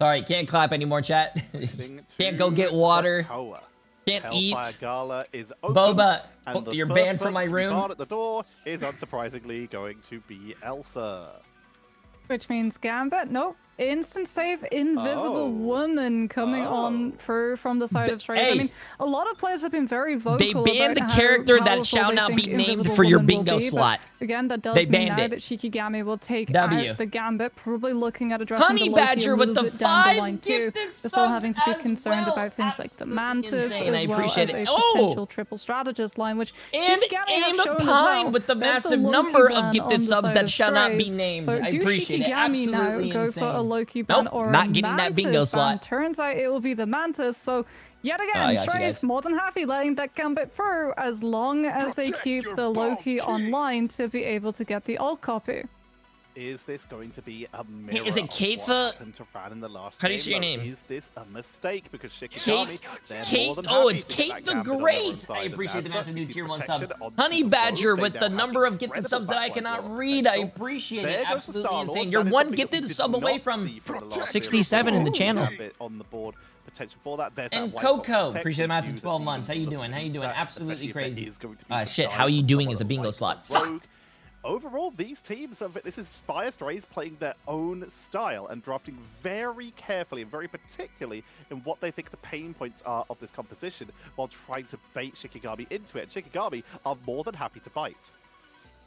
Sorry, can't clap anymore, chat. Can't go get water. Can't eat. Gala is open, Boba, and you're banned from my room. At the door is unsurprisingly going to be Elsa. Which means Gambit, nope. Instant save, Invisible Woman coming on through from the side of STRAYS. Hey, I mean, a lot of players have been very vocal. They banned about the character how that shall they not think be named Invisible for your Woman will bingo be, slot. Again, that does They mean banned now it. that Shikigami will take W. out the Gambit, probably looking at addressing Honey the Loki Badger a with little the bit down the 5 line too. gifted They're still having to be subs as concerned well. about things like the Absolutely Mantis, insane. I as well appreciate as it. a potential triple strategist line, which And Shikigami Aim have shown as Pine well. with the There's massive Loki number ban of on gifted the subs side that of shall not be STRAYS. named. So I do appreciate it. Shikigami now Absolutely go insane. for a Loki ban Nope, or not a getting that bingo Mantis slot. ban? Turns out it will be the Mantis. So yet I again, got you STRAYS guys. more than happy letting that Gambit through as long as they keep the Loki online to be able to get the alt copy. Is this going to be a mirror? Is it Kate for? In the last How do you game, say your though? name? Is this a mistake? Because Shikigami, Kate, oh, it's Kate the Great. I appreciate the massive new tier 1 sub. Honey Badger with the number of gifted subs that I cannot read. I appreciate it. Absolutely insane. You're one gifted sub away from 67 in the channel. On the board. Potential for that. And Coco, appreciate the massive 12 months. How you doing? How you doing? Absolutely crazy. Shit, how you doing is a bingo slot. Fuck. Overall, these teams, this is STRAYS playing their own style and drafting very carefully and very particularly in what they think the pain points are of this composition while trying to bait Shikigami into it. And Shikigami are more than happy to bite.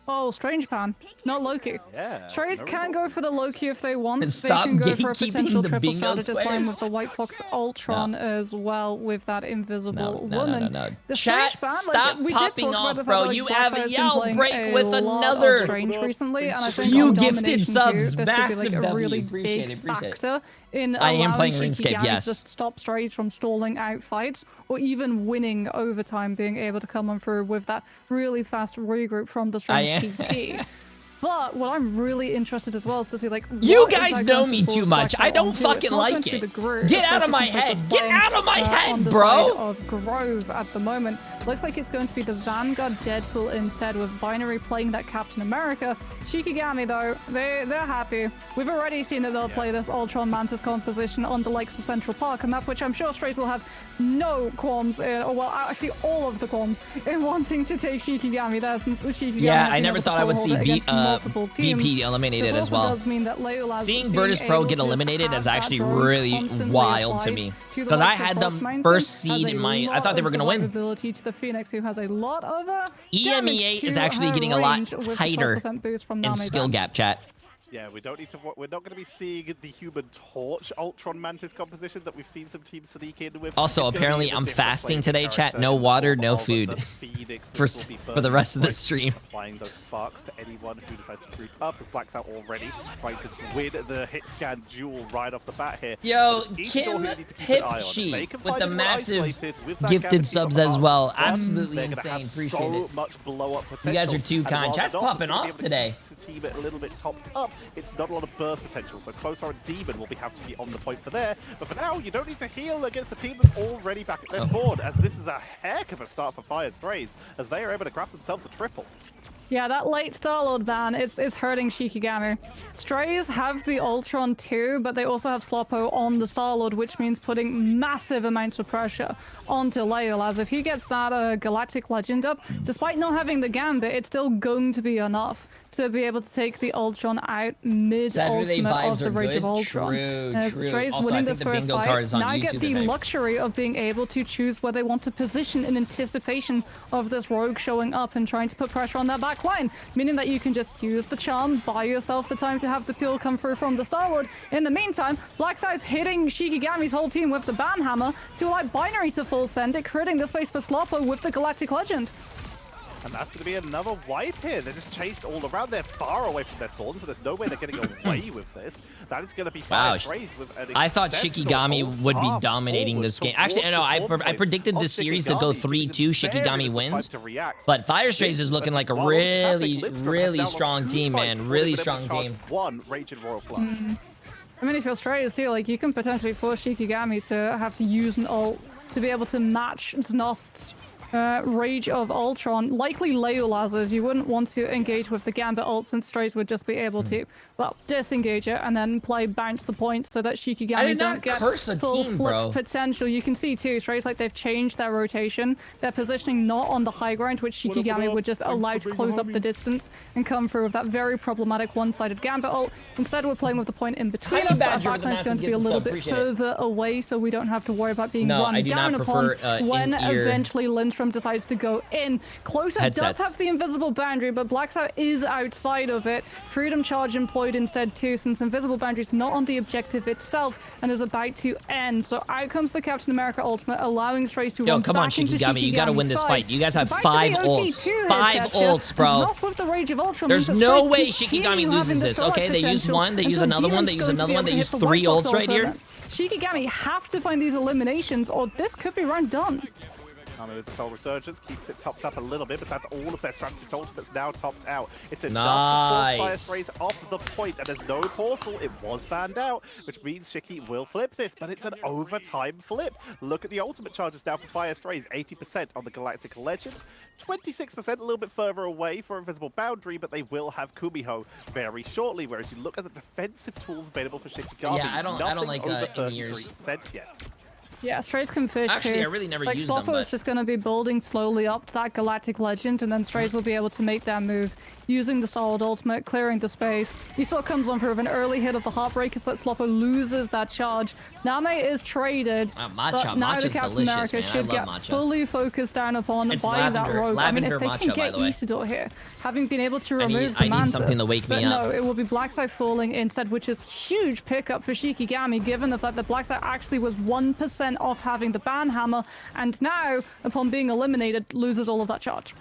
Oh, Strange Pan, not Loki. Yeah. STRAYS can go for the Loki if they want. And They stop can go for a gatekeeping potential the triple bingo strategist line squares. with the White Fox Ultron as well with that Invisible No. Woman. The Chat, Strange Pan, stop we did popping talk about off, the bro. fact that, You Black have a Side's been yell playing break a with lot of another. Strange recently, and I think Few on gifted Domination subs, too, this could be like massive a W. really Appreciate big it, appreciate it. factor in I am allowing playing RuneScape, Shikigami yes. to stop STRAYS from stalling out fights or even winning overtime, being able to come on through with that really fast regroup from the Strange TP. But what I'm really interested as well is to see, like, you guys know me too much. I don't fucking like it. Get out of my head. Get out of my head, bro. Of Grove at the moment. Looks like it's going to be the Vanguard Deadpool instead, with Binary playing that Captain America. Shikigami, though, they're happy. We've already seen that they'll play this Ultron Mantis composition on the likes of Central Park, a map which I'm sure STRAYS will have no qualms in, or well, actually all of the qualms in wanting to take Shikigami there, since Shikigami. Yeah, I never thought I would see VP eliminated as well. Seeing Virtus Pro get eliminated is actually really wild to me, because I had them first seed in my. I thought they were going to win. Ability to the Phoenix, who has a lot of EMEA is actually getting a lot tighter in skill gap, chat. Yeah, we don't need to. We're not going to be seeing the Human Torch Ultron Mantis composition that we've seen some teams sneak in with. Also, apparently, I'm fasting today, chat. No water, no food for the rest of the stream. Applying those sparks to anyone who decides to group up, as Black's out already, trying to win the hit scan duel right off the bat here. Yo, Kim Hipchi with the massive gifted subs as well. Absolutely insane. Appreciate it. You guys are too kind. Chat's popping off today. Team it a little bit topped up. It's not a lot of burst potential, so Closer and Demon will have to be on the point for there. But for now, you don't need to heal against a team that's already back at their spawn, as this is a heck of a start for STRAYS, as they are able to grab themselves a triple. Yeah, that late Star-Lord ban, it's hurting Shikigami. STRAYS have the Ultron too, but they also have Sloppo on the Star-Lord, which means putting massive amounts of pressure onto Leol, as if he gets that Galactic Legend up, despite not having the Gambit, it's still going to be enough to be able to take the Ultron out mid-ultimate of the Rage of Ultron. STRAYS Also, winning this first fight, now get the YouTube, luxury of being able to choose where they want to position in anticipation of this Rogue showing up and trying to put pressure on their back line, meaning that you can just use the charm, buy yourself the time to have the peel come through from the Star-Lord. In the meantime, Blackside's hitting Shikigami's whole team with the ban hammer to allow Binary to full send it, creating the space for Sloppo with the Galactic Legend. And that's going to be another wipe here. They're just chased all around. They're far away from their spawn, so there's no way they're getting away with this. That is going to be STRAYS with an I thought Shikigami would be dominating this game. Actually, no, I predicted this series to go 3-2. Shikigami wins. But STRAYS is looking like a really strong team, man. Really strong team. One Raging Royal Flush. I mean, if you're STRAYS too, like, you can potentially force Shikigami to have to use an ult to be able to match Znost's Rage of Ultron, likely Leolazers. You wouldn't want to engage with the Gambit ult since Strays would just be able to, well, disengage it and then play bounce the points so that Shikigami don't get full flip potential. You can see too, Strays, like they've changed their rotation. They're positioning not on the high ground, which Shikigami would just allow to close up the distance and come through with that very problematic one-sided Gambit ult. Instead, we're playing with the point in between us. Our backline's going to be a little bit further away, so we don't have to worry about being run down upon when eventually Lindstrom decides to go in. Closer does have the invisible boundary, but Blackstar is outside of it. Freedom Charge employed instead too, since invisible boundary is not on the objective itself and is about to end. So out comes the Captain America ultimate, allowing Strays to run come on, back into Shikigami, you gotta win this fight. You guys have 5 ults. 5 ults, bro. Not with the Rage of Ultron. There's no way Shikigami loses this. Okay, they use one, they use another one, they use another one, they use 3 ults right here. Shikigami have to find these eliminations, or this could be round done. With the Soul Resurgence, keeps it topped up a little bit, but that's all of their strategy ultimates now topped out. It's enough to force Fire Strays off the point, and there's no portal. It was banned out, which means Shiki will flip this, but it's an overtime flip. Look at the ultimate charges now for Fire Strays, 80% on the Galactic Legend, 26% a little bit further away for Invisible Boundary, but they will have Kumiho very shortly, whereas you look at the defensive tools available for Shikigami, I don't like over in-ears 33% yet. Yeah, Strays can fish Actually, too. I really never like, used them, Sloppo is just going to be building slowly up to that Galactic Legend, and then Strays will be able to make that move using the solid ultimate, clearing the space. He still comes on for an early hit of the Heartbreaker so that Sloppo loses that charge. Name is traded, but now the Captain America should get fully focused down upon by that rogue. I mean, if they can get Isidore here, having been able to remove the Mantis, I need something to wake me up. No, it will be Blackside falling instead, which is huge pickup for Shikigami, given the fact that Blackside actually was 1% off having the ban hammer, and now, upon being eliminated, loses all of that charge.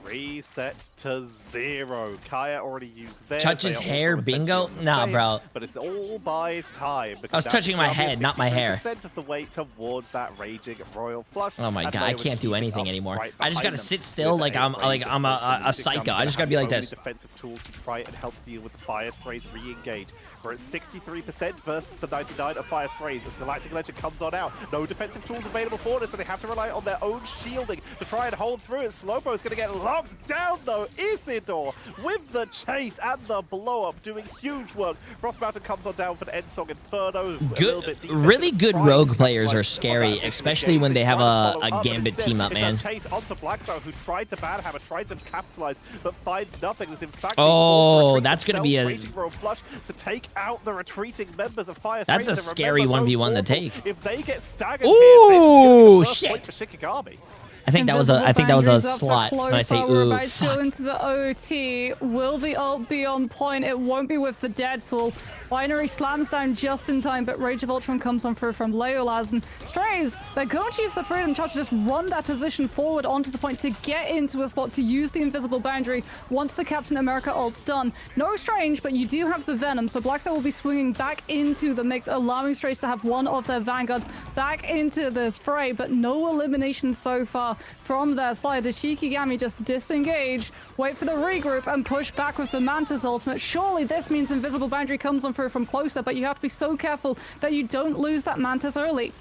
Reset to 0. Kaya already used theirs. Touch his hair, bingo? Nah, bro. But it's all buys time. I was touching my head, not my hair. Percent of the way towards that raging royal flush. Oh my god, I can't do anything anymore. I just gotta sit still like I'm a psycho. I just gotta be like this. Defensive tools to try and help deal with the Fire Strays re-engage. We're at 63% versus the 99 of Fire Strays. As Galactic Legend comes on out, no defensive tools available for this, so they have to rely on their own shielding to try and hold through it. Slowpo is going to get locked down, though. Isidore with the chase and the blow-up, doing huge work. Frost Mountain comes on down for the end song Inferno. Really good rogue players are scary, especially when they have a Gambit team up, man. Chase onto Blackstar, who tried to banhammer, tried to capitalize, but finds nothing. In fact, that's going to be a flush to take out the retreating members of Fire. That's a scary 1v1 to take. If they get staggered ooh, shit. For Shikigami. I think that was a slot when I say ooh. We're about to go into the OT. Will the ult be on point? It won't be with the Deadpool. Binary slams down just in time, but Rage of Ultron comes on through from Leolaz, and Strays, they're going to use the Freedom Charge to just run that position forward onto the point to get into a spot to use the invisible boundary once the Captain America ult's done. No Strange, but you do have the Venom, so Blackstar will be swinging back into the mix, allowing Strays to have one of their Vanguards back into this fray, but no elimination so far from their side. The Shikigami just disengage, wait for the regroup, and push back with the Mantis ultimate. Surely this means invisible boundary comes on from closer, but you have to be so careful that you don't lose that Mantis early.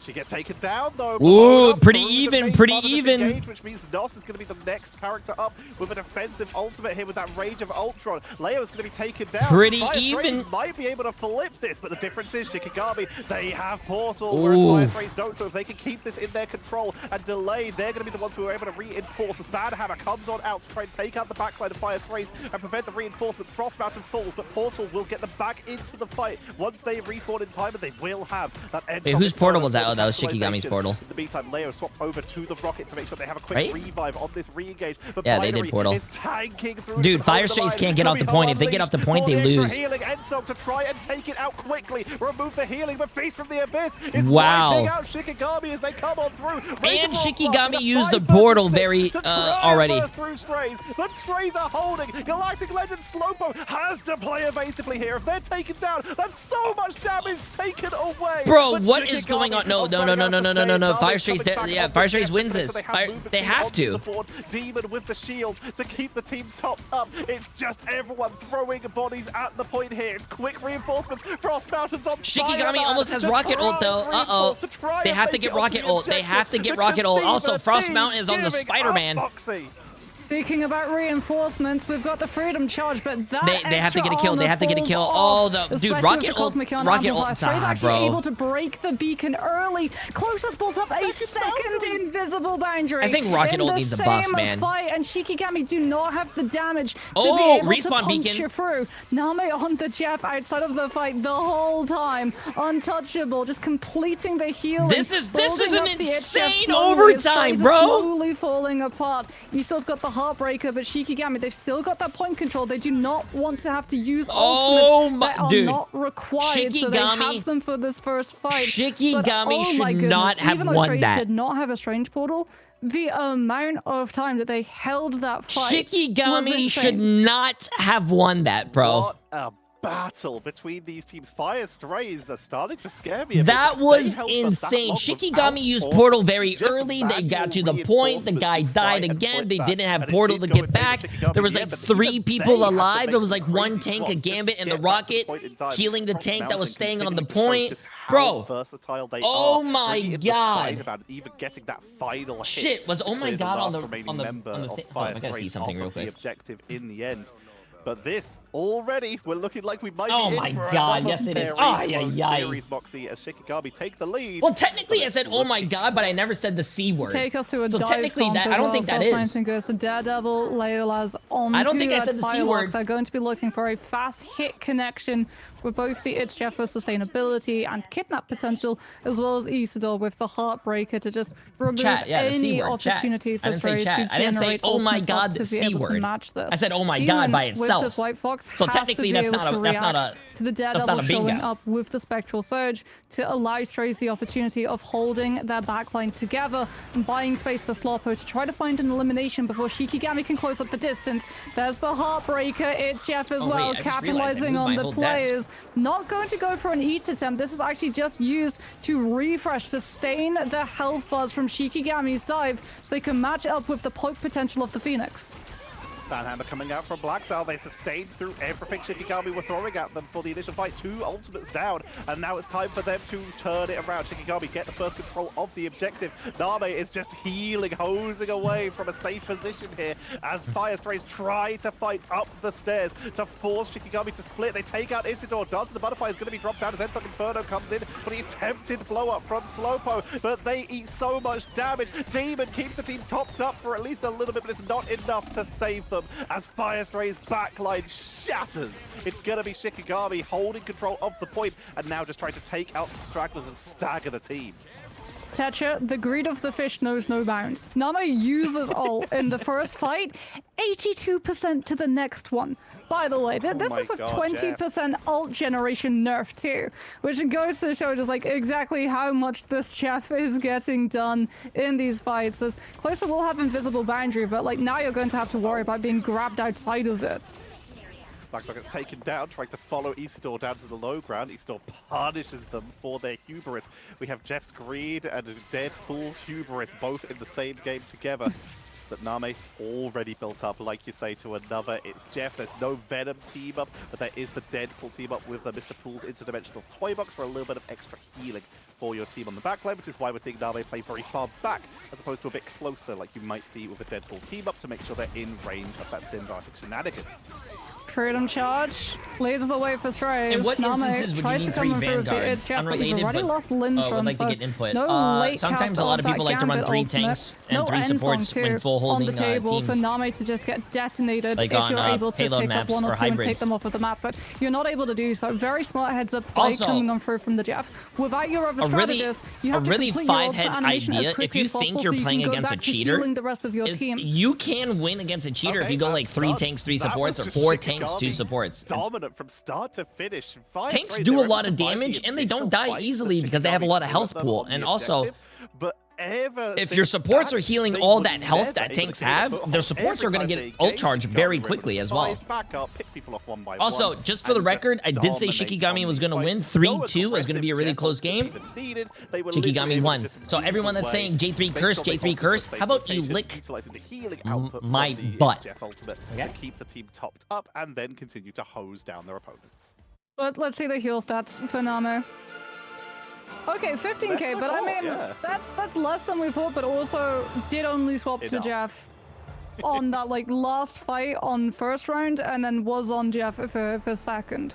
She gets taken down, though. Ooh, pretty even, Which means Nos is going to be the next character up with a defensive ultimate here with that Rage of Ultron. Leo is going to be taken down. Pretty Fire even. Strays might be able to flip this, but the difference is Shikigami, they have Portal, whereas Fire Strays don't. So if they can keep this in their control and delay, they're going to be the ones who are able to reinforce. As Banhammer comes on out to try and take out the backline of Fire Strays and prevent the reinforcements. Frost Mountain falls, but Portal will get them back into the fight once they respawn in time, and they will have that end. Wait, whose portal was that? Oh, that was Shikigami's portal. In the meantime, Leo swapped over to the rocket to make sure they have a quick revive on this re-engage. But yeah, they did portal. Dude, Fire Strays can't get off the point. If they get off the point, they lose. Healing Ensong to try and take it out quickly. Remove the healing, but Feast from the Abyss is wow. out Shikigami as they come on through. And Shikigami used the portal very already. Through Strays, but Strays are holding. Galactic Legend Slowpo has to play evasively here. If they're taken down, that's so much damage taken away. Bro, what is going on? No, No. Fire Strays, yeah, Fire Strays wins this. They have to. Demon with the shield to keep the team topped up. It's just everyone throwing bodies at the point here. It's quick reinforcements. Frost Mountains on Shikigami almost has rocket ult though. Uh-oh. They have to get rocket ult. They have to get rocket ult. Also, Frost Mountain is on the Spider-Man. Speaking about reinforcements, we've got the Freedom Charge, but that they have to get a kill. They have to get a kill. Oh, dude, rocket ult, STRAYS actually bro. able to break the beacon early. Closest built up a second invisible boundary. I think rocket ult needs a buff, man. Fight, and Shikigami do not have the damage to oh, be able respawn to punch beacon. you through. Name on the Jeff outside of the fight the whole time, untouchable, just completing the healing. This is an insane overtime, overtime, bro. Slowly falling apart. Eastall's got the Heartbreaker, but Shikigami, they've still got that point control. They do not want to have to use ultimates that are not required, so they have them for this first fight. Shikigami should not have won that. Did not have a Strange Portal. The amount of time that they held that fight Shikigami should not have won that, bro. What a battle between these teams. Fire Strays are starting to scare me a bit. That was insane. Shikigami used Portal very early. They got to the point. The guy died again. They didn't have Portal to get back. There was like 3 people alive. There was like 1 tank, a Gambit, and the Rocket healing the tank that was staying on the point. Bro, oh my god. Shit, was oh my god on the thing. Oh, I gotta see something real quick. Objective in the end. But this, already, we're looking like we might be in for god, yes it is. Oh, yeah. Series, Moxie, as Shikigami take the lead. Well, technically I said, oh my god, but I never said the C word. Take us to a so technically that, I don't think that is. Goes to Daredevil, Leola's on I don't think I said the C word. They're going to be looking for a fast hit connection with both the It's Jeff for sustainability and kidnap potential, as well as Isidore with the Heartbreaker to just remove any opportunity for STRAYS to generate. I didn't say, oh my god, the C word. I said, oh my god by itself. This White Fox so technically that's not a to the Daredevil showing up with the Spectral Surge to allow STRAYS the opportunity of holding their backline together and buying space for Slowpo to try to find an elimination before Shikigami can close up the distance. There's the Heartbreaker, It's Jeff as well, capitalizing on the players. Not going to go for an eat attempt. This is actually just used to refresh, sustain the health buzz from Shikigami's dive so they can match up with the poke potential of the Phoenix. Fanhammer coming out from Black Cell. They sustained through everything Shikigami were throwing at them for the initial fight. 2 ultimates down, and now it's time for them to turn it around. Shikigami get the first control of the objective. Name is just healing, hosing away from a safe position here as Fire Strays try to fight up the stairs to force Shikigami to split. They take out Isidore. Dance the Butterfly is going to be dropped down as Ensok Inferno comes in for the attempted blow up from Slowpo, but they eat so much damage. Demon keeps the team topped up for at least a little bit, but it's not enough to save them as Fire Strays' backline shatters. It's going to be Shikigami holding control of the point and now just trying to take out some stragglers and stagger the team. Tetra, the greed of the fish knows no bounds. Name uses ult in the first fight, 82% to the next one. By the way, this is with 20% ult generation nerf too, which goes to show just like exactly how much this Jeff is getting done in these fights. As Closer will have invisible boundary, but like now you're going to have to worry about being grabbed outside of it. Blackstock gets taken down, trying to follow Isidore down to the low ground. Isidore punishes them for their hubris. We have Jeff's greed and Deadpool's hubris both in the same game together. But Name already built up, like you say, to another. It's Jeff. There's no Venom team up, but there is the Deadpool team up with Mr. Pool's interdimensional toy box for a little bit of extra healing for your team on the backline, which is why we're seeing Name play very far back as opposed to a bit closer, like you might see with a Deadpool team up to make sure they're in range of that symbiotic shenanigans. Freedom Charge leads the way for STRAYS. In what instances would you need 3 Vanguards? Unrelated, but would like to get input. Sometimes a lot of people like to run 3 tanks and 3 supports when full holding on the table teams. for Name to just get detonated like if on, you're able to payload pick up maps 1 or 2 and take hybrids. them off of the map, but you're not able to do so. Very smart heads up play Also, coming on through from the Jeff. Without your other strategist, you have a really to complete your 5-head animation as idea. quickly If you as possible think you're so playing can go against a back to cheater, healing the rest of your team. You can win against a cheater if you go like 3 tanks, 3 supports, or 4 tanks, 2 supports. Dominant from start to finish. Tanks do a lot of damage and they don't die easily because they have a lot of health pool, and also ever If since your supports that, are healing they all were that health never that able tanks to get a have, foothold. their supports Every are going to time they get ult engaged, charge Shikigami very were able quickly to as well. survive, back up, pick people off one by Also, one, just for the and record, I did say dominate Shikigami on was these going to fights. win. No 3-2 is going to be a really aggressive close Jeff game. ult was even needed. They were literally Shikigami able to won. just So move everyone that's away, saying J3 make curse, sure they J3 got to a curse, safe how about you location, lick utilising the healing output my from the butt? Jeff ultimate Okay. to keep the team topped up and then continue to hose down their opponents. Let's see the heal stats for Namo. Okay, 15k, but I mean, that's less than we thought, but also did only swap to Jeff on that like last fight on first round, and then was on Jeff for second.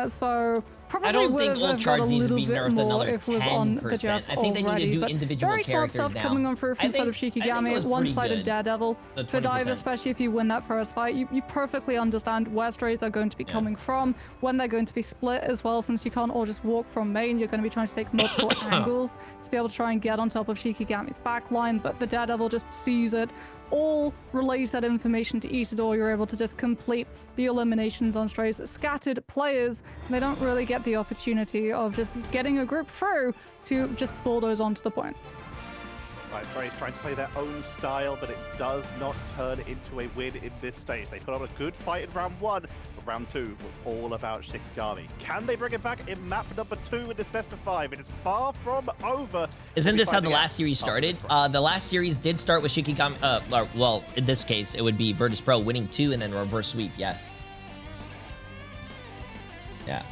So probably I don't think would have ult got charge a needs to little be bit nerfed more another if it was on the 10%. Jeff I think they need to already, do but individual very smart characters stuff now. coming on through from side of Shikigami. was pretty One-sided good, Daredevil. the For Dive, 20%. especially if you win that first fight, you perfectly understand where strays are going to be coming from, when they're going to be split as well, since you can't all just walk from main. You're going to be trying to take multiple angles to be able to try and get on top of Shikigami's backline, but the Daredevil just sees it, all relays that information to Isidore. You're able to just complete the eliminations on strays. Scattered players, they don't really get the opportunity of just getting a group through to just bulldoze onto the point. Right, STRAYS trying to play their own style, but it does not turn into a win in this stage. They put on a good fight in round 1, but round 2 was all about Shikigami. Can they bring it back in map number 2 in this best of 5? It is far from over. Isn't this how the last series started? The last series did start with Shikigami, well, in this case, it would be Virtus Pro winning 2 and then reverse sweep, yes. Yeah.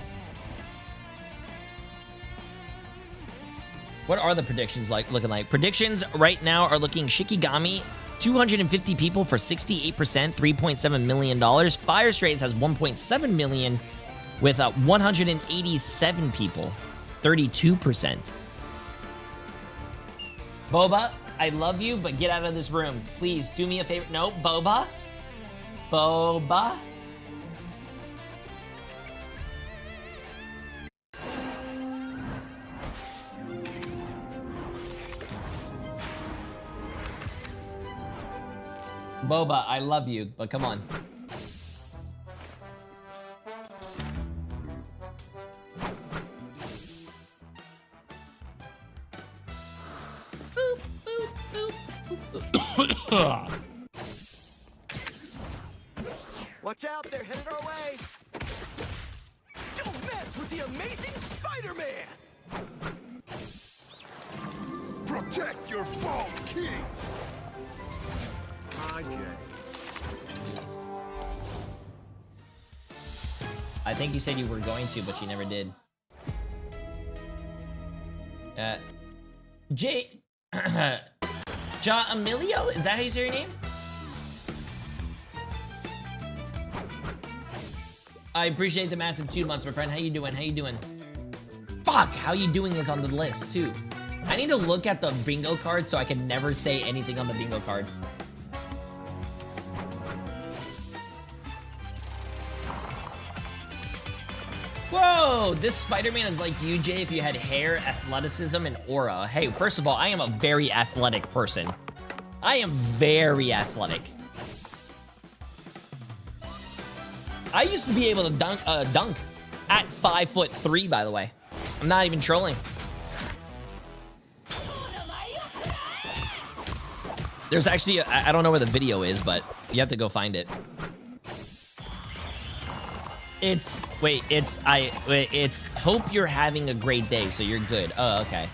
What are the predictions looking like? Predictions right now are looking Shikigami, 250 people for 68%, $3.7 million. Fire STRAYS has 1.7 million with 187 people, 32%. Boba, I love you, but get out of this room. Please, do me a favor. No, Boba? Boba? Boba, I love you, but come on. Boop, boop, boop, boop. Watch out, they're headed our way! Don't mess with the amazing Spider-Man! Protect your bald king! Hi, Jay. I think you said you were going to, but you never did. Ja Emilio? Is that how you say your name? I appreciate the massive 2 months, my friend. How you doing? How you doing? Fuck, how you doing is on the list, too. I need to look at the bingo card so I can never say anything on the bingo card. Whoa, this Spider-Man is like you, Jay, if you had hair, athleticism, and aura. Hey, first of all, I am a very athletic person. I am very athletic. I used to be able to dunk at 5'3", by the way. I'm not even trolling. There's actually, I don't know where the video is, but you have to go find it. It's hope you're having a great day, so you're good. Oh, okay.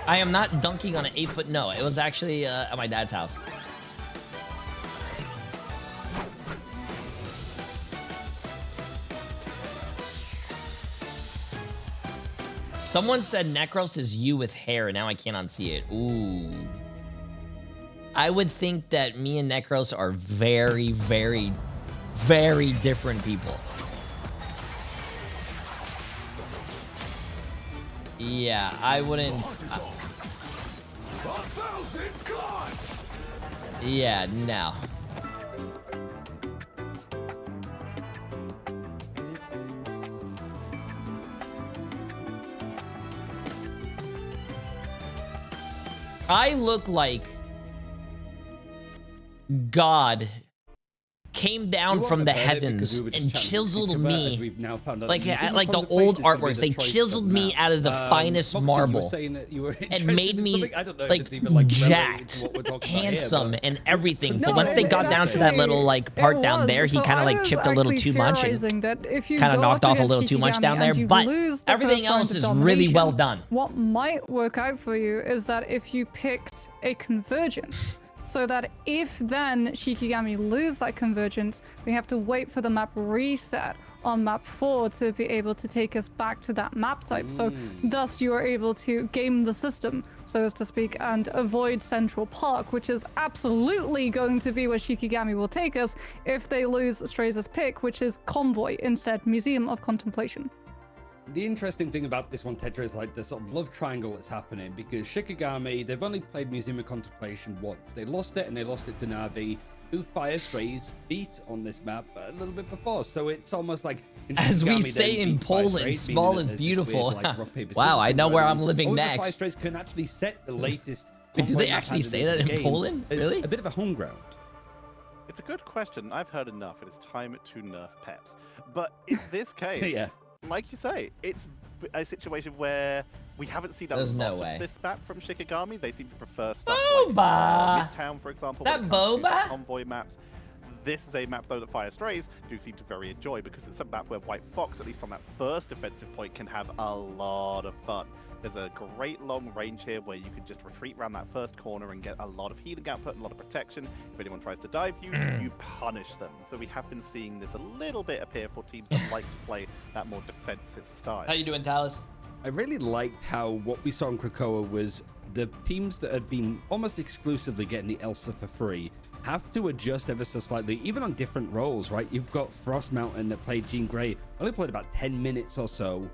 I am not dunking on an 8-foot, no, it was actually at my dad's house. Someone said Necros is you with hair. Now I can't unsee it. Ooh. I would think that me and Necros are very, very, very different people. Yeah, I wouldn't... yeah, no. I look like god came down You from wouldn't the have heard it because heavens we were just and chanting chiseled Shikigami, as me we've now found out like that Museum of like the Contemplation old is gonna be artworks. the They choice chiseled of me now. out of the finest Foxy, you were marble saying that you were and interested made in me something. I don't know if like it's even, like, related jacked, to what we're talking about here, handsome, but- and everything. No, But once they it got down to that little like part it down was. there, he So kind I of like was chipped a little actually too much and theorizing that if you kind of go knocked up off a against little too much Shikigami down there. and you But lose the everything first round else of is really well domination, done. What might work out for you is that if you picked a convergence, so that if then Shikigami lose that convergence, we have to wait for the map reset on map 4 to be able to take us back to that map type. So thus you are able to game the system, so as to speak, and avoid Central Park, which is absolutely going to be where Shikigami will take us if they lose STRAYS' pick, which is Convoy instead, Museum of Contemplation. The interesting thing about this one, Tetra, is like the sort of love triangle that's happening, because Shikigami, they've only played Museum of Contemplation once. They lost it, and they lost it to Navi, who STRAYS beat on this map a little bit before. So it's almost like... As we Shikigami say then in beat Poland, STRAYS, small meaning is that there's this beautiful. weird, like, rock, paper, Wow, scissors I thing know going where on. I'm living Or if next. STRAYS can actually set the latest... Wait, do they convoy map actually hazard say into that the in game. Poland? It's Really? a bit of a home ground. It's a good question. I've heard enough. It is time to nerf Peps. But in this case, Yeah. like you say, it's a situation where we haven't seen a There's no lot way. of this map from Shikigami. They seem to prefer stuff Boba! like Midtown, for example. That when it comes to the Boba? convoy maps. This is a map, though, that STRAYS do seem to very enjoy, because it's a map where White Fox, at least on that first defensive point, can have a lot of fun. There's a great long range here where you can just retreat around that first corner and get a lot of healing output and a lot of protection. If anyone tries to dive you, you punish them. So we have been seeing this a little bit appear for teams that like to play that more defensive style. How you doing, Talus? I really liked how what we saw in Krakoa was the teams that had been almost exclusively getting the Elsa for free have to adjust ever so slightly, even on different roles, right? You've got Frost Mountain that played Jean Grey, only played about 10 minutes or so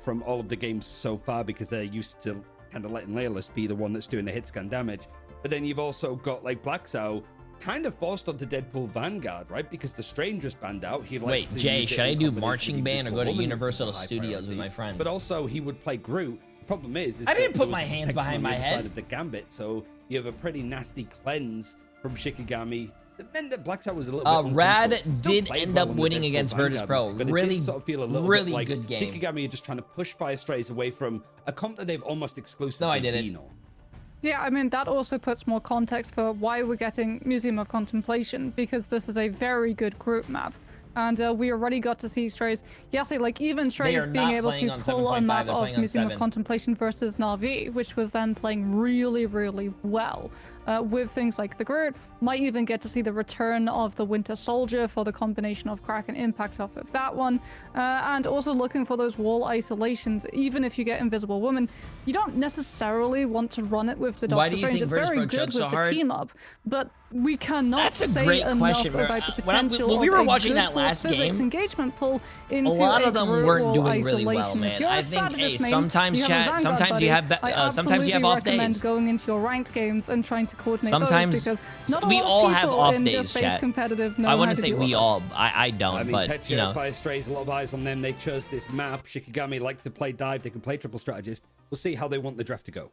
from all of the games so far, because they're used to kind of letting Laylas be the one that's doing the hit scan damage. But then you've also got like Black Sow kind of forced onto Deadpool Vanguard, right? Because the Stranger's banned out. He likes Wait, to Jay, use it should I in do combination Marching with Band or Invisible go to Woman, Universal which is high Studios with priority. my friends? But also he would play Groot. The problem is I didn't that put there my was hands protection behind on my the other head. side of the Gambit, so you have a pretty nasty cleanse from Shikigami. It meant that Black Sow was a little bit Rad uncomfortable. Still did played end well up on the winning Deadpool against Virtus Vanguard Pro. maps, but it Really, did sort of feel a little really bit like good game. Shikigami are just trying to push STRAYS away from a comp that they've almost exclusively No, I didn't. been on. Yeah, I mean, that also puts more context for why we're getting Museum of Contemplation, because this is a very good group map. And we already got to see STRAYS. Yes, like even They STRAYS are being not able playing to on pull 7.5, a map they're of playing on Museum 7. of Contemplation versus Na'Vi, which was then playing really, really well. With things like the Groot, might even get to see the return of the Winter Soldier for the combination of crack and impact off of that one. And also looking for those wall isolations. Even if you get Invisible Woman, you don't necessarily want to run it with the Why Doctor do you Strange. think It's Virtus very Pro good choked with so the hard? team up, but we cannot That's a say great enough question. about the When potential we of were a watching good that force last physics game, engagement pull into a lot of them Groot weren't wall doing really well, isolation. man. If you're I a think, hey, strategist main, sometimes you have a chat, Vanguard sometimes you buddy, have, I sometimes you have off absolutely recommend days. going into your ranked games and trying to coordinate Sometimes those, because not we a lot all of have people off in days, just face chat. competitive know I how wouldn't to say deal we with all. I don't, I mean, but Tetra, you know. STRAYS, a lot of eyes on them. They chose this map. Shikigami like to play dive. They can play triple strategist. We'll see how they want the draft to go.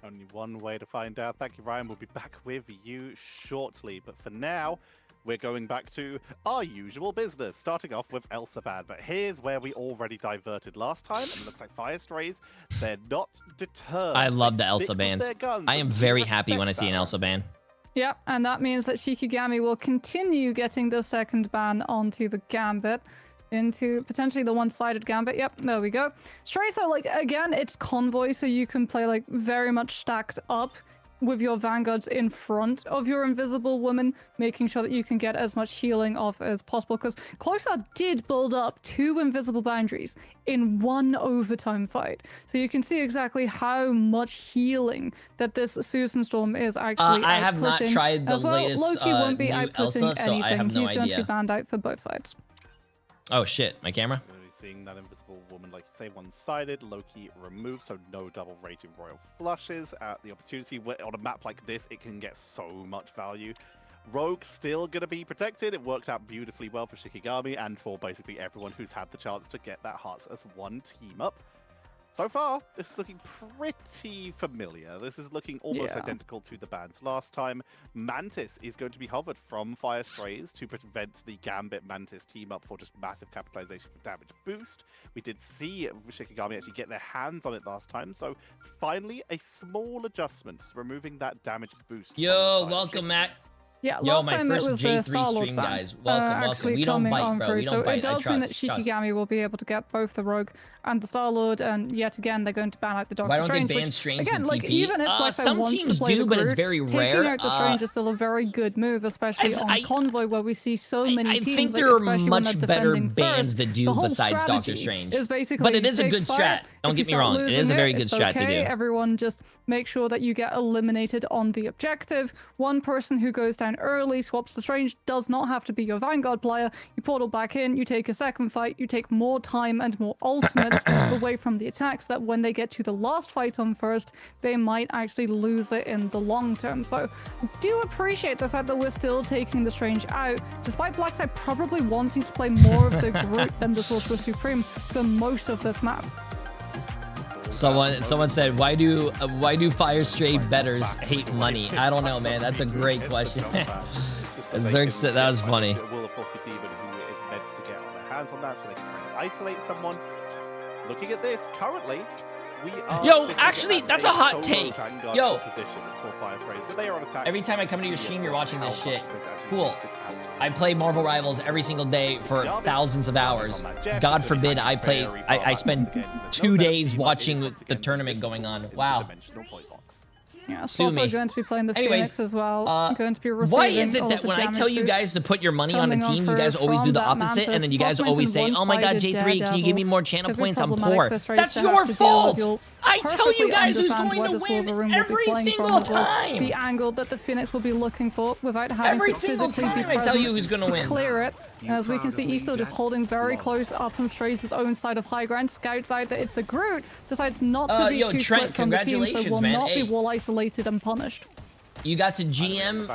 Only one way to find out. Thank you, Ryan. We'll be back with you shortly. But for now, we're going back to our usual business, starting off with Elsa Bad. But here's where we already diverted last time, and it looks like STRAYS, they're not deterred. I love They the Elsa stick with bans. their guns, I am and we very happy when I respect see an that. Elsa ban. Yep, and that means that Shikigami will continue getting the second ban onto the Gambit, into potentially the one-sided Gambit. Yep, there we go. STRAYS, though, like, again, it's Convoy, so you can play, like, very much stacked up with your Vanguards in front of your Invisible Woman, making sure that you can get as much healing off as possible, because Closer did build up 2 invisible boundaries in 1 overtime fight. So you can see exactly how much healing that this Susan Storm is actually I have not outputting. tried the As well, latest, Loki won't be new outputting Elsa, so anything. I have no He's going to idea. be banned out for both sides. Oh shit, my camera? We're going to be seeing that Invisible Woman, like you say, one-sided. Loki removed, so no double rated Royal Flushes. The opportunity on a map like this, it can get so much value. Rogue still going to be protected. It worked out beautifully well for Shikigami and for basically everyone who's had the chance to get that Hearts as one team up. So far, this is looking pretty familiar. This is looking almost identical to the bans last time. Mantis is going to be hovered from Fire Strays to prevent the Gambit Mantis team up for just massive capitalization for damage boost. We did see Shikigami actually get their hands on it last time, so finally a small adjustment to removing that damage boost. Yo, welcome, Matt. Yeah, Yo, last my time it first was the J3 Star-Lord stream, ban, guys. Welcome. We don't bite, bro. We don't so bite. it does mean that Trust. Shikigami will be able to get both the Rogue and the Star-Lord, and yet again they're going to ban out the Doctor Why don't Strange. they ban which, Strange again, with like, TP? even if Black Side Some wants teams to play do, the but it's group, very rare. Taking out the Strange is still a very good move, especially on Convoy, where we see so many I teams. think like, there are especially when much they're better defending bans first. to do The whole besides Doctor strategy Strange. is basically But it is a take good fire. strat. Don't If get you me start wrong. It is a losing very good it's strat to okay. do. Everyone just make sure that you get eliminated on the objective. One person who goes down early, swaps the Strange, does not have to be your Vanguard player. You portal back in, you take a second fight, you take more time and more ultimates away from the attacks, that when they get to the last fight on first, they might actually lose it in the long term. So do appreciate the fact that we're still taking the Strange out, despite Blackside probably wanting to play more of the Groot than the Sorcerer Supreme for most of this map. Someone said, why do Fire Stray betters hate money? I don't know, man. That's a great question. Zerk said that was funny. It will of course be Demon who is meant to get on their hands on that, so they can try and isolate someone. Looking at this, currently, we are. Yo, actually, that's a hot take. Yo, position for Fire Strays, but they are on attack. every time I come to your stream, you're watching this shit. Cool. I play Marvel Rivals every single day for thousands of hours. God forbid I spend 2 days watching the tournament going on. Wow. Yeah, Sue me. Slopo going to be playing the Anyways, Phoenix as well. Going to be receiving why is it all that of the when I damage tell you boosts guys to put your money on a coming team, you guys always do from the that opposite, and then you guys Mantis. always say, Plus oh my god, one-sided J3, can you give me more channel Could be points? I'm problematic poor. for Strays That's to have your to deal with. fault! You'll I tell you perfectly guys who's understand going where to this win Wolverine will be every playing single from, as well as time! the angle that the Phoenix will be looking for without having Every to single physically be time I present tell you who's gonna to win. clear it. As we can see, Easter just holding very close up on Strays' own side of high ground. Scouts out that it's a Groot, decides not to be yo, too Trent, split from the team, so congratulations, will man. not Hey. be wall isolated and punished. You got to GM,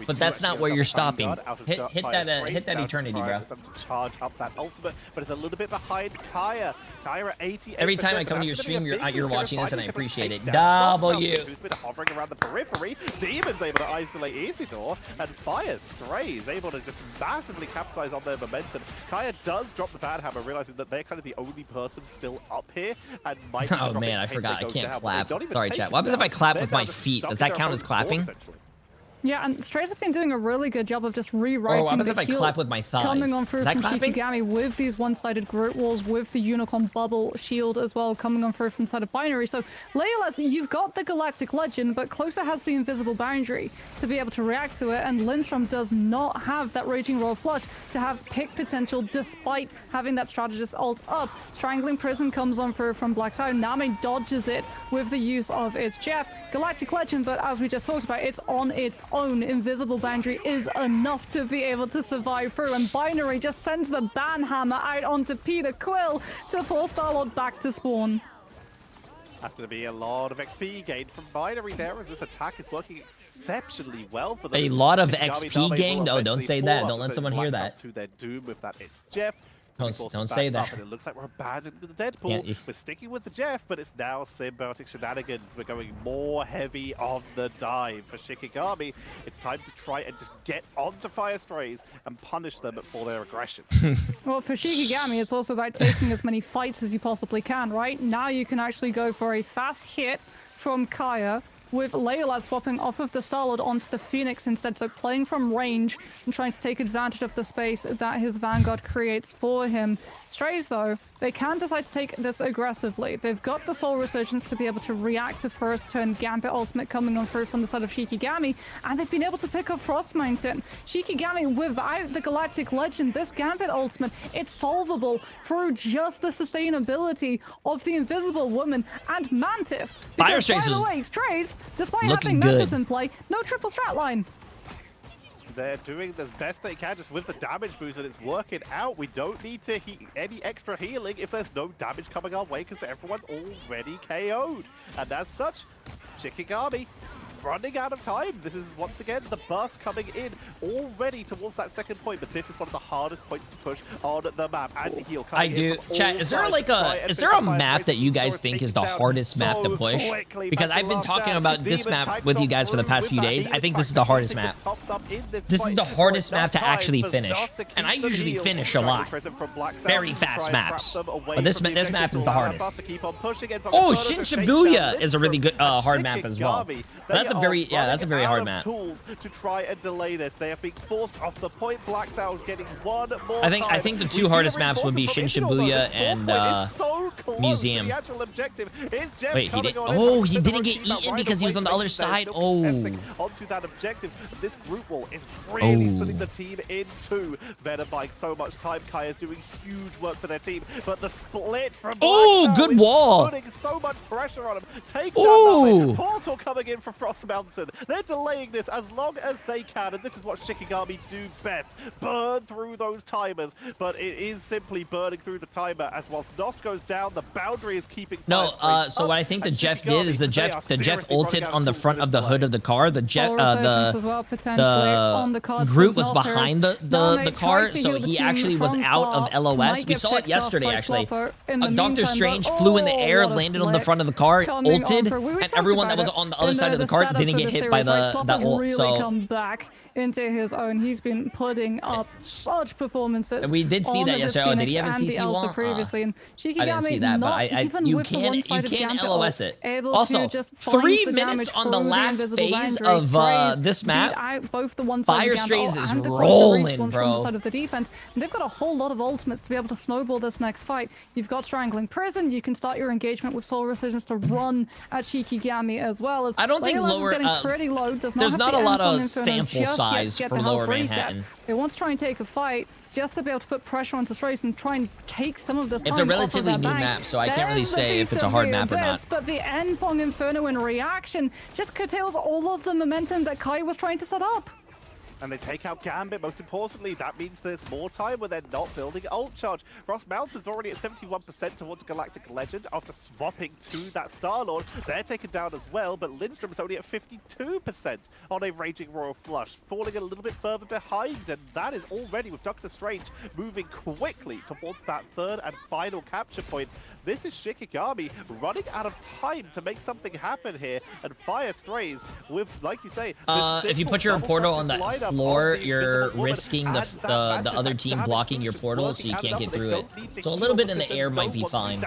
but that's not where you're stopping. Hit that eternity, bro. To charge up that ultimate, but it's a little bit behind Kaya. Kaya at 88%. Every time I come to your stream, you're watching this, and I appreciate it. W. Who's been hovering around the periphery. Demon's able to isolate Isidore, and Fire Strays able to just massively capitalize on their momentum. Kaya does drop the bad hammer, realizing that they're kind of the only person still up here, and might be Oh man, I forgot. I can't clap. Sorry, chat. What happens if I clap with my feet? Does that count as clapping? Yeah, and Strays have been doing a really good job of just rewriting what happens the if I heal clap with my thighs? coming on through Is that from clapping? Shikigami with these one-sided Groot walls, with the Unicorn Bubble shield as well coming on through from the side of Binary. So, Leolas, you've got the Galactic Legend, but Closer has the Invisible Boundary to be able to react to it, and Lindstrom does not have that Raging Royal Flush to have pick potential despite having that Strategist ult up. Strangling Prison comes on through from Black Side. Nami dodges it with the use of its Jeff. Galactic Legend, but as we just talked about, it's on its own. Invisible Boundary is enough to be able to survive through, and Binary just sends the ban hammer out onto Peter Quill to force Star-Lord back to spawn. That's going to be a lot of XP gained from Binary there, as this attack is working exceptionally well for them. A lot of Shikigami XP Dame gained? will No, don't say eventually that. fall Don't let after someone they hear black that. out to their doom with that. It's Jeff. Don't say that. And it looks like we're abandoning the Deadpool. We're sticking with the Jeff, but it's now symbiotic shenanigans. We're going more heavy on the dive for Shikigami. It's time to try and just get onto Fire Strays and punish them for their aggression. Well, for Shikigami, it's also about taking as many fights as you possibly can, right? Now you can actually go for a fast hit from Kaya, with Leolas swapping off of the Star-Lord onto the Phoenix instead, so playing from range and trying to take advantage of the space that his Vanguard creates for him. Strays, though, they can decide to take this aggressively. They've got the Soul Resurgence to be able to react to first turn Gambit ultimate coming on through from the side of Shikigami, and they've been able to pick up Frost Mountain. Shikigami, without the Galactic Legend, this Gambit ultimate, it's solvable through just the sustainability of the Invisible Woman and Mantis. Fire Because, Strays by the is way, Strays, despite looking having Mantis good. in play, no triple strat line. They're doing the best they can just with the damage boost, and it's working out. We don't need to any extra healing if there's no damage coming our way, because everyone's already KO'd. And as such, Shikigami running out of time. This is once again the bus coming in already towards that second point, but this is one of the hardest points to push on the map. Anti-heal I coming do. in from Chat, all is there sides like to try a and is there pick a up Fire map Strays. that you These guys stores think taken is the down hardest map to so push? quickly. Because Back I've been last talking down. about this Demon map tags with you on guys for the through past with few that. days. Demon I think this is trying the to hardest keep map. the tops up in this This is fight, the but hardest enough map to time actually for finish. Zos to And I keep the usually heal. finish a Dragon lot. Prison from Black Sound Very to fast try and maps. trap them away But this from the map objective is to the allow hardest. Bus to keep on pushing. Ends on Oh, the photo to Shin chase Shibuya down is a really good and hard map as well. Shikigami. That's a They very are that's a very running hard out map. of tools to try and delay this. They are being forced off the point. Black Sound getting one more I think time. the We two see hardest the maps would be Shin reinforcement from Shibuya Isidore, though. and The spawn point is so close Museum. to the actual objective. It's Jeff Wait, he coming did. on in. Oh, he Send the didn't get rogue team out eaten right because he was away on the to other make sure they're side. still Oh. contesting onto that objective. This group wall is really Oh. splitting the team in two. Venom buying so much time. Kai is doing huge work for their team, but the split from Oh, Black good Sound is wall. putting so much pressure on him. Takes down Ooh. nothing. Portal coming in from Frost Mountain. They're delaying this as long as they can, and this is what Shikigami do best. Burn through those timers, but it is simply burning through the timer as whilst Nost goes down, the boundary is keeping No, Fire Strays so up, what I think the and Jeff did is Shikigami, they are the Jeff seriously running ulted out of on the tools front for of this the hood delay. of the car. The Jeff Soul Resurgence as well, potentially on the cards for Groot was Nosters. behind the Name car, tries to so heal the he team actually was from out far. of LOS. Might We get saw it picked off yesterday, by actually. Slopper in the Doctor meantime, Strange but flew in the air, what a landed on the flick front of the car, coming on ulted, through. We were and talking everyone that about was it on the other in side of the setup car didn't for get the hit by series. Like, that Slopper's ult. really So come back into his own. He's been putting up such performances. we did see on that the yesterday. Oh, did he Phoenix have a and the CC Elsa wall? previously? And Shikigami I didn't see that, but not even you with the can one-sided gambit LOS ult, it. able Also, to just find 3 the minutes damage on the through last invisible phase boundary. of Strays this beat map. out both the one-sided Fire gambit Strays ult is and the rolling, closer response bro. from the side of the defense. And they've got a whole lot of ultimates to be able to snowball this next fight. You've got Strangling Prison. You can start your engagement with Soul Resurgence to run at Shikigami as well. As I don't think Leola's is lower. getting pretty low. Does not There's have not the a lot Ends on of Inferno sample just yet size to get for the health Lower reset. Manhattan. They want to try and take a fight just to be able to put pressure onto Strays and try and take some of this time It's a off of relatively their new bank. map, so I can't really There's the say if Feast it's a of hard the map or not. Abyss, but the End Song Inferno in reaction just curtails all of the momentum that Kai was trying to set up. And they take out Gambit. Most importantly, that means there's more time where they're not building ult charge. Frost Mountain's already at 71% towards Galactic Legend after swapping to that Star-Lord. They're taken down as well, but Lindstrom's only at 52% on a Raging Royal Flush, falling a little bit further behind, and that is already with Doctor Strange moving quickly towards that third and final capture point. This is Shikigami running out of time to make something happen here, and Fire Strays with, like you say, If you put your portal on the floor, you're risking the other team blocking your portal, so you can't get through it. So a little bit in the air might be fine.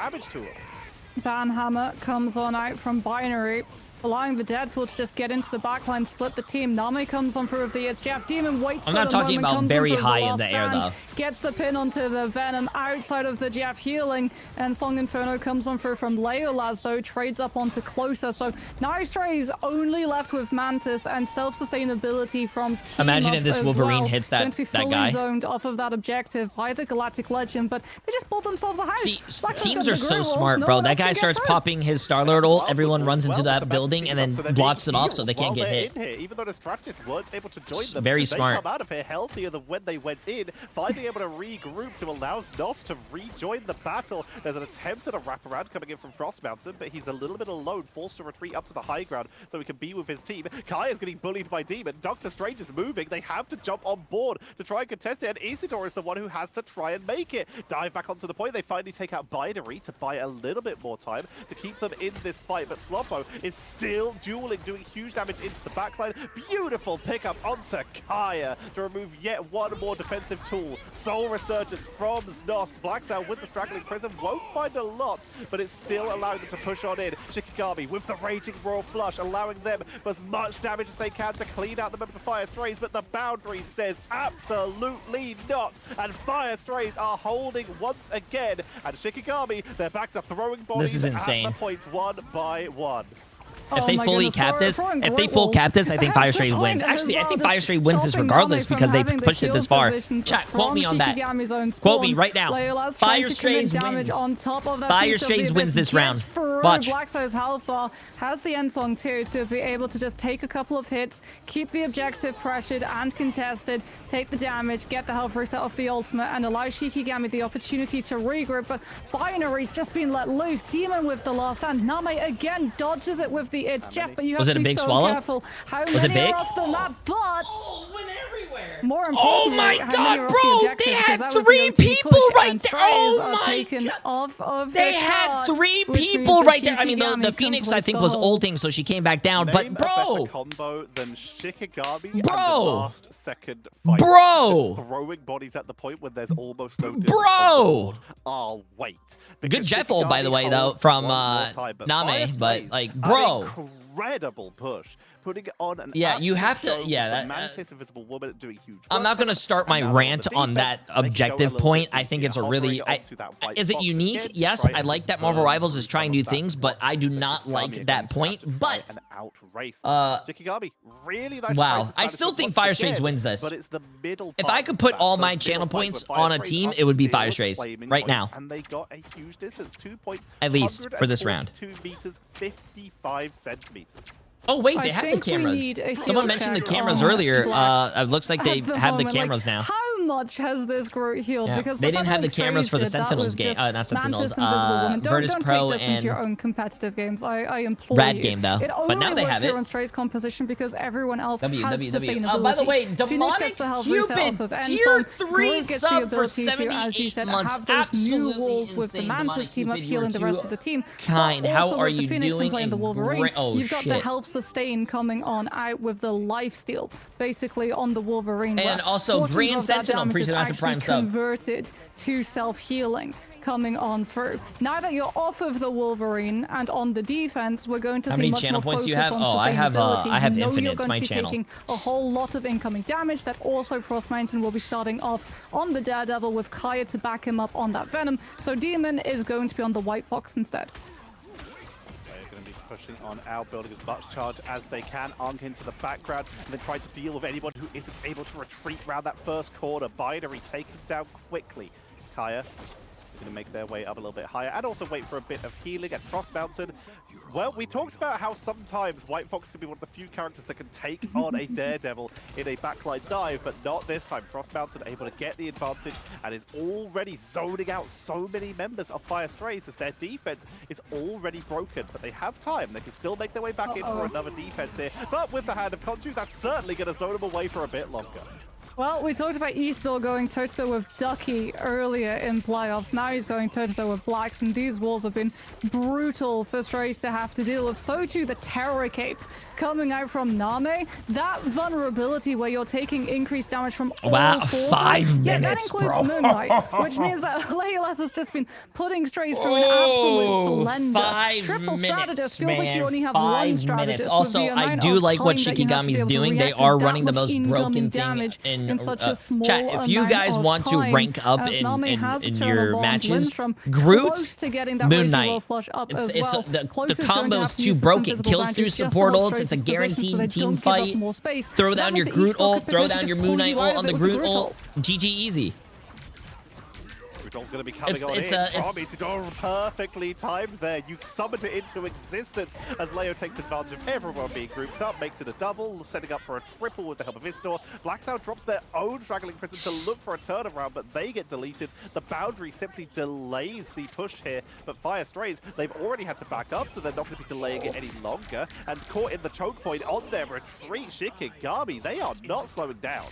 Banhammer comes on out from Binary, allowing the Deadpool to just get into the backline, split the team. Nami comes on through with the HGF. Demon waits I'm for not the talking moment, about comes very on through high the in the last air, stand, though. Gets the pin onto the Venom outside of the Jeff healing, and Song Inferno comes on through from Leolaz, though, trades up onto Closer. So now Strays only left with Mantis and self-sustainability from team Imagine if ups this as Wolverine well. hits Going to be that fully guy. zoned off of that objective by the Galactic Legend, but they just pulled themselves a house. See, Black Soul's teams got are the so Great Walls, smart, no bro. one That else can guy get starts through. popping his Star-Lord ult, everyone runs into that building and then blocks it off so they can't get hit. Even though the strategists weren't able to join them, Very they smart. come out of here healthier than when they went in, finally able to regroup to allow Nos to rejoin the battle. There's an attempt at a wraparound coming in from Frost Mountain, but he's a little bit alone, forced to retreat up to the high ground so he can be with his team. Kai is getting bullied by Demon. Doctor Strange is moving. They have to jump on board to try and contest it, and Isidore is the one who has to try and make it. Dive back onto the point. They finally take out Binary to buy a little bit more time to keep them in this fight, but Sloppo is still dueling, doing huge damage into the backline. Beautiful pickup onto Kaya to remove yet one more defensive tool. Soul Resurgence from Znost. Black Sound with the Straggling Prism won't find a lot, but it's still allowing them to push on in. Shikigami with the Raging Royal Flush, allowing them for as much damage as they can to clean out the members of Fire Strays, but the boundary says absolutely not. And Fire Strays are holding once again. And Shikigami, they're back to throwing bodies This is insane. at the point one by one. If they fully cap this, I think Fire Strays wins. Actually, I think Fire Strays wins this regardless because they pushed it this far. Chat, quote me on that. Quote me right now. Fire Strays wins. Fire Strays wins this round. Watch. Black Soul's health bar has the end song too to be able to just take a couple of hits, keep the objective pressured and contested, take the damage, get the health reset off the ultimate, and allow Shikigami the opportunity to regroup. But Binary's just been let loose. Demon with the last stand. Name again dodges it with the the It's Jeff, but you have Was to it a be big so swallow? careful how Was it many big? are off the map, but Oh, went everywhere. more Oh importantly, my how God, many are off bro! the They objectives, 'cause had that was the 3 OT people push, right and there. Strays Oh are my taken God. off of They the had card, 3 which means people that right there. I mean, the Shikigami Phoenix, I completes think, the was whole. ulting, so she came back down. But, Name a better bro, combo than Shikigami and the Bro. last second fight. Bro. Just throwing bodies at the point when there's almost no difference Bro. on the board. I'll wait. Good Because Jeff ult, by the Shikigami way, though, holds from one more time, but Name, Fire but, Strays, like, an bro. incredible push. Putting it on an Yeah, you absolute have to- show yeah, with that- the Mantis Invisible Woman doing huge I'm work not for going to them, start my and now rant the on defense, that they can go a objective little point. bit I think easier, it's a hovering really... onto that white is it box unique? again, Yes, trying I to like that burn Marvel Rivals through is trying some new of that things, but I do not Shikigami like again that to have point. to try But... and outrace Shikigami, really nice. Wow, I still think Fire Strays wins this. But it's the middle if I could put all my channel points on a team, it would be Fire Strays right now. And they got a huge distance, 2 points, At least for this round. 2 meters, 55 centimeters. Oh wait, they I have the think we cameras. need a Someone heal mentioned the check cameras on earlier. Blacks It looks like they at the have the moment. cameras Like, now. How much has this group healed? Yeah. Because They didn't have the Strays cameras for the did, that Sentinels was game. just Not Sentinels. Mantis, Invisible Woman. Virtus Don't Pro take this into your and own competitive games. I implore Rad you. game, though. It But now only they works have here it. on Strays composition because everyone else has WWW. sustainability. By the way, Phoenix Demonic gets the health reset Cupid, off of tier Ensign. 3 Groove gets the sub for ability to, as you 78 said, months. have those new Absolutely walls with the insane. Mantis Demonic team up Cupid, healing you're the rest too of the team. kind. But How also are with the you Phoenix and doing? playing the Wolverine, Great. Oh, you've got the shit. health sustain coming on out with the lifesteal, basically on the Wolverine. And where also portions Grand of that Sentinel, damage is appreciate the Master actually Prime sub. converted to self-healing coming on through. Now that you're off of the Wolverine and on the defense, we're going to How see many much channel more points focus do you have? on Oh, I have sustainability. You know infinite. you're It's going my to be channel. taking a whole lot of incoming damage. That also Frost Mountain will be starting off on the Daredevil with Kaya to back him up on that Venom. So Demon is going to be on the White Fox instead. They're going to be pushing on Al, building as much charge as they can. Unk into the background and then try to deal with anyone who isn't able to retreat around that first corner. Binary taken down quickly. Kaya going to make their way up a little bit higher and also wait for a bit of healing at Frost Mountain. Well, we talked about how sometimes White Fox can be one of the few characters that can take on a Daredevil in a backline dive, but not this time. Frost Mountain able to get the advantage and is already zoning out so many members of Fire Strays as their defense is already broken, but they have time. They can still make their way back in for another defense here, but with the Hand of Conju, that's certainly going to zone them away for a bit longer. Well, we talked about Eastlaw going toe-to-toe with Ducky earlier in playoffs. Now he's going toe-to-toe with Blacks, and these walls have been brutal for Strays to have to deal with. So too the Terror Cape coming out from Name. That vulnerability where you're taking increased damage from all sources. 5 yeah, minutes, that includes bro. Moonlight, which means that Legolas has just been putting Strays through an absolute blender. 5 Triple strategist minutes, feels like you man. only have 5 one strategist. minutes. with Also, the I amount do of like what time that you have to be Shikigami's able to doing. They react to are that running the much most broken incoming thing damage in such a small chat. If you amount guys of want to time, rank up as in Nami has the your Turtle matches, Lindstrom Groot, close to getting that Moon Raging Knight. Roll flush up as It's well. the Close is going to combo's have to too use this broken. invisible Kills boundary through just to support hold ults. It's a Strays' position so they guaranteed team don't give up fight. more space. Throw That down means your that Groot Eastlaw ult. could Throw potentially down your just Moon pull Knight you out ult of on it the with Groot Groot ult. GG easy. Brutal's going to be coming on It's in. a- Perfectly timed there. You summoned it into existence as Leo takes advantage of everyone being grouped up, makes it a double, setting up for a triple with the help of Istor. Blacksound drops their own straggling prison to look for a turnaround, but they get deleted. The boundary simply delays the push here, but Fire Strays, they've already had to back up, so they're not going to be delaying it any longer. And caught in the choke point on their retreat, Shikigami, they are not slowing down.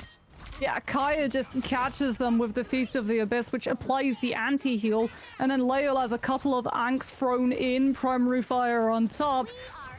Yeah, Kaya just catches them with the Feast of the Abyss, which applies the anti-heal, and then Leo has a couple of Anks thrown in, Primary Fire on top.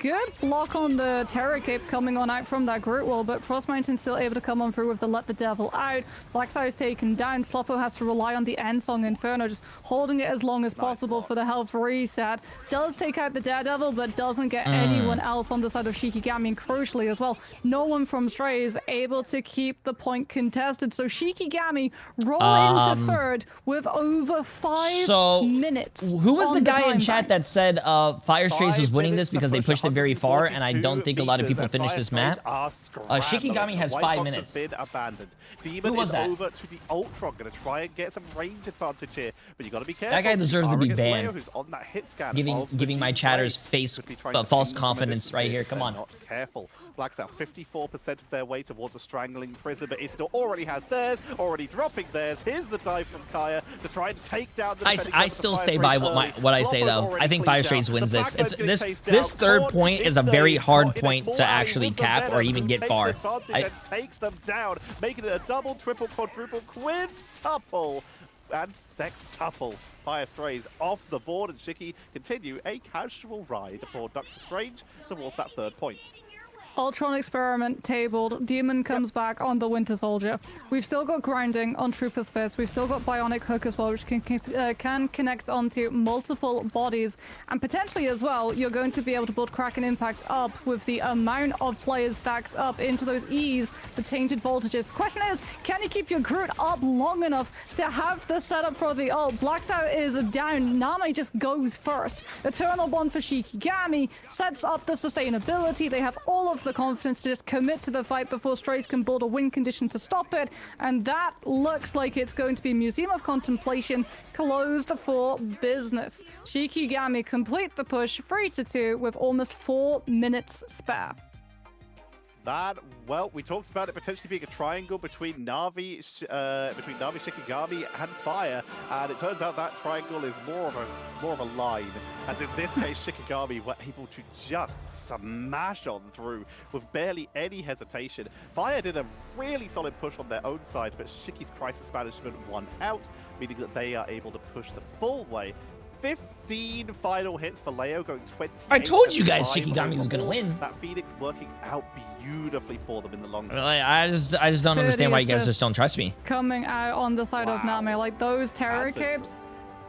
Good block on the Terror Cape coming on out from that Groot wall, but Frost Mountain's still able to come on through with the Let the Devil Out. Blackstar is taken down. Sloppo has to rely on the End Song Inferno, just holding it as long as possible for the health reset. Does take out the Daredevil, but doesn't get anyone else on the side of Shikigami, and crucially as well, no one from Strays able to keep the point contested. So Shikigami roll into third with over 5 minutes. Who was on the guy in time chat bank. that said Fire Strays was 5 winning minutes this because to they push pushed it very far, and I don't 142 think a lot of people meters, finish and this Fire map. Strays are scrambling. Shikigami has White 5 Fox minutes. Has been abandoned. Demon Who was is that? over to the Ultron, going to try and get some range advantage here, but you got to be careful. That guy deserves to be Arrogance Leo, banned. who's on that hit scan Giving of the my G-Blade, chatters face could be trying to false ping from a confidence distance right here. if Come they're on. not careful. Black's out 54% of their way towards a strangling prison, but Isidore already has theirs, already dropping theirs. Here's the dive from Kaya to try and take down the I still stay by what I say though. I think Fire Strays wins this. This third point is a very hard point to actually cap or even get far. Takes them down, making it a double, triple, quadruple, quintuple, and sextuple. Fire Strays off the board, and Shiki continue a casual ride for Dr. Strange towards that third point. Ultron Experiment tabled. Demon comes back on the Winter Soldier. We've still got grinding on Trooper's Fist. We've still got Bionic Hook as well, which can connect onto multiple bodies. And potentially as well, you're going to be able to build Kraken Impact up with the amount of players stacked up into those E's, the tainted voltages. The question is, can you keep your Groot up long enough to have the setup for the ult? Black's out is down. Name just goes first. Eternal Bond for Shikigami sets up the sustainability. They have all of the confidence to just commit to the fight before Strays can build a win condition to stop it, and that looks like it's going to be Museum of Contemplation closed for business. Shikigami complete the push 3-2 with almost 4 minutes spare. That, well, we talked about it potentially being a triangle between Na'Vi, Shikigami, and Fire, and it turns out that triangle is more of a line. As in this case, Shikigami were able to just smash on through with barely any hesitation. Fire did a really solid push on their own side, but Shiki's crisis management won out, meaning that they are able to push the full way. 15 final hits for Leo, going 20. I told you guys Shikigami was gonna win. That Phoenix working out beautifully for them in the long term. I just don't understand why you guys just don't trust me. Coming out on the side of Name, like those terror capes.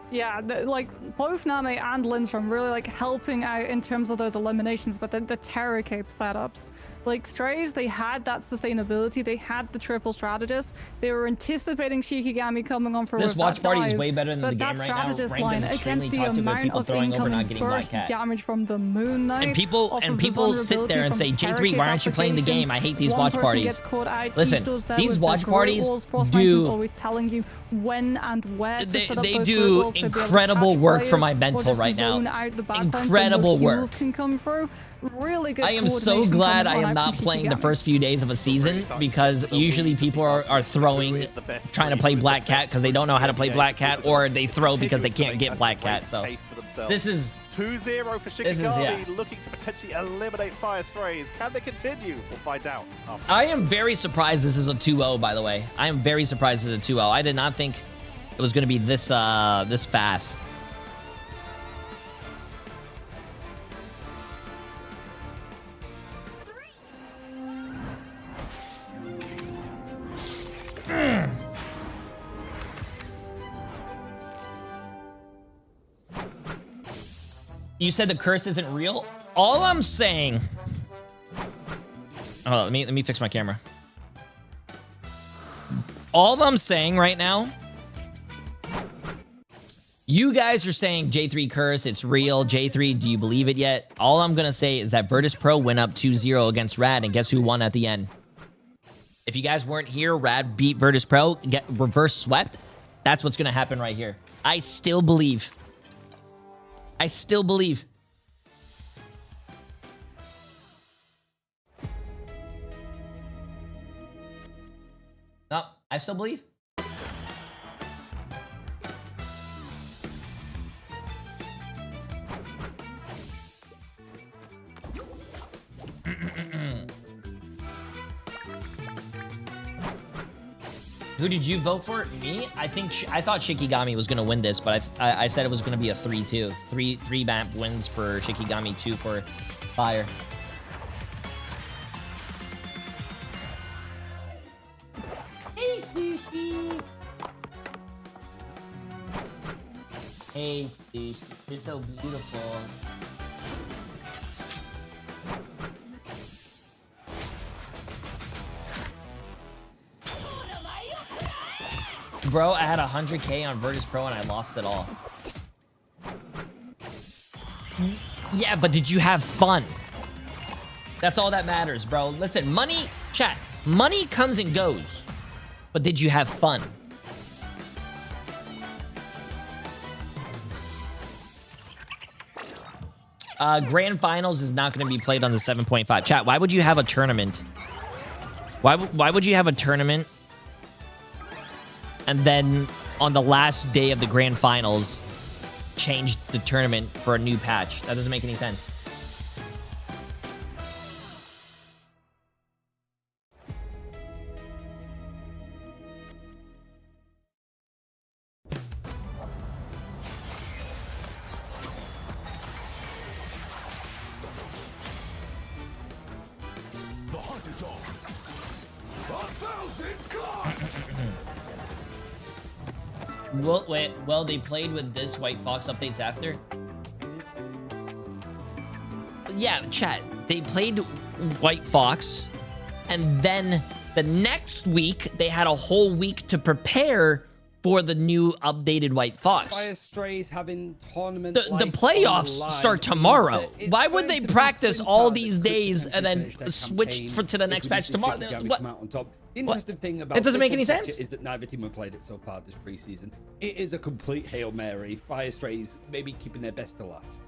Yeah, like both Name and Lindstrom really like helping out in terms of those eliminations, but the terror cape setups. Like Strays, they had that sustainability, they had the triple strategist, they were anticipating Shikigami coming on for this watch party dive, is way better than the game right now. Strategist line against the amount of incoming burst damage from the Moon Knight. And people sit there and say, J3, why aren't you playing the game? I hate these watch parties. Listen, these watch parties do always telling you when and where to set up they those do to incredible work for my mental right now. Incredible work. Can come through. Really good. I am so glad I am not playing the first few days of a season, because usually people are trying to play Black Cat because they don't know how to play Black Cat, or they throw because they can't get Black Cat. So this is 2-0 for Shikigami, looking to potentially eliminate Fire Strays. Can they continue? We'll find out. I am very surprised this is a 2-0, by the way. I am very surprised this is a 2-0. I did not think it was going to be this this fast. You said the curse isn't real? All I'm saying... Oh, let me fix my camera. All I'm saying right now... You guys are saying J3 curse, it's real. J3, do you believe it yet? All I'm gonna say is that Virtus Pro went up 2-0 against Rad, and guess who won at the end? If you guys weren't here, Rad beat Virtus Pro, get reverse swept. That's what's gonna happen right here. I still believe. I still believe. No, I still believe. Who did you vote for? Me? I thought Shikigami was gonna win this, but I said it was gonna be a 3-2. Three map wins for Shikigami, 2 for Fire. Hey, Sushi. Hey, Sushi. You're so beautiful. Bro, I had 100K on Virtus Pro and I lost it all. Yeah, but did you have fun? That's all that matters, bro. Listen, money, chat, money comes and goes. But did you have fun? Grand Finals is not going to be played on the 7.5. Chat, why would you have a tournament? Why would you have a tournament and then on the last day of the Grand Finals change the tournament for a new patch? That doesn't make any sense. The hunt is on. 1,000 cuts! Well, they played with this White Fox updates after. Yeah, chat. They played White Fox, and then the next week they had a whole week to prepare for the new updated White Fox. FYR STRAYS having tournament The playoffs start tomorrow. Why would they practice all these days and then switch to the next patch tomorrow? What? The interesting thing about It doesn't make this any patch sense. is that neither team have played it so far this preseason. It is a complete Hail Mary. FYR STRAYS maybe keeping their best to last.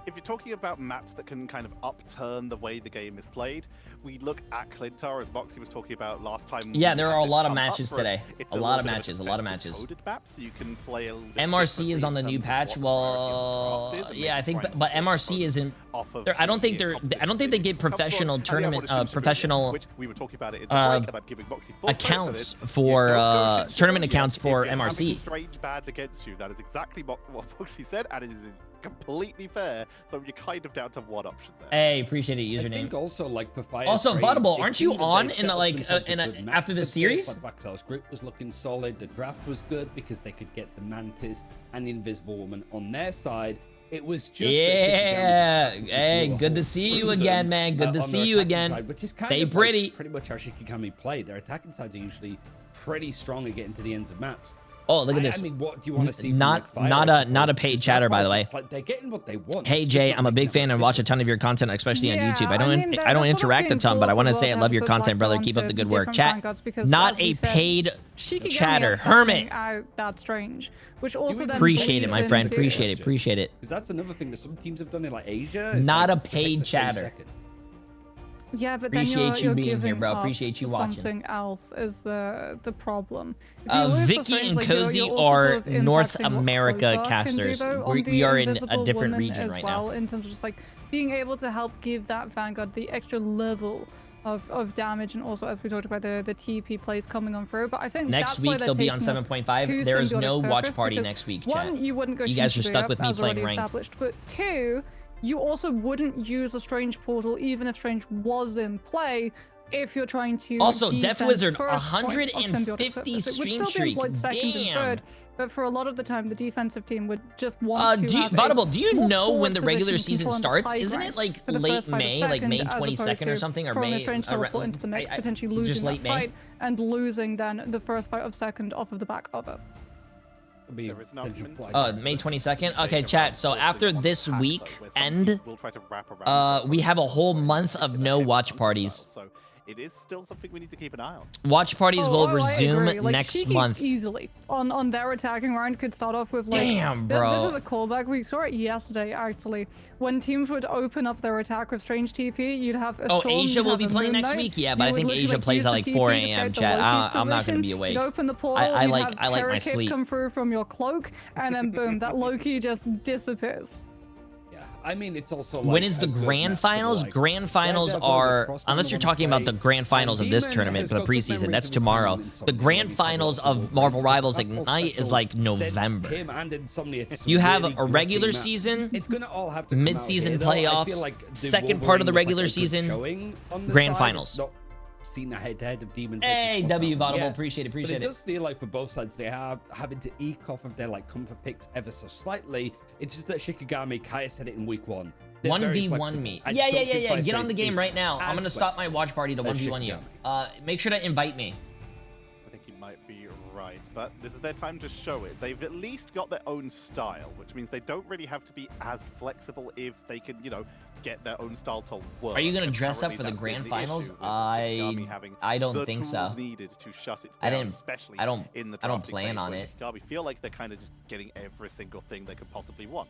If you're talking about maps that can kind of upturn the way the game is played, we look at Clintar, as Moxie was talking about last time. Yeah, there are a lot of Come up matches for us. today. It's A lot of little bit matches, a lot of defensive matches. coded map, so you can play a little bit MRC is differently on the in new terms of patch. what the priority of Well, the draft is and yeah, I maybe think, try and but force MRC focus isn't. off of I don't think the they're. I don't think they get competition professional comes forward. tournament, And the other one is professional which we were talking about it in the break, and I'm giving Moxie full credit for accounts this. for You don't go shit tournament on you accounts if for you're having MRC. strange bad against you. That is exactly what Moxie said, and it is completely fair. So you're kind of down to one option there. Hey, appreciate it. I think Username. also like for FYR Also, STRAYS, Vaudable, it aren't you seemed that on they've in the set up like themselves a in a, good map. after the The series? first Vaxel's group was looking solid. The draft was good because they could get the Mantis and the Invisible Woman on their side. It was just Yeah. that Shikigami just Hey, blew a good to hole see you through again, them, man. Good to on see their you attacking again. side, which is kind Stay of pretty. Like pretty much how Shikigami played. Their attacking sides are usually pretty strong at getting to the ends of maps. Oh, look at this. I mean, what do you want to see? From, Not like, FYR, not a paid chatter, by the way. It's like they're getting what they want. Hey It's just Jay, not I'm a making big that fan and much watch a ton of your content, especially on YouTube. I don't mean, I don't they're interact a sort of ton, but I want to being say I forced love to your put content, brother. Black Keep up the good onto work. different Chat, vanguards because, not as we a said, paid Shikigami chatter. are farming Hermit. out that Strange, which also then Appreciate it, my bleeds friend. into- Appreciate it. Appreciate it. Because that's another thing that some teams have done in like Asia. is, Not like, a protect paid the 30 chatter. second. Yeah, but then Appreciate you you're being here, giving bro. up Appreciate you watching. Something else is the problem. If you lose the Vicky Strange, and like, you're Cozy also are sort of North impacting what America Closer can do, casters. though, on We the are in a Invisible different Woman region as right well, now. in terms of just like being able to help give that Vanguard the extra level of damage, and also, as we talked about, the TP plays coming on through. But I think Next that's why week they're they'll be on taking us 7.5. to There is symbiotic no watch surface party because, next week, one, chat. you wouldn't go You guys are Shikigami stuck up, with me as playing already ranked. established. But two, you also wouldn't use a Strange portal even if Strange was in play, if you're trying to Also, defend Death Wizard, first point of 150 symbiotic surface. It would stream still be employed streak. second and Damn. third, but for a lot of the time, the defensive team would just want to have Vaudable, do you more know when forward the regular position season control on starts? high Isn't ground it like for the late first fight of May, like second, May as opposed 22nd or to something, or throwing May? a Strange teleport into the mix, potentially just losing late that May? fight and losing then the first fight of second off of the back of it. There is an argument. May 22nd. Okay, chat. So after this week end, we'll try to wrap around we have a whole month of no watch parties. So it is still something we need to keep an eye on. Watch parties will I resume agree. Like, next Shiki month. easily on their attacking round could start off with like, Damn, this bro. is a callback. We saw it yesterday actually. When teams would open up their attack with Strange TP, you'd have a Storm, Asia you'd will have be a playing Moon next Knight, week. Yeah, you but I would think literally, Asia like, plays use at the like TP 4 to a.m. scout the Chat. Loki's I'm not gonna position, be awake. You'd open the portal, I you'd like have my Terra Kick sleep. come through from your cloak, and then boom, that Loki just disappears. I mean, it's also like When is the a good grand map for finals? like Grand finals Daredevil, are, the Frostman unless you're wanna talking about play, the grand finals and of this Demon tournament has for the got good preseason, memories that's of his time tomorrow. in Insomnia The when grand he finals fought of Marvel Rivals Basketball Ignite is Special like sent November. him and Insomnia to some You have really a regular gritty maps. season, It's gonna all have to come out mid-season here, though. I feel playoffs, like the second part of the Wolverine was, like, regular a good season, showing on the grand side. finals. It's not seen a head-to-head of Demon. Hey, versus W Frostman. Vaudable, Yeah. appreciate But it. it does feel like for both sides they are having to eke off of their like comfort picks ever so slightly. It's just that Shikigami, Kaya said it in week 1. They're very 1v1 flexible. me. I Yeah. just don't think Get on FYR the game is right now. I'm as gonna stop my flexible watch party to as 1v1 you. Shikigami. Make sure to invite me. I think you might be right, but this is their time to show it. They've at least got their own style, which means they don't really have to be as flexible if they can, you know, get their own style to work. Are you gonna And dress up currently for the that's grand been finals? issue with Shikigami having I don't the think tools so. needed to shut it I down, didn't- especially I don't- in the I don't drafting plan phase on where it. Shikigami feel like they're kind of just getting every single thing they could possibly want.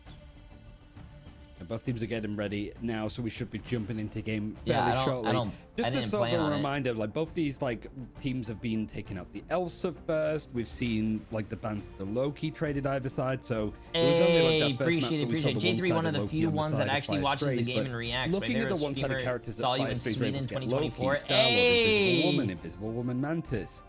Both teams are getting ready now, so we should be jumping into game Yeah, fairly shortly. Just a didn't sort plan of a on it. reminder, like both these like teams have been taking out the Elsa first. We've seen like the bans of the Loki traded either side, so it was only like that first Appreciate it, map that we saw appreciate the J3, one of one-sided the Loki few on the ones side that of actually Fire watches the Strays, game but and reacts. My looking at the favorite one-sided streamer characters saw that you Fire in Strays were able Sweden to get 2024. Loki, Star-Lord, Invisible Woman, Hey! Invisible Woman, Mantis.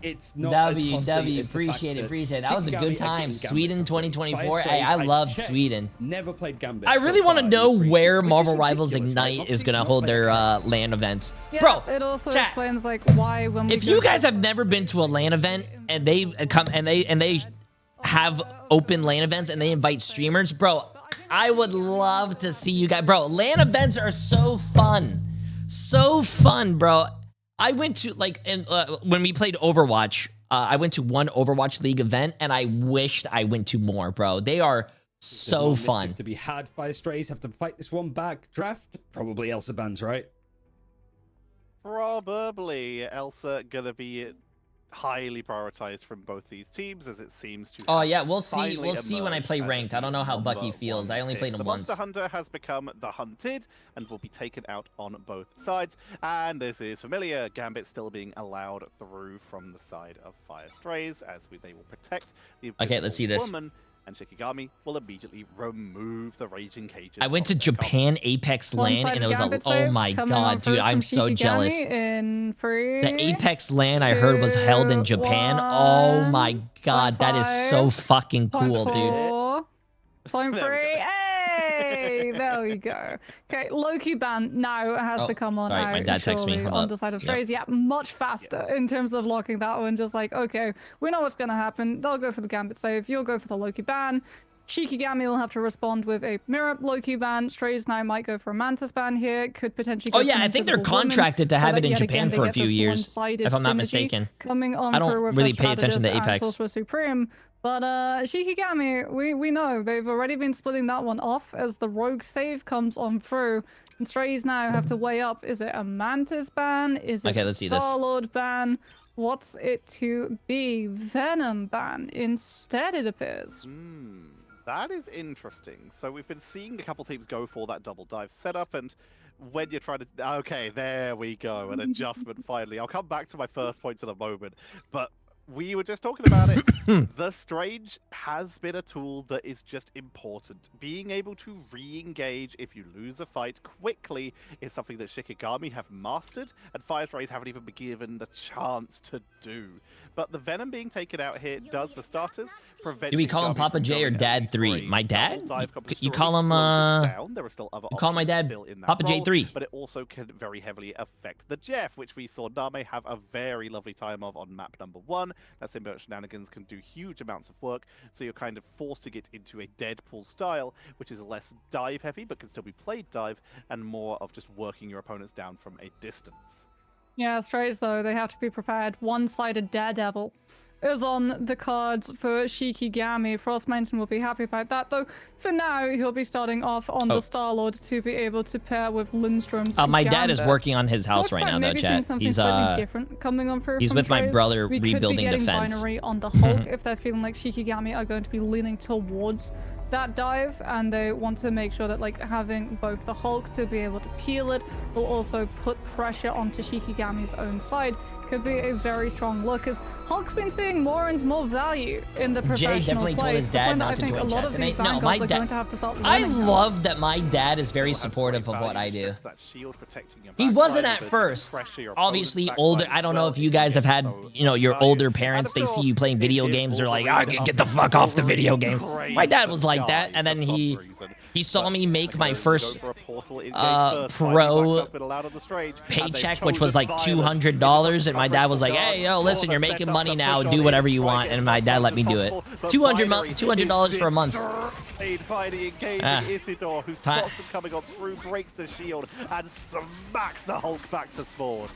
It's not as costly as the fact Appreciate it, that appreciate it. That was a Shikigami good against time. Gambit Sweden for free. 2024. Fire Hey, I Strays, loved checked, Sweden. Never played Gambit. I really so want to far know in the where preseason, which Marvel is Rivals ridiculous, right? Ignite Most is teams going to not hold play their Gambit. LAN events. Yeah, Bro, it also chat. explains like why when we If you guys have never been to a LAN event and they come and they have open LAN events and they invite streamers, bro, I would love to see you guys. Bro, LAN events are so fun. So fun, bro. I went to like when we played Overwatch, I went to one Overwatch League event and I wished I went to more, bro. They are so fun. To be had, Fire Strays have to fight this one back. Draft probably Elsa bans, right? Probably Elsa gonna be highly prioritized from both these teams, as it seems to. Oh yeah, we'll see. finally We'll see when I emerged play as ranked. I don't know how the Bucky feels. #1 I only pick. played him the once. Monster Hunter has become the hunted and will be taken out on both sides. And this is familiar. Gambit still being allowed through from the side of Fire Strays, as they will protect the Okay, let's see this. woman. And Shikigami will immediately remove the raging cages. I went to from their Japan Apex LAN and it was oh my god, dude, I'm so jealous. In free, The Apex LAN I heard was held in Japan. Oh my god, that is so fucking cool, dude. Point There we free. go. Hey, there we go. Okay, Loki ban now has to come on sorry, out my dad texted me. surely Hold on up. the side of Yep. Strays. Yeah, much faster Yes. in terms of locking that one. Just like, okay, we know what's going to happen. They'll go for the Gambit save. You'll go for the Loki ban. Shikigami will have to respond with a mirror Loki ban. Strays now might go for a Mantis ban here. Could potentially go Oh yeah, for I think they're Invisible Woman, contracted to so have that it in yet Japan again they for a get few this years, one-sided if I'm not synergy mistaken. Coming on I don't through with really the pay attention to Strategist and Apex. Sorcerer Supreme. But Shikigami, we know they've already been splitting that one off as the rogue save comes on through. And Strays now have to weigh up, is it a Mantis ban? Is it Okay, a let's see this. Star-Lord ban? What's it to be? Venom ban instead, it appears. That is interesting. So we've been seeing a couple teams go for that double dive setup, and when you're trying to... Okay, there we go, an adjustment finally. I'll come back to my first point in a moment, but we were just talking about it. The Strange has been a tool that is just important. Being able to re-engage if you lose a fight quickly is something that Shikigami have mastered, and Fire Strays haven't even been given the chance to do. But the Venom being taken out here does, for starters, prevent... Do we call him Shikigami Papa from J or going Dad at 3? least My dad? double dive comes You through, call it him, slows it down. There are still other you call my options to dad fill in that Papa role, J3. but it also can very heavily affect the Jeff, which we saw Name have a very lovely time of on map number 1. That Symbiote Shenanigans can do huge amounts of work, so you're kind of forcing it into a Deadpool style, which is less dive heavy, but can still be played dive, and more of just working your opponents down from a distance. Yeah, Strays though, they have to be prepared. One-sided Daredevil is on the cards for Shikigami. Frost Mountain will be happy about that, though. For now, he'll be starting off on the Star-Lord to be able to pair with Lindstrom's my dad is Gambit. working on his house So right now, though, maybe seeing chat. something He's slightly different coming on through he's from with my Strays. brother We could rebuilding be getting defense. binary on the Hulk if they're feeling like Shikigami are going to be leaning towards that dive, and they want to make sure that like having both the Hulk to be able to peel it will also put pressure onto Shikigami's own side. Could be a very strong look, as Hulk's been seeing more and more value in the professional Jay definitely told play, his to the dad point that not I to think join a lot chat of these tonight. No, vanguards my are dad. going to have to start I learning that. love that my dad is very Still has supportive great of what I value, do. just that shield protecting your He backline, wasn't at ability to first. pressure your Obviously, opponent's older. backline I as don't know well. if you guys have had, you know, your Value. older parents. And They of see you course, playing it video is games. They're like, Wolverine get the fuck off the video Wolverine games. craves My dad the was like that, sky and then for some he reason. saw But me make my Shikigami first go for a portal in game first. pro Fighting Black's been allowed on the Strange, and they've paycheck, which was chosen like violence. $200, and my dad was like, "Hey, yo, listen, you're making money now. Do whatever you want." And my dad let me do it. $200 for a month. Finally engaging Isidore, who spots them coming on through, breaks the shield, and smacks the Hulk back to spawn.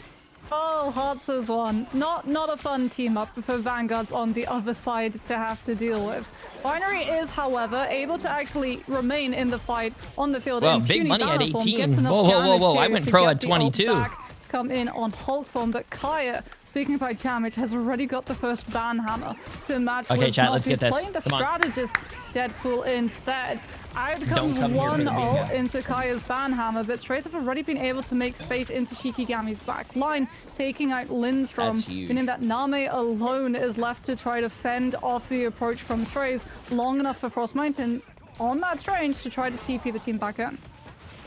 Oh, Hearts is one. Not a fun team up for Vanguards on the other side to have to deal with. Binary is, however, able to actually remain in the fight on the field. Well, in big puny money at Valor form, 18. gets enough Whoa, whoa, whoa, damage whoa. I to went pro get at the ult 22. back to come in on Hulk form, but Kaya, speaking about damage, has already got the first ban hammer to match Okay, with chat, Snob, let's get who's this. playing the Come on. strategist Deadpool instead. Out comes come here for one the ult bingo. into Kaya's Banhammer, but STRAYS have already been able to make space into Shikigami's back line, taking out Lindstrom, That's huge. meaning that Name alone is left to try to fend off the approach from STRAYS long enough for Frost Mountain on that Strange to try to TP the team back in.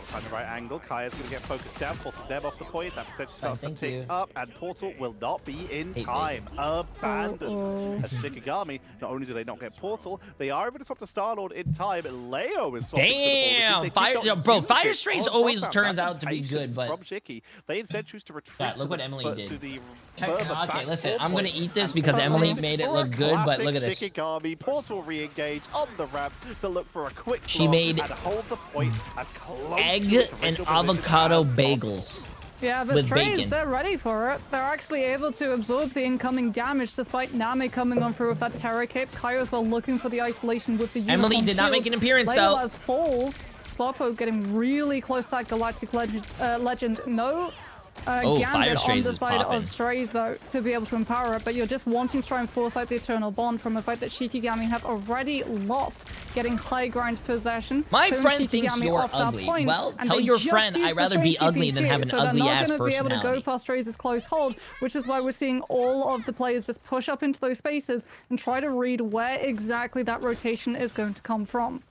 Find the right angle. Kaya's going to get focused down, forcing them off the point. That percentage starts to Thank tick you. up, and Portal will not be in Hate time. Abandoned. Uh-oh. As Shikigami, not only do they not get Portal, they are able to swap to Star-Lord in time. Leo is swapping to the Damn! ball. Fire, yo, bro, Fire Strays always Frostbound. turns That's out to be good, patience but from Shiki. They instead choose to retreat. Yeah, look to what the- Emily did. To the Okay, back listen, four I'm gonna point. eat this And because Emily Portal made it for look a good, but classic look at this. Shikigami, Portal re-engage on the ramp to look for a quick She block made and hold the point as close egg to its and original position avocado as possible. bagels. Yeah, but With STRAYS, bacon. they're ready for it. They're actually able to absorb the incoming damage despite Name coming on through with that Terror Cape. Kaya as well looking for the isolation with the Emily unicorn did not shield. make an appearance, though. Legolas falls. Slowpoke getting really close to that Galactic Legend. No Oh, Fire Gambit on Strays the is side popping. of STRAYS, though, to be able to empower it, but you're just wanting to try and force out the Eternal Bond from a fight that Shikigami have already lost, getting high ground possession. My Clearing friend thinks Shikigami you're off that ugly. point, Well, and tell they your just friend used I'd the rather be Strange ugly than TP have too, an so they're ugly-ass not going to be able to go personality. past STRAYS' close hold, which is why we're seeing all of the players just push up into those spaces and try to read where exactly that rotation is going to come from.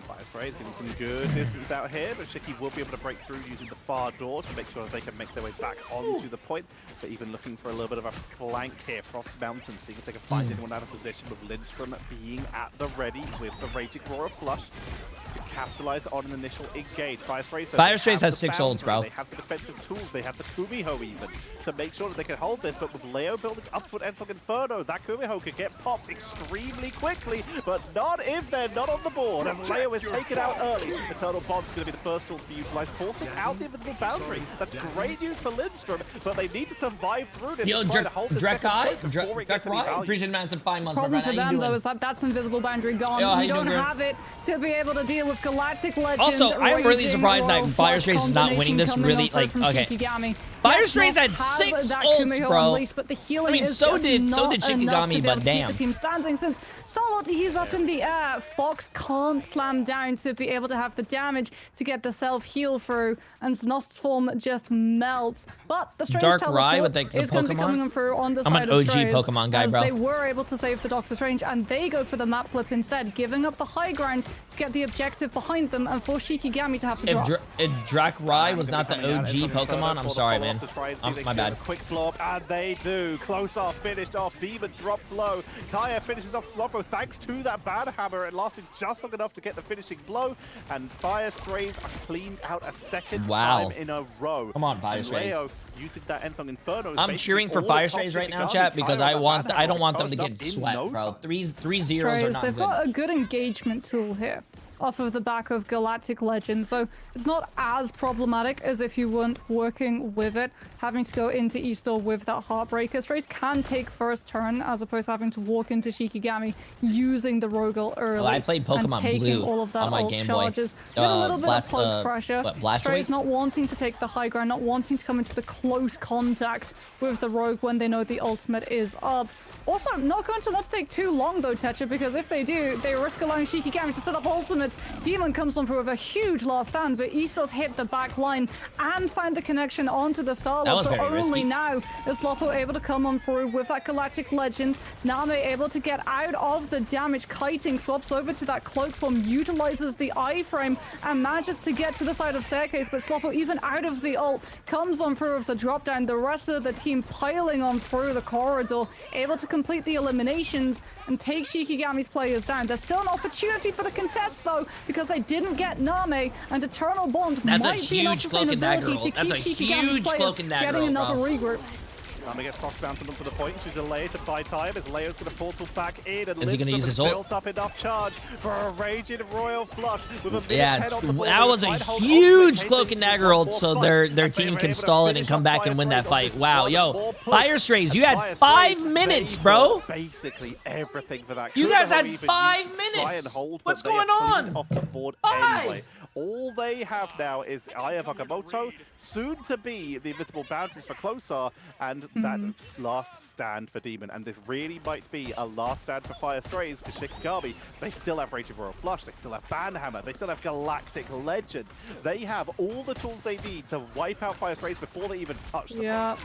Fire Strays getting some good distance out here, but Shiki will be able to break through using the far door to make sure that they can make their way back onto the point. But even looking for a little bit of a flank here, Frost Mountain, seeing if they can find anyone out of position, with Lindstrom being at the ready with the Raging Roar of Flush to capitalize on an initial engage. Fire Strays has 6 ults, bro. They have the defensive tools, they have the Kumiho even, to make sure that they can hold this, but with Leo building up to an Ensong Inferno, that Kumiho could get popped extremely quickly, but not if they're not on the board, as Leo is taken out early. Eternal Bond's going to be the first tool to be utilized, forcing out the invisible boundary. That's great news for Lindstrom, but they need to survive through this. Yo, and try to hold the second point before it gets any value. Appreciate the massive 5 months, my Problem friend. for How you them, though, doing? is that that's invisible boundary gone. Yo, how you you don't doing, girl? have it to be able to deal with Galactic Legend. Also, I'm really Raging surprised that Royal Fire Flush Strays is not winning this combination really, coming like, on okay. from Shikigami. Fire Yes, Strays not had have 6 that ults, Kumiho bro. unleashed, but the healing I mean, is so just did not enough Shikigami, to be able but to keep damn. the team standing, since Starlord, he's up in the air. Fox can't slam down to be able to have the damage to get the self-heal through, and Znost's form just melts. But the Strange Dark teleport Rye with the is going to be Pokemon? coming through on the I'm side an of OG STRAYS, Pokemon guy, as bro. they were able to save the Doctor Strange, and they go for the map flip instead, giving up the high ground to get the objective behind them and for Shikigami to have to drop. If Drak Rai was not the Coming out, OG Ensong Inferno Pokemon, I'm for the sorry, follow-up man. to try and see if they My can get bad. a quick blob, and they do. Close off, finished off. Demon dropped low. Kaya finishes off Sloppo thanks to that bad hammer. It lasted just long enough to get the finishing blow, and Fire Strays are cleaned out a second Wow. time in a row. Come on, Fire And Strays. Leo using that Ensong Inferno. is I'm basically cheering for all Fire it cost Strays right now, Shikigami. chat, because Kaya I with that bad don't hammer want them to charged get up in swept, no bro. time. 3 zeros are STRAYS, not they've good. got a good engagement tool here off of the back of Galactic Legend, so it's not as problematic as if you weren't working with it, having to go into Easter with that Heartbreaker. STRAYS can take first turn as opposed to having to walk into Shikigami using the Rogel early. Well, I played Pokemon and taking Blue all of that on my ult Game Boy. charges. You have a little bit of poke pressure. Blast STRAYS Weights? not wanting to take the high ground, not wanting to come into the close contact with the Rogue when they know the ultimate is up. Also, not going to want to take too long though, Tetra, because if they do, they risk allowing Shikigami to set up ultimates. Demon comes on through with a huge last stand, but Istos hit the back line and find the connection onto the That Starlord. was So very only risky. now is Loppo able to come on through with that Galactic Legend. Name able to get out of the damage. Kiting swaps over to that cloak form, utilizes the iframe and manages to get to the side of staircase, but Sloppo, even out of the ult, comes on through with the drop down. The rest of the team piling on through the corridor, able to complete the eliminations and take Shikigami's players down. There's still an opportunity for the contest though, because they didn't get Name, and Eternal Bond That's a might be enough huge Cloak and Dagger sustainability to ult. That's keep a Shikigami's huge players Cloak and Dagger getting ult, another bro. regroup. Nami gets Frost Mountain onto the point. She's a layer to buy time as Leo's going to portal back in. And Is he gonna Lindstrom use has his ult? built up enough charge for a raging Royal Flush with a minute Yeah, 10 on the board. that was a They try to hold huge ultimate Cloak cases and to Dagger ult, 1-4 so fight their as they team were can able to stall it and finish come off back Fire and win that Strays on fight. this Wow, one yo, more push. Fire Strays, you And had Fire 5 Strays, minutes, they bro. were basically everything for that. You Could guys have had even 5 used to try minutes. and hold, but What's they going are cleaned on? off the board 5. anyway. All they have now is Aya Bakamoto, soon to be the invisible boundary for Closer, and that last stand for Demon. And this really might be a last stand for Fire Strays for Shikigami. They still have Raging Royal Flush, they still have Banhammer, they still have Galactic Legend. They have all the tools they need to wipe out Fire Strays before they even touch them. Yeah.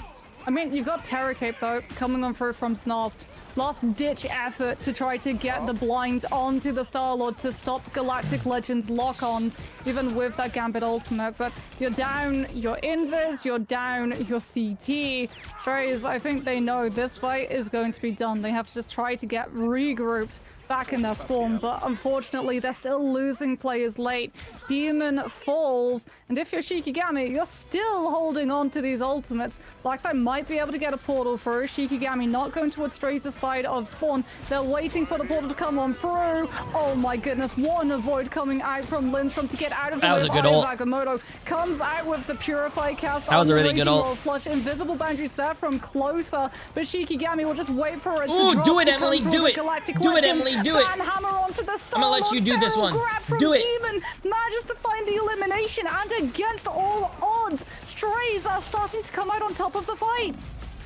I mean, you've got Terror Cape, though, coming on through from Snarst. Last-ditch effort to try to get the blind onto the Star-Lord to stop Galactic Legend's lock-ons, even with that Gambit ultimate. But you're down your Invis, you're down your CT. Strays, I think they know this fight is going to be done. They have to just try to get regrouped back in their spawn, but unfortunately they're still losing players late. Demon falls, and if you're Shikigami, you're still holding on to these ultimates. Blackside might be able to get a portal through. Shikigami not going towards Strays' side of spawn. They're waiting for the portal to come on through. Oh my goodness, what an avoid coming out from Lindstrom to get out of the way. That was a good ult. Bagamoto comes out with the Purify cast. That was a really good ult. Flush. Invisible boundaries there from Closer, but Shikigami will just wait for it to Ooh, drop. Do it, to Emily, come do through it. the Galactic Do it, Legend. Emily, do it. Hammer onto the Star. I'm gonna let you do this one. Do it. Demon manages to find the elimination, and against all odds, Strays are starting to come out on top of the fight.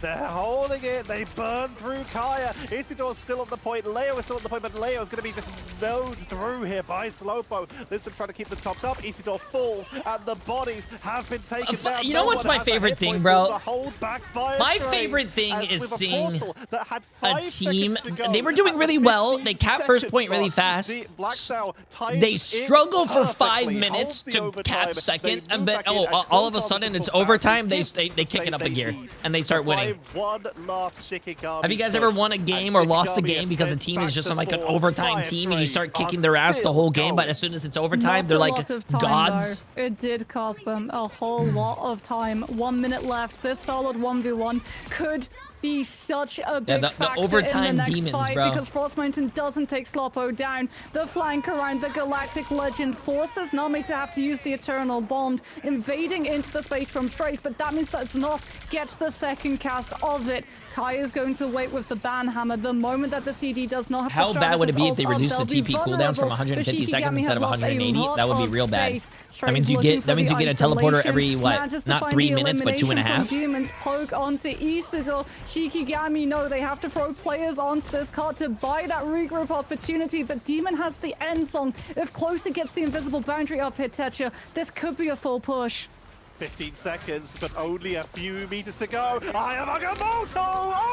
They're holding it. They burn through Kaya. Isidor's still on the point. Leo is still on the point, but Leo is going to be just known through here by Slowpo. Listen, trying to keep them topped up. Isidor falls, and the bodies have been taken down. You know what's my favorite thing, bro? My favorite thing is seeing a team. They were doing really well. They cap first point really fast. They struggle for 5 minutes to cap second, and then all of a sudden it's overtime. They kick it up a gear and they start winning. Have you guys ever won a game or lost a game because a team is just like an overtime team and you start kicking their ass the whole game, but as soon as it's overtime, they're like gods? It did cost them a whole lot of time. 1 minute left. This solid 1v1 could be such a big factor overtime in the next demons, fight, bro. because Frost Mountain doesn't take Sloppo down. The flank around the Galactic Legend forces Nami to have to use the Eternal Bond, invading into the space from Strays, but that means that Znost gets the second cast of it. Kai is going to wait with the Banhammer. The moment that the CD does not have How bad would it be if they reduced the TP cooldowns from 150 seconds instead of 180? That would be real bad. That means you get a teleporter every what? Not 3 minutes, but 2.5. Demons poke onto Isidore. Shikigami know they have to throw players onto this card to buy that regroup opportunity, but Demon has the end song. If Closer gets the invisible boundary up here, Tetcha, this could be a full push. 15 seconds, but only a few meters to go. I am Agamotto!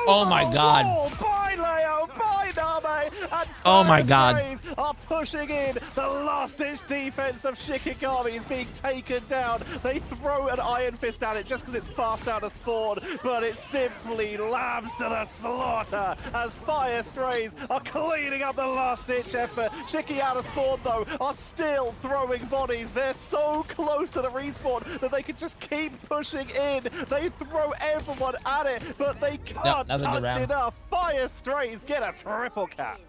Oh my god. By Leo, by Name, and oh my god. Are pushing in. The last-ditch defense of Shikigami is being taken down. They throw an Iron Fist at it just because it's fast out of spawn, but it simply lambs to the slaughter as Fire Strays are cleaning up the last-ditch effort. Shiki out of spawn, though, are still throwing bodies. They're so close to the respawn that they can just keep pushing in. They throw everyone at it, but they can't touch enough. Fire Strays get a triple cap.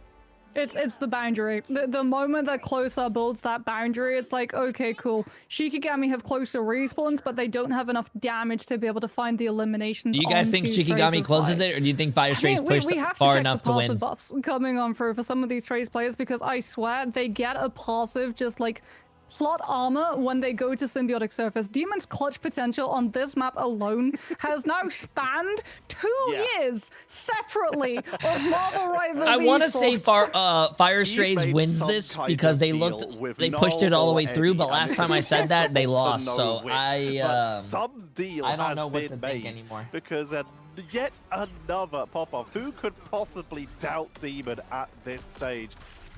It's the boundary. The moment that Closer builds that boundary, it's like, okay, cool. Shikigami have Closer respawns, but they don't have enough damage to be able to find the eliminations. Do you guys think Shikigami closes it, or do you think Fire Strays pushed far enough to win? Buffs coming on through for some of these Strays players, because I swear they get a passive just like plot armor when they go to Symbiotic Surface. Demon's clutch potential on this map alone has now spanned 2 years separately of Marvel Rivals. I want to say Fire Strays wins this because they pushed it all the way through, but last time I said that, they lost, so I don't know what to think anymore. Because yet another pop-off. Who could possibly doubt Demon at this stage?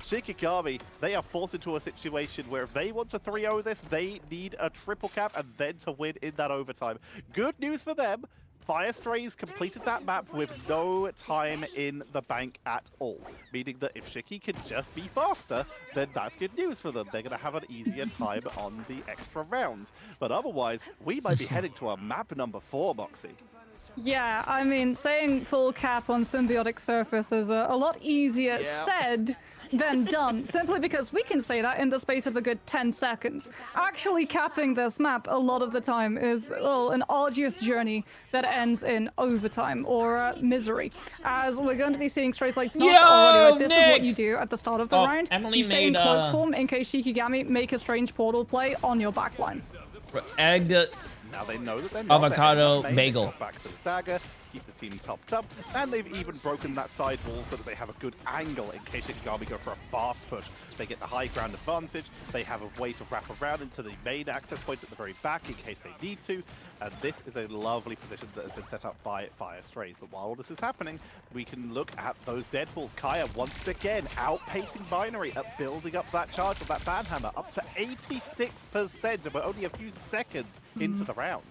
Shikigami, they are forced into a situation where if they want to 3-0 this, they need a triple cap and then to win in that overtime. Good news for them. Fire Strays completed that map with no time in the bank at all, meaning that if Shiki can just be faster, then that's good news for them. They're going to have an easier time on the extra rounds. But otherwise, we might be heading to a map number 4, Moxie. Yeah, I mean, saying full cap on Symbiotic Surface is a lot easier said than done, simply because we can say that in the space of a good 10 seconds. Actually capping this map a lot of the time is, well, an arduous journey that ends in overtime or misery. As we're going to be seeing STRAYS like Snot already, like, this is what you do at the start of the round. Emily you stay in made, cloak form in case Shikigami make a strange portal play on your backline. Egg Now they know that they're not. avocado bagel. Back to the dagger, keep the team topped up, and they've even broken that side wall so that they have a good angle in case Shikigami go for a fast push. They get the high ground advantage, they have a way to wrap around into the main access points at the very back in case they need to, and this is a lovely position that has been set up by FYR STRAYS. But while all this is happening, we can look at those Deadpools. Kaya once again outpacing Binary at building up that charge with that banhammer up to 86%, and we're only a few seconds into the round.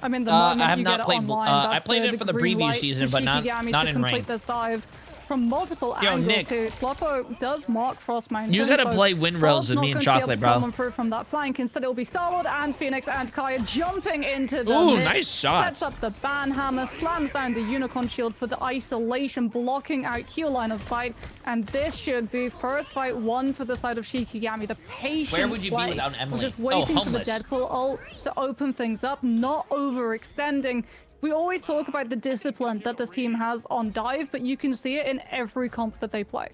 I mean, the moment I have you not get it played. online, I played it for the green preview light season, for but not Shikigami not to in complete rain. this dive from multiple Yo, angles Nick. too. Sloppo does mark Frost Mountain. You gotta so play wind rails with me and Chocolate, bro. Coming through from that flank. Instead, it'll be Starlord and Phoenix and Kaya jumping into the Ooh, mix. nice shots. Sets up the banhammer, slams down the Unicorn Shield for the isolation, blocking out Q line of sight. And this should be first fight one for the side of Shikigami. The patient Where would you be play without of Emily? just waiting for the homeless. Deadpool ult to open things up, not overextending. We always talk about the discipline that this team has on dive, but you can see it in every comp that they play.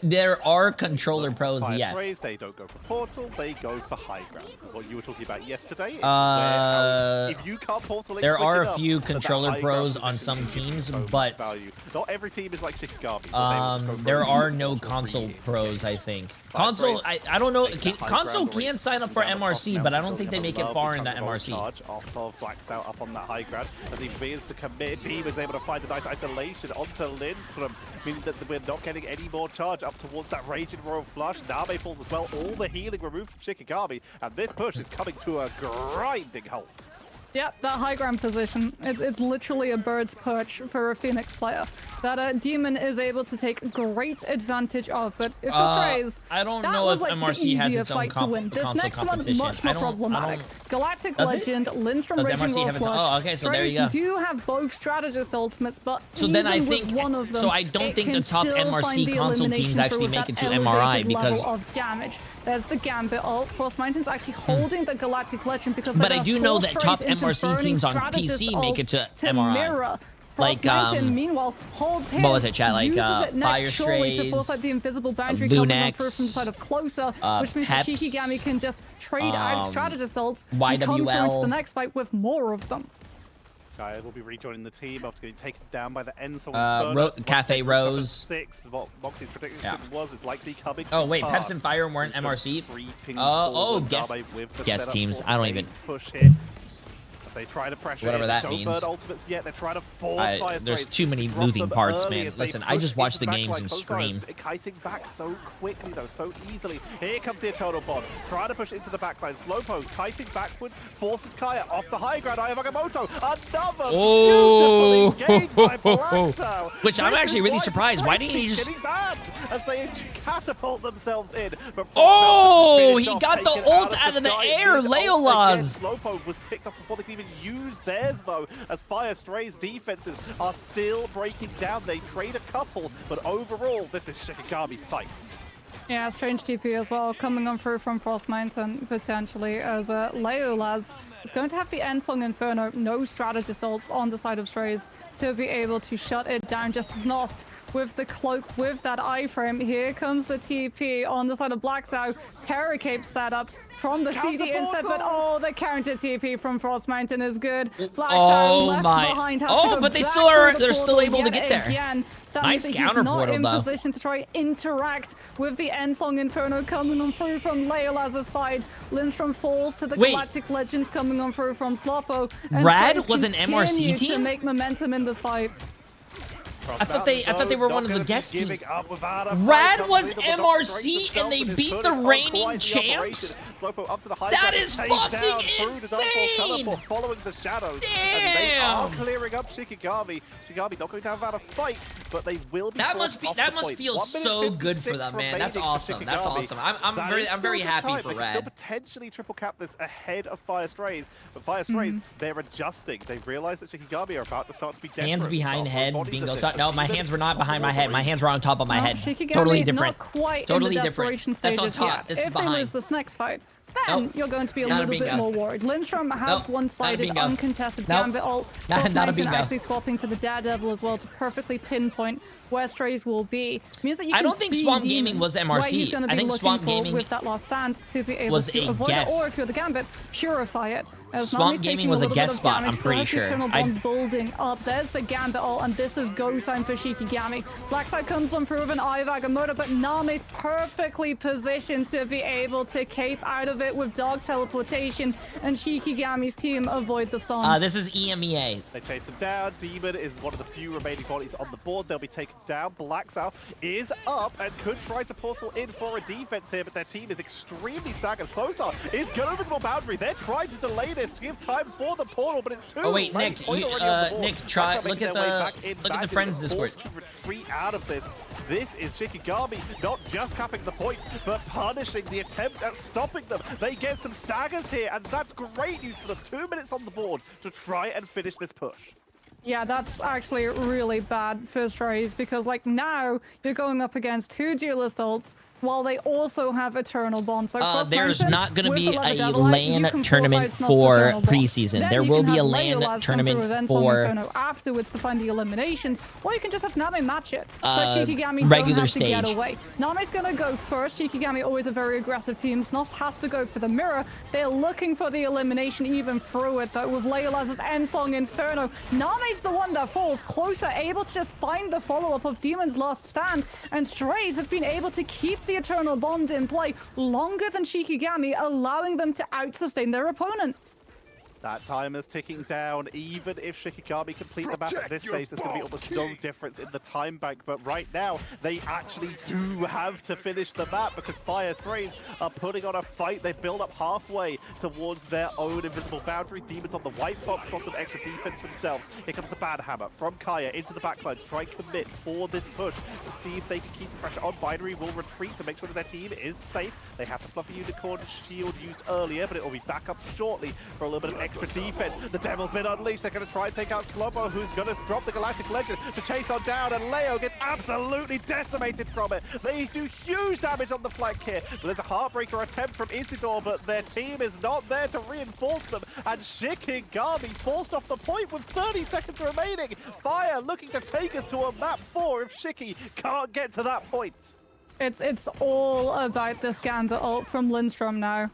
There are controller pros, FYR yes. STRAYS, they don't go for portal, they go for high ground. This is what you were talking about yesterday. It's where, if you can't portal it There quick are a enough, few then that controller high pros ground on position some gives you teams, so much but value. Not every team is like Shikigami. So they will go there for are it. no Also console really pros, I think. FYR Console, STRAYS I don't know. take that high Console ground can race sign up for down the top MRC, but I don't mountain. think they They'll make have it a far lovely in that kind of MRC. charge off of Blacks out up on that high ground as he veers to commit. Team is able to find the nice isolation onto Lindstrom, meaning that we're not getting any more charge up towards that Raging Royal Flush. Name falls as well. All the healing removed from Shikigami, and this push is coming to a grinding halt. Yep, that high ground position, it's literally a bird's perch for a Phoenix player that Demon is able to take great advantage of. But if for STRAYS, I don't that know was if like MRC the has easier its own fight to win. This console next one, competition. much more I don't- problematic. Galactic Does it? Legend, Lindstrom, Does Raging MRC Royal have its own? Flush. Oh, okay, so there you STRAYS go. do have both strategist ultimates, but So then I even with think, one of them, so I don't it think the can top still MRC find the console teams elimination actually through make that it to MRI elevated because. level of damage. There's the Gambit ult. Frost Mountain's actually holding the Galactic Legend because But they're I do know force that top trace into MRC burning teams on strategist PC make it to ults MRI. mirror. Like, Frost Mountain, meanwhile, holds his, what was it, chat? Like, uses it next Fire surely to STRAYS, force out the invisible boundary coming on Lunex, through from the side of Closer, which means that Peps, Shikigami can just trade out strategist ults and come through into YWL. the next fight with more of them. Kaya will be rejoining the team after getting taken down by the Enso. Cafe Rose. 6. What Moxie's prediction Yeah. was is likely coming. Oh wait, fast. Peps and Fire weren't Lindstrom MRC. creeping Oh, forward, guess Name with the guess setup teams. for I don't the even. push here. As they try to pressure Whatever in. that Don't means. burn ultimates yet. They're trying to force FYR There's STRAYS too many to drop moving them parts, early man. as they Listen, I push just watch into the backline. games and Closer scream. is kiting back so quickly though, so easily. Here comes the Eternal Bond, trying to push into the backline. Slowpoke kiting backwards, forces Kaya off the high ground. Ayavagamoto, another Oh. beautiful engage by Blacktow. Which I'm This actually is really why surprised. Why didn't he STRAYS just- keep getting banned as they catapult themselves in? But Oh, Frost he off, got the taken ult out out of the sky. air, Mid-ult Leola's. again. Slowpoke was picked up before they could even use theirs though, as FYR STRAYS defenses are still breaking down. They trade a couple, but overall, this is Shikigami's fight. Yeah, strange TP as well, coming on through from Frost Mountain, potentially, as Leolaz is going to have the Endsong Inferno, no strategist ults on the side of STRAYS to be able to shut it down just as Nost with the cloak, with that iframe. Here comes the TP on the side of Blacksow, Terror Cape setup from the CD instead, but oh, the counter TP from Frost Mountain is good. Blacksow left behind, has to go but they back still are, through the they're still portal able to yet get there. again. That Nice means that he's counter not portal, in though. position to try interact with the Endsong Inferno coming on through from Leolaz's side. Lindstrom falls to the Galactic Legend coming on through from Sloppo. And Rad STRAYS was an MRC continue to team? make momentum in this fight. I thought they were one of the guest teams. Rad Rad was MRC and they beat the reigning champs? Slopo up to the high That ground, is chased fucking down through the Dark Force insane! teleport, following the shadows. And they are Damn! clearing up Shikigami. Shikigami not going down without a fight, but they will be That forced must be off that the must point. feel 1 minute so good for 56 them, man. That's remaining for awesome. That's Shikigami. awesome. I'm That very is I'm very still good happy time. for They can still Red. potentially triple cap this ahead of Fire Strays, but Fire Strays, they're adjusting. They realize that Shikigami are about to start to be desperate. Hands behind Start head, bodies bingo. at So, this. no, my Even hands were not behind my head. My Wolverine- hands were on top of my head. Shikigami, Totally different. Not quite Totally in the different. desperation That's on stages top. yet. This is If they behind. lose this next fight, then Nope. you're going to be a Not a little bit bingo. more worried. Lindstrom has Nope. Not a one-sided, bingo. uncontested Nope. gambit ult. Not a Frostmaiden bingo. actually swapping to the Daredevil as well to perfectly pinpoint where Strays will be. Means that you I can don't think see Swamp Demon, Gaming was where MRC. he's going to I be think looking Swamp for Gaming with that last stand to be able was to a avoid guess. it, or if you're the Gambit, purify it. As Swamp Nami's Gaming taking was a little bit guess of spot, damage, I'm still pretty has the sure. Eternal I- Bond building up. There's the Gambit ult, and this is go sign for Shikigami. Blackside comes unproven, Agamotto, but Nami's perfectly positioned to be able to cape out of it with dog teleportation, and Shikigami's team avoid the storm. This is EMEA. They chase him down. Demon is one of the few remaining bodies on the board. They'll be taken down. Blacksal is up and could try to portal in for a defense here, but their team is extremely staggered. Closer is good over the boundary. They're trying to delay this to give time for the portal, but it's too Oh wait, late. Nick, Point you, already on the board. Nick, try Blacksal look making at their way the back in. look at the Bandit friends is Discord. forced to retreat out of this. This is Shikigami not just capping the point, but punishing the attempt at stopping them. They get some staggers here, and that's great news for them. 2 minutes on the board to try and finish this push. Yeah, that's actually really bad for Strays, because like now you're going up against two duelist ults while they also have Eternal Bond. So there's not going to be a LAN LAN tournament for preseason. There will be a LAN tournament for afterwards to find the eliminations, or you can just have Nami match it. So Shikigami regular don't have stage. to get away. Nami's going to go first. Shikigami always a very aggressive team. Snost has to go for the mirror. They're looking for the elimination even through it, though, with Leola's end song Inferno. Nami's the one that falls closer, able to just find the follow-up of Demon's last stand, and Strays have been able to keep the Eternal Bond in play longer than Shikigami, allowing them to out-sustain their opponent. That time is ticking down. Even if Shikigami complete the map at this stage, there's going to be almost no difference in the time bank. But right now, they actually do have to finish the map because Fire Strays are putting on a fight. They build up halfway towards their own invisible boundary. Demons on the white box for some extra defense themselves. Here comes the bad hammer from Kaya into the backline to try and commit for this push to see if they can keep the pressure on. Binary will retreat to make sure that their team is safe. They have the Fluffy Unicorn shield used earlier, but it will be back up shortly for a little bit of extra defense. The Devil's been unleashed. They're going to try and take out Slobo, who's going to drop the Galactic Legend to chase on down, and Leo gets absolutely decimated from it. They do huge damage on the flank here. But there's a Heartbreaker attempt from Isidore, but their team is not there to reinforce them, and Shikigami forced off the point with 30 seconds remaining. Fire looking to take us to a map 4 if Shiki can't get to that point. It's all about this Gambit ult from Lindstrom now.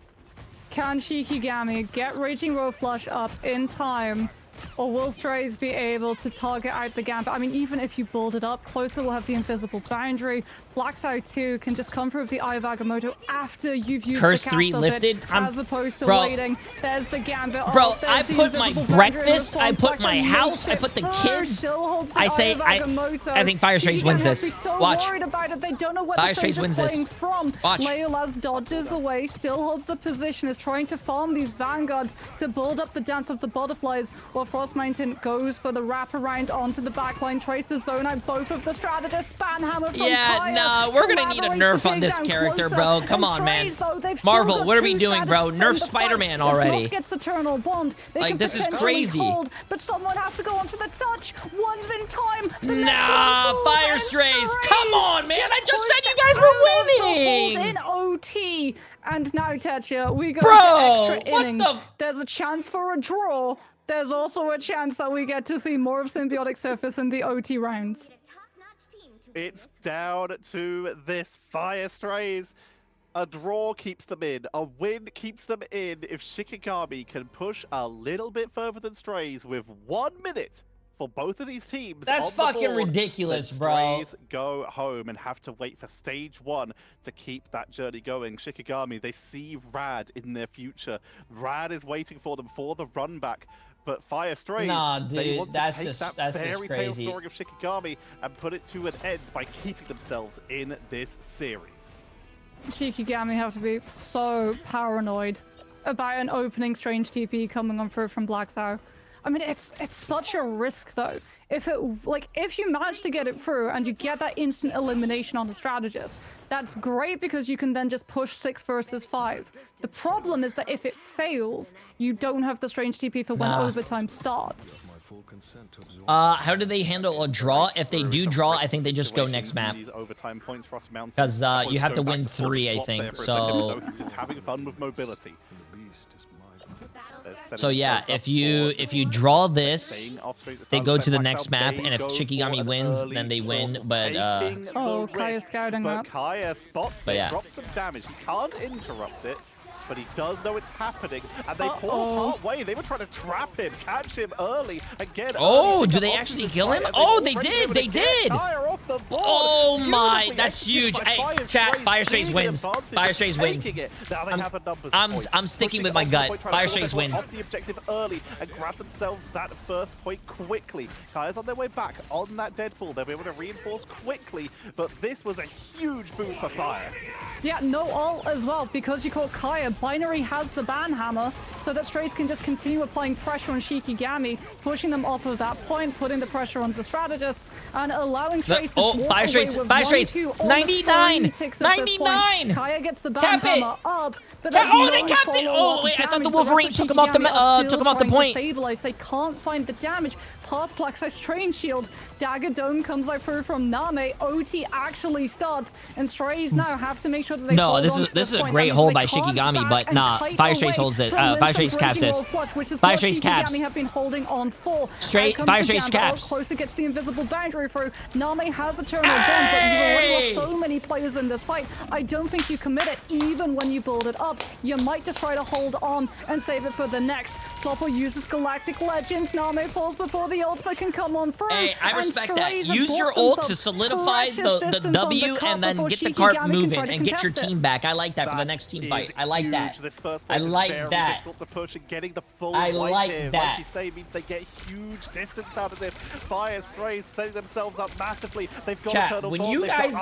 Can Shikigami get Raging Row Flush up in time, or will Strays be able to target out the Gambit? I mean, even if you build it up, Closer will have the invisible boundary. Blackside 2 can just come through the Eye of Agamotto after you've used Curse the 3 cast of lifted. it, as opposed to Bro. waiting. There's the Gambit ult, Bro, there's I the put my invisible boundary in breakfast, I response. put my Blackside house, I makes put the it kids. still holds the I Eye say, of I Agamotto. think Fire Strays wins Shikigami has this. to be so Watch. worried about it, they don't know what Fire the Strays Strays wins are this. playing from. Watch. Leola's dodges away, still holds the position, is trying to farm these Vanguards to build up the Dance of the Butterflies, while Frost Mountain goes for the wraparound onto the backline, tries to zone out both of the strategists. Banhammer from Yeah, Kaya no, we're gonna need a collaborates nerf to on take this down character, Closer. bro. Come And on, man. Strays, though, they've still Marvel, got what are we two doing, bro? strategists Nerf in the fight. Spider-Man If already. Snost gets Eternal Bond, they Like, can this is potentially crazy. hold, but someone has to go onto the touch. One's in time. The next Nah, one falls, Fire and Strays. Strays Come on, man. I just said you pushed guys were out of the hold winning. in OT. And now, Tetcha, we go Bro, to extra what innings. the- There's a chance for a draw. There's also a chance that we get to see more of Symbiotic Surface in the OT rounds. It's down to this. Fire Strays. A draw keeps them in. A win keeps them in if Shikigami can push a little bit further than Strays with 1 minute for both of these teams. That's on the fucking board. ridiculous, Then bro. Strays go home and have to wait for stage 1 to keep that journey going. Shikigami, they see Rad in their future. Rad is waiting for them for the run back. But Fire Strays, Nah, they dude, want to that's take just- that that's just fairy tale crazy. story of Shikigami and put it to an end by keeping themselves in this series. Shikigami have to be so paranoid about an opening Strange TP coming on through from Black Sow. I mean, it's such a risk though. If you manage to get it through and you get that instant elimination on the strategist, that's great because you can then just push 6 versus 5. The problem is that if it fails, you don't have the Strange TP for when overtime starts. How do they handle a draw? If they do draw, I think they just go next map. Because you have to win 3, I think. So he's just having fun with mobility. So yeah, if you draw this, they go to the next map, and if Shikigami wins, then they win. But oh, Kaya's scouting that. Kaya spots it, drops some damage. He can't interrupt it, but he does know it's happening, and they pull part way. They were trying to trap him, catch him early, and get. Oh, do they actually kill him? Oh, they did. They did. Oh my, that's huge. Hey, chat, Fire Strays wins. Fire Strays wins. I'm sticking with my gut. Fire Strays wins. Off the objective early and grab themselves that first point quickly. Kaya's on their way back on that Deadpool. They'll be able to reinforce quickly, but this was a huge boom for Fire. Yeah, no ult as well, because you call Kaya. Binary has the ban hammer, so that Strays can just continue applying pressure on Shikigami, pushing them off of that point, putting the pressure on the strategists, and allowing Strays to walk Fire Strays, away with Fire Strays, 99! 99! Kaya gets the ban hammer up, but they capped it! Oh wait, I thought the Wolverine took him off the point. Stabilize. They can't find the damage past Black Sow Strange Shield. Dagger Dome comes out through from Name. OT actually starts, and Strays now have to make sure that they this is a great hold by Shikigami, but nah, Fire Strays holds it. Fire Strays caps this. Fire Strays caps. Have been holding on for. Fire Strays caps. Closer gets the invisible boundary through. Name has a terminal bomb, but you've already lost so many players in this fight. I don't think you commit it, even when you build it up. You might just try to hold on and save it for the next. Sloppo uses Galactic Legend. Name falls before the ultimate can come on through. Hey, I respect that. Use your ult to solidify the W and then get the cart moving and get your team back. I like that for the next team fight. I like that. I like that. I like that. Like you say, means they get huge distance out of this. Fire Strays setting themselves up massively. They've got Chat, when you guys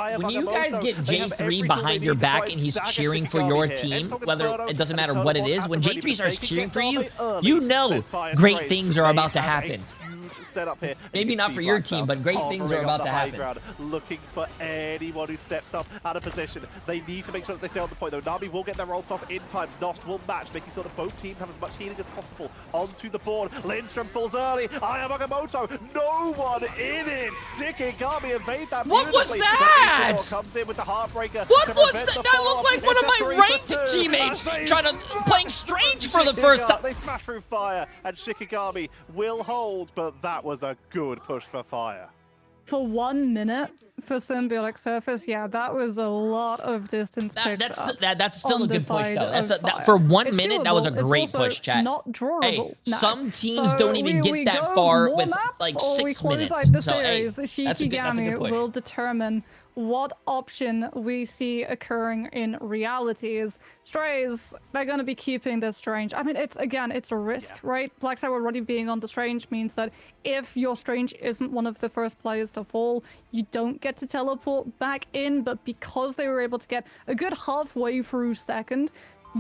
get Jay3 behind your back and he's cheering for your team, whether it doesn't matter what it is, when Jay3 starts cheering for you, you know great things are about to happen. Setup here. Maybe not for your team, but great things are about to happen. Looking for anyone who steps up out of position. They need to make sure that they stay on the point, though. Na'Vi will get their ult off in time. Nost will match, making sure that both teams have as much healing as possible onto the board. Lindstrom falls early. Ayamoto, no one in it. Shikigami evade that. What was that? Comes in with the Heartbreaker. What was that? That looked like one of my ranked teammates playing Strange for the first time. They smash through Fire, and Shikigami will hold, but that was a good push for Fire. For 1 minute for Symbiotic Surface, yeah, that was a lot of distance picked that's still a good push, though. For 1 minute, that was a great push, chat. Not drawable. Hey, some teams don't even get that far with like 6 minutes. The series. Shikigami will determine what option we see occurring in reality. Is Strays, they're going to be keeping this Strange. I mean, it's a risk, right? Black Sow already being on the Strange means that if your Strange isn't one of the first players to fall, you don't get to teleport back in, but because they were able to get a good halfway through second,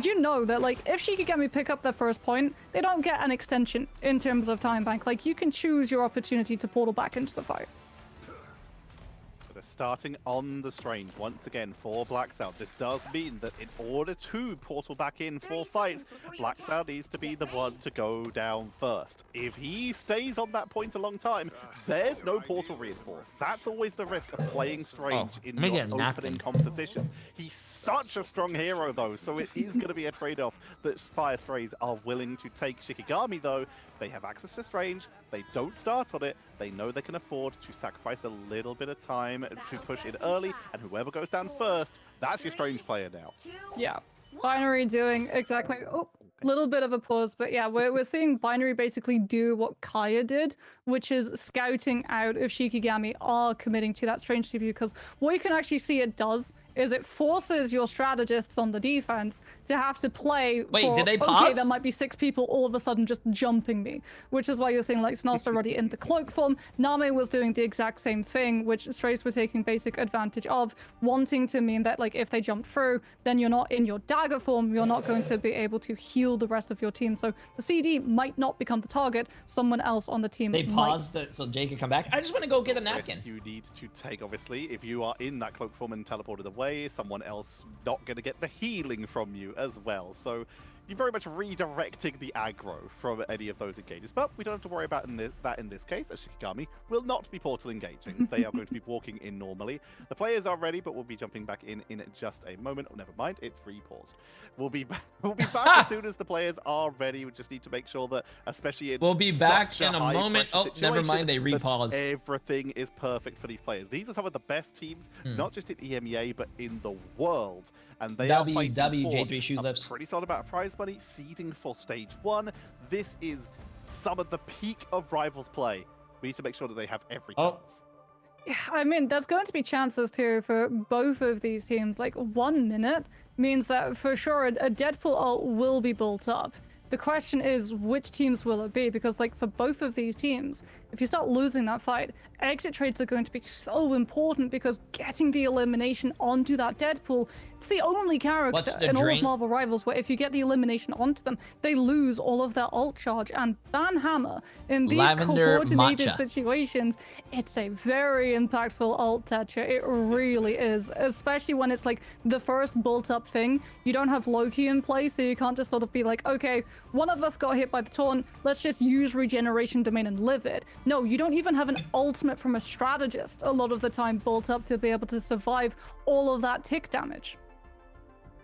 you know that, like, if Shikigami pick up their first point, they don't get an extension in terms of time bank. Like, you can choose your opportunity to portal back into the fight. Starting on the Strange once again for Black Sow. This does mean that in order to portal back in for fights, Black Sow needs to be the one to go down first. If he stays on that point a long time, there's no portal reinforced. That's always the risk of playing Strange in your opening composition. He's such a strong hero though, so it is going to be a trade-off that Fire Strays are willing to take. Shikigami though, they have access to Strange, they don't start on it, they know they can afford to sacrifice a little bit of time to push in early, and whoever goes down first, that's your Strange player now. Yeah, Binary doing exactly... Oh, little bit of a pause, but yeah, we're seeing Binary basically do what Kaya did, which is scouting out if Shikigami are committing to that Strange TP, because what you can actually see it does is it forces your strategists on the defense to have to play Wait, for, did they okay, pause? there might be 6 people all of a sudden just jumping me, which is why you're seeing like Snost already in the cloak form. Name was doing the exact same thing, which STRAYS were taking basic advantage of, wanting to mean that like if they jump through, then you're not in your dagger form, you're not going to be able to heal the rest of your team. So the CD might not become the target, someone else on the team They might. paused it so Jay could come back. I just want to go get a napkin. You need to take, obviously, if you are in that cloak form and teleported away, someone else not going to get the healing from you as well. So you're very much redirecting the aggro from any of those engages. But we don't have to worry about that in this case, as Shikigami will not be portal engaging. They are going to be walking in normally. The players are ready, but we'll be jumping back in just a moment. Oh, never mind, it's repaused. We'll be back as soon as the players are ready. We just need to make sure that, especially in We'll be back in a high moment. pressure Oh, never mind, they situation, repaused. everything is perfect for these players. These are some of the best teams, not just in EMEA, but in the world. And they are fighting Jay3 shoe for lifts. a pretty solid amount of prize money, seeding for stage 1. This is some of the peak of Rivals play. We need to make sure that they have every chance. Yeah, I mean, there's going to be chances too for both of these teams. Like 1 minute means that for sure a Deadpool ult will be built up. The question is, which teams will it be? Because like for both of these teams, if you start losing that fight, exit trades are going to be so important, because getting the elimination onto that Deadpool, it's the only character in all of Marvel Rivals where if you get the elimination onto them, they lose all of their ult charge. And Banhammer, in these coordinated situations, it's a very impactful ult toucher. It really is, especially when it's like the first built up thing. You don't have Loki in play, so you can't just sort of be like, okay, one of us got hit by the taunt, let's just use regeneration domain and live it. No, you don't even have an ultimate from a strategist a lot of the time built up to be able to survive all of that tick damage.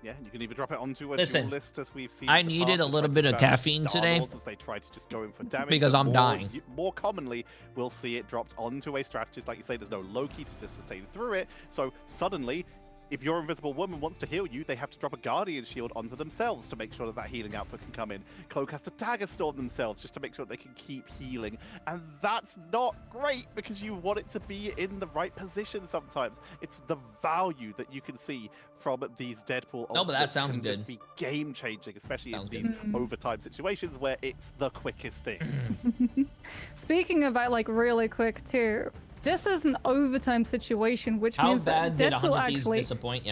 Yeah, you can even drop it onto a dual list, as we've seen. I needed a little bit of caffeine today as they try to just go in for damage, because I'm dying. More commonly, we'll see it dropped onto a strategist. Like you say, there's no Loki to just sustain through it. So suddenly, if your Invisible Woman wants to heal you, they have to drop a Guardian Shield onto themselves to make sure that that healing output can come in. Cloak has to dagger store themselves just to make sure they can keep healing. And that's not great, because you want it to be in the right position sometimes. It's the value that you can see from these Deadpool ults. No, but that sounds can good. Just be game-changing, especially in these overtime situations where it's the quickest thing. Speaking about like really quick too, this is an overtime situation, which means that Deadpool actually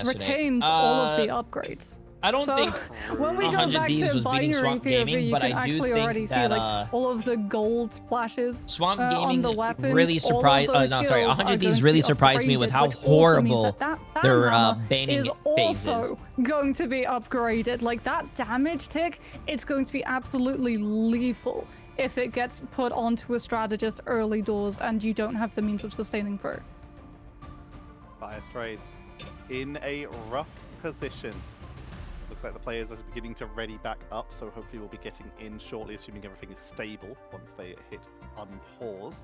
retains all of the upgrades. I don't think when we go 100 back Thieves to was beating binary Swamp POV, Gaming, you but can I do actually already think see that like all of the gold splashes Swamp on Gaming the weapons, really surprised. No, sorry, 100 Thieves really surprised me with how horrible their banning is phase also going to be upgraded. Like that damage tick, it's going to be absolutely lethal if it gets put onto a strategist early doors and you don't have the means of sustaining through. Fire Strays in a rough position. Looks like the players are beginning to ready back up, so hopefully we'll be getting in shortly, assuming everything is stable once they hit unpause.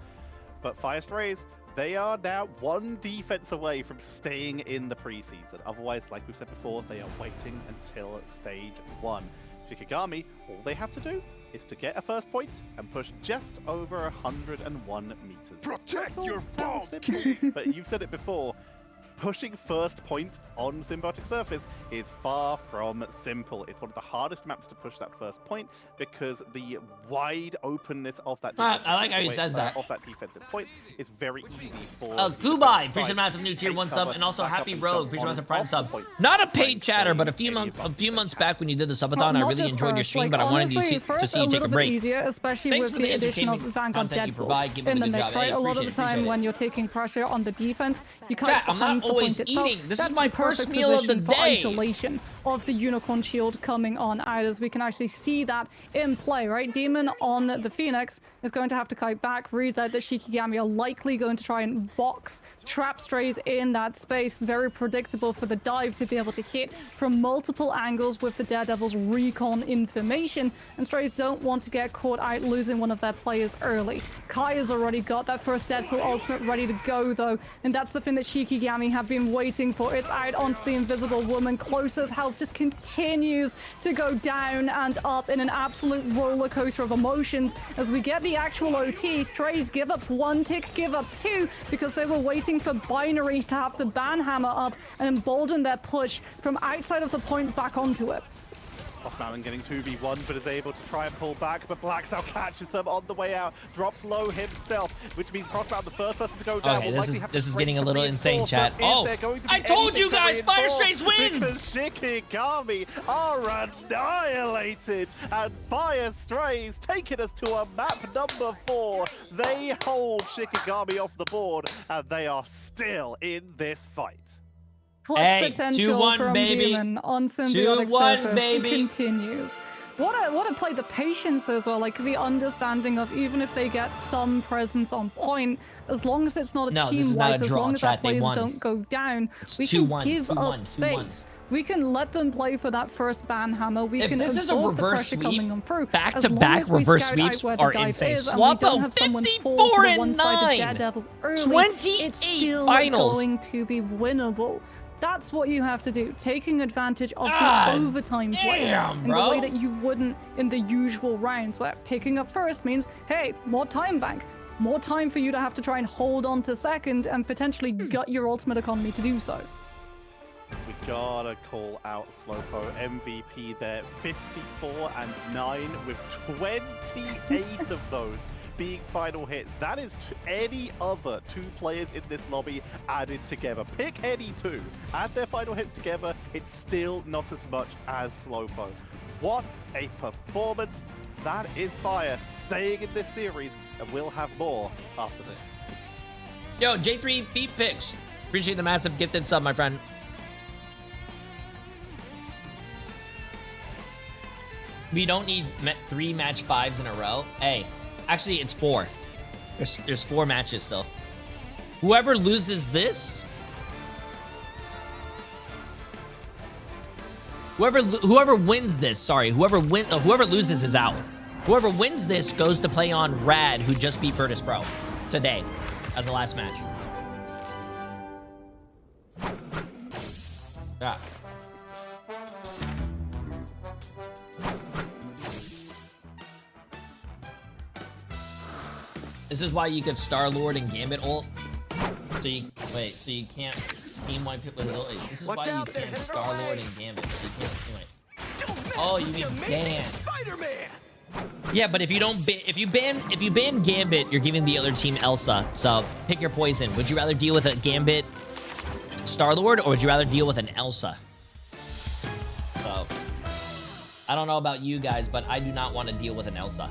But Fire Strays, they are now one defense away from staying in the preseason. Otherwise, like we've said before, they are waiting until stage 1. Shikigami, all they have to do is to get a first point and push just over 101 meters. Protect your Sounds bulk. simple, but you've said it before. Pushing first point on Symbiotic Surface is far from simple. It's one of the hardest maps to push that first point because the wide openness of that defensive I like how he says that. Of that defensive point is very easy for Kubai, appreciate massive new tier 1 sub, and also Happy Rogue, appreciate massive prime sub. Not a paid chatter, but a few months back when you did the subathon, I really enjoyed your stream, but I wanted to see you take a break. Easier, especially with the addition of Vanguard Deadpool in the mix, right? A lot of the time when you're taking pressure on the defense, you can't behind the point itself. This That's is my first meal of the day. Isolation of the Unicorn Shield coming on out, as we can actually see that in play, right? Demon on the Phoenix is going to have to kite back, reads out that Shikigami are likely going to try and box trap Strays in that space. Very predictable for the dive to be able to hit from multiple angles with the Daredevil's recon information, and Strays don't want to get caught out losing one of their players early. Kai has already got that first Deadpool ultimate ready to go though, and that's the thing that Shikigami have have been waiting for. It's out onto the Invisible Woman. Closer's health just continues to go down and up in an absolute roller coaster of emotions as we get the actual OT. Strays give up 1 tick, give up 2 because they were waiting for Binary to have the ban hammer up and embolden their push from outside of the point back onto it. Mountain getting 2v1, but is able to try and pull back, but Blacksow catches them on the way out, drops low himself, which means Crossbound, the first person to go down. Okay, this is getting a little insane, chat. Oh, I told you guys, Fire Strays win! Because Shikigami are annihilated, and Fire Strays taking us to a map number 4. They hold Shikigami off the board, and they are still in this fight. Clutch potential 2-1, from baby. Demon on symbiotic 2-1, surface baby. continues. What a play, the patience as well, like the understanding of even if they get some presence on point, as long as it's not a team wipe, as long as our players don't go down, we can give up space. We can let them play for that first ban hammer. We can absorb the pressure coming on through. Back-to-back reverse sweeps are insane. Swappo 54-9, 28 it's still finals. going to be winnable. That's what you have to do, taking advantage of the overtime plays in the way that you wouldn't in the usual rounds, where picking up first means, hey, more time bank, more time for you to have to try and hold on to second and potentially gut your ultimate economy to do so. We gotta call out Slowpo, MVP there, 54-9 with 28 of those being final hits. That is any other 2 players in this lobby added together. Pick any 2. Add their final hits together, it's still not as much as Slowpo. What a performance. That is Fire staying in this series, and we'll have more after this. Yo, J3 feet picks. Appreciate the massive gifted sub, my friend. We don't need 3 match 5s in a row. Hey, actually, it's 4. There's 4 matches still. Whoever loses this, whoever wins this, sorry, whoever loses is out. Whoever wins this goes to play on Rad, who just beat Virtus Pro today as the last match. Yeah. This is why you could Star-Lord and Gambit ult. So you can't team wipe it with ult. This is why you can't Star-Lord and Gambit. So you can't team wipe. Oh, you mean ban? Yeah, but if you ban Gambit, you're giving the other team Elsa. So pick your poison. Would you rather deal with a Gambit Star-Lord, or would you rather deal with an Elsa? So I don't know about you guys, but I do not want to deal with an Elsa.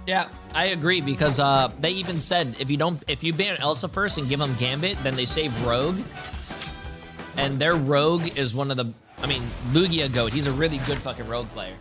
Yeah, I agree, because they even said if you ban Elsa first and give them Gambit, then they save Rogue. And their Rogue is one of the, I mean, Lugia Goat, he's a really good fucking Rogue player.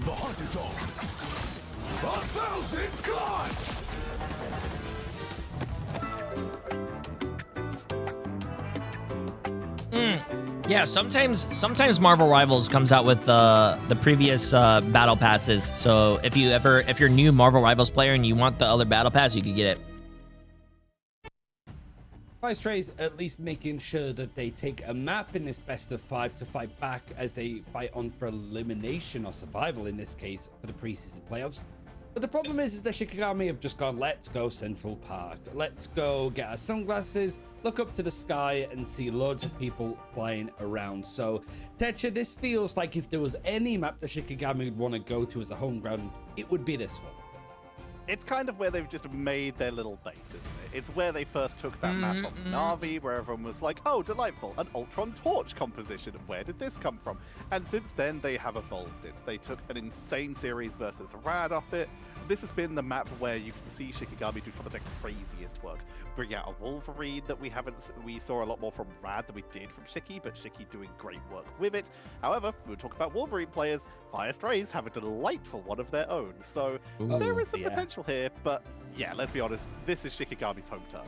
The hunt is on. 1,000 gods! Yeah, sometimes Marvel Rivals comes out with the previous battle passes. So if you're a new Marvel Rivals player and you want the other battle pass, you can get it. STRAYS at least making sure that they take a map in this best of 5 to fight back as they fight on for elimination or survival in this case for the preseason playoffs. But the problem is that Shikigami have just gone, let's go Central Park. Let's go get our sunglasses, look up to the sky and see loads of people flying around. So, Techa, this feels like if there was any map that Shikigami would want to go to as a home ground, it would be this one. It's kind of where they've just made their little base, isn't it? It's where they first took that map on Na'Vi, where everyone was like, oh, delightful, an Ultron Torch composition. Where did this come from? And since then, they have evolved it. They took an insane series versus Rad off it. This has been the map where you can see Shikigami do some of their craziest work. Bring out a Wolverine that we saw a lot more from Rad than we did from Shiki, but Shiki doing great work with it. However, when we talk about Wolverine players, STRAYS have a delightful one of their own. So there is some potential here, but yeah, let's be honest, this is Shikigami's home turf.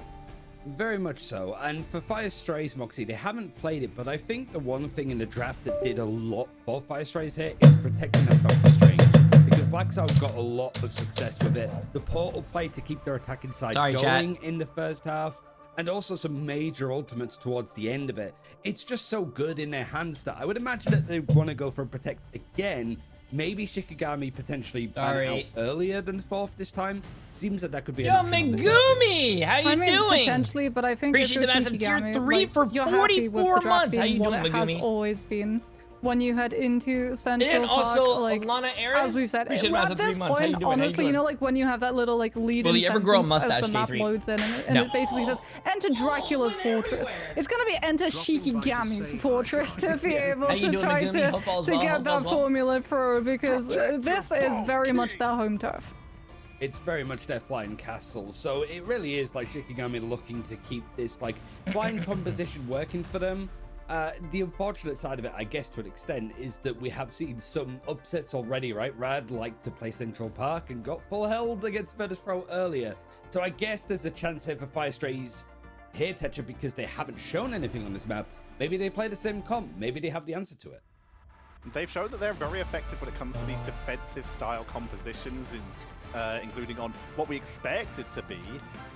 Very much so. And for STRAYS, Moxie, they haven't played it, but I think the one thing in the draft that did a lot for STRAYS here is protecting that Doctor Strange. Because Black Cloud got a lot of success with it. The portal play to keep their attacking side going in the first half, and also some major ultimates towards the end of it. It's just so good in their hands that I would imagine that they want to go for a protect again. Maybe Shikigami potentially ban out earlier than 4th this time. Seems that could be Yo, Megumi! How you doing? Potentially, but I think appreciate the massive tier 3 for 44 months. How you doing, Megumi? Has always been when you head into Central and also Park, like, Alana Ares, as we've said, at this point, honestly, you know, like when you have that little like lead-in sentence as the map loads in, and it basically says, enter Dracula's fortress. It's gonna be enter Shikigami's fortress to be able to try to get that formula through, because this is very much their home turf. It's very much their flying castle, so it really is like Shikigami looking to keep this like flying composition working for them. The unfortunate side of it, I guess, to an extent, is that we have seen some upsets already, right? Rad liked to play Central Park and got full held against Virtus Pro earlier. So I guess there's a chance here for STRAYS here, Tetra, because they haven't shown anything on this map. Maybe they play the same comp. Maybe they have the answer to it. They've shown that they're very effective when it comes to these defensive style compositions, including on what we expected to be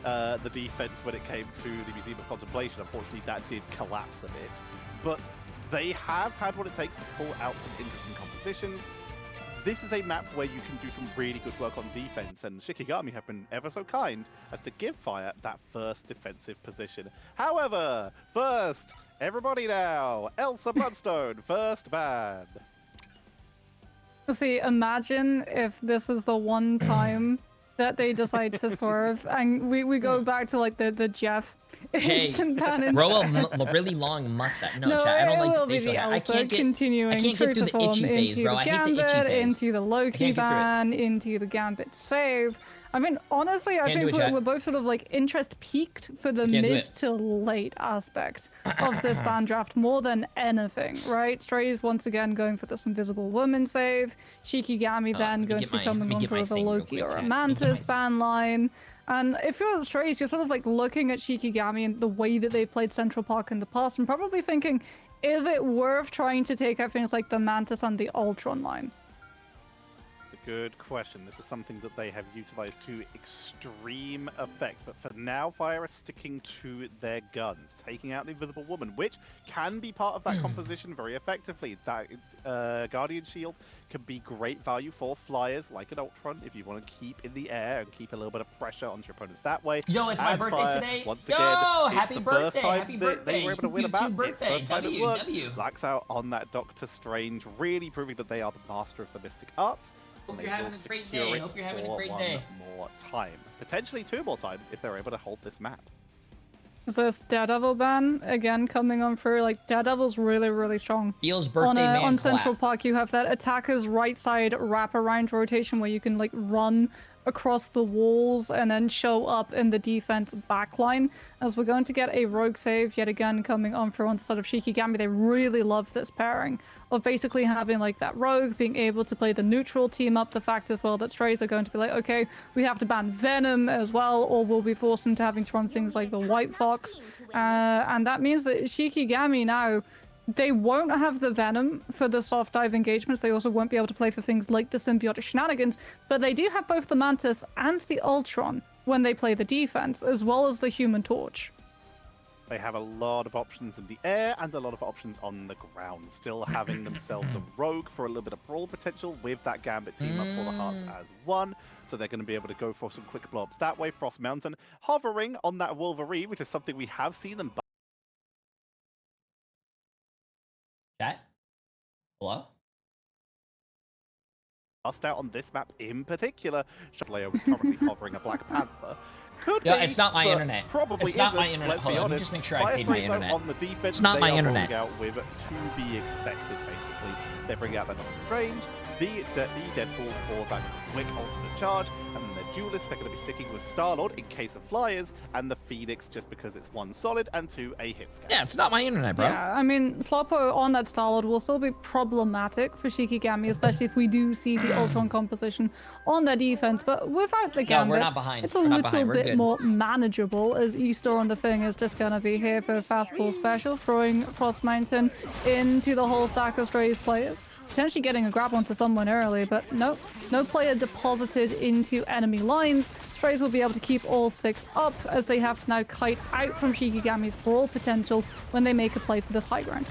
the defense when it came to the Museum of Contemplation. Unfortunately, that did collapse a bit. But they have had what it takes to pull out some interesting compositions. This is a map where you can do some really good work on defense, and Shikigami have been ever so kind as to give Fire that first defensive position. However, first, everybody now, Elsa Bloodstone, first ban. See, imagine if this is the one time that they decide to swerve, and we go back to like the Jeff instant ban. Grow a really long mustache. No, chat, I don't like the facial hair. I can't get through the itchy phase, bro. I hate the itchy phase. Into the Loki ban, into the Gambit save. I mean, honestly, I think we're both sort of like interest peaked for the mid to late aspect of this ban draft more than anything, right? STRAYS once again going for this Invisible Woman save. Shikigami then going to be coming on for the Loki or a Mantis ban line. And if you're STRAYS, you're sort of like looking at Shikigami and the way that they played Central Park in the past and probably thinking, is it worth trying to take out things like the Mantis and the Ultron line? Good question. This is something that they have utilized to extreme effect, but for now, Fire is sticking to their guns, taking out the Invisible Woman, which can be part of that composition very effectively. That Guardian Shield can be great value for flyers like an Ultron if you want to keep in the air and keep a little bit of pressure onto your opponents that way. Yo, it's my birthday Fire, today. Once Yo, again, happy it's the birthday, first time happy birthday. they were able to win a map. It's the first time it worked. Blacks out on that Doctor Strange, really proving that they are the master of the mystic arts. Hope you're having a great day. Hope you're having a great day. More time, potentially 2 more times if they're able to hold this map. Is this Daredevil ban again coming on through? Like, Daredevil's really strong. Feels birthday man on Central Park, you have that attacker's right side wraparound rotation where you can like run across the walls and then show up in the defense backline. As we're going to get a rogue save yet again coming on through on the side of Shikigami. They really love this pairing of basically having like that rogue being able to play the neutral team up. The fact as well that STRAYS are going to be like, okay, we have to ban Venom as well, or we'll be forced into having to run things like the White Fox. And that means that Shikigami now They won't have the Venom for the soft dive engagements. They also won't be able to play for things like the symbiotic shenanigans, but they do have both the Mantis and the Ultron when they play the defense, as well as the Human Torch. They have a lot of options in the air and a lot of options on the ground, still having themselves a rogue for a little bit of brawl potential with that Gambit team up for the hearts as one. So they're going to be able to go for some quick blobs that way. Frost Mountain hovering on that Wolverine, which is something we have seen them. Chat? Hello? Bust out on this map in particular. Slayer was currently hovering a Black Panther. Could Yeah, be, it's not my but internet. Probably It's not isn't, my internet. Let's Hold be on, let me honest. just make sure I paid my Firestrays, though, internet. on the defense, It's not they my are internet. rolling out with to be expected, basically. They bring out the Doctor Strange, the Deadpool for that quick ultimate charge, and then the Duelist, they're going to be sticking with Star-Lord in case of flyers, and the Phoenix just because it's 1 solid and 2 a hit scan. Yeah, it's not my internet, bro. Yeah, I mean, Slowpo on that Star-Lord will still be problematic for Shikigami, especially if we do see the Ultron composition on their defense, but without the No, Gambit, we're not behind. it's a We're not little behind. We're bit good. more manageable, as Easter on the Thing is just gonna be here for a fastball special, throwing Frost Mountain into the whole stack of Strays players. Potentially getting a grab onto someone early, but no player deposited into enemy lines. Strays will be able to keep all 6 up, as they have to now kite out from Shikigami's brawl potential when they make a play for this high ground.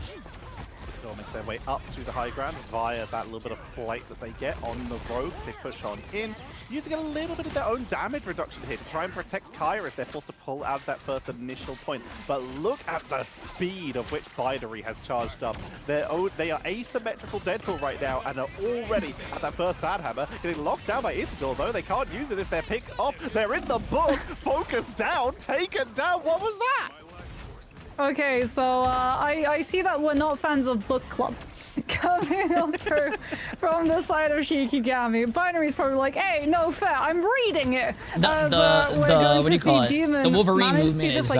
They'll make their way up to the high ground via that little bit of flight that they get on the rogue. They push on in, using a little bit of their own damage reduction here to try and protect Kaya as they're forced to pull out that first initial point. But look at the speed of which Binary has charged up. They are asymmetrical Deadpool right now and are already at that first Bad Hammer. Getting locked down by Isidore though. They can't use it if they're picked off. They're in the book. Focus down. Taken down. What was that? Okay, so I see that we're not fans of book club coming up through from the side of Shikigami. Binary's probably like, hey, no fair, I'm reading it. What do you call it? The Wolverine movement is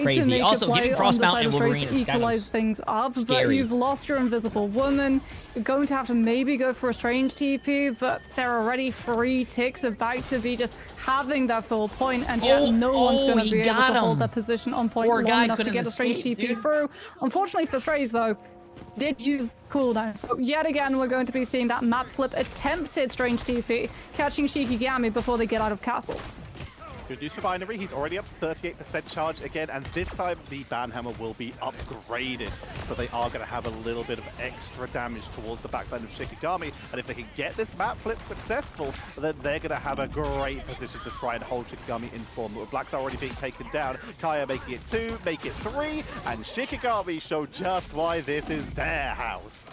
crazy. Also, giving Frost Mountain and Wolverine is kind equalize of things up, scary. but you've lost your Invisible Woman. You're going to have to maybe go for a Strange TP, but there are already 3 ticks about to be just having that full point, and yet no one's going to be able to hold their position on point long enough to get a Strange TP through. Unfortunately for Strays, though, did use cooldown. So yet again, we're going to be seeing that map flip attempted Strange TP, catching Shikigami before they get out of castle. Good news for Binary, he's already up to 38% charge again, and this time the Banhammer will be upgraded. So they are going to have a little bit of extra damage towards the backline of Shikigami, and if they can get this map flip successful, then they're going to have a great position to try and hold Shikigami in spawn. Black's already being taken down, Kaya making it 2, make it 3, and Shikigami show just why this is their house.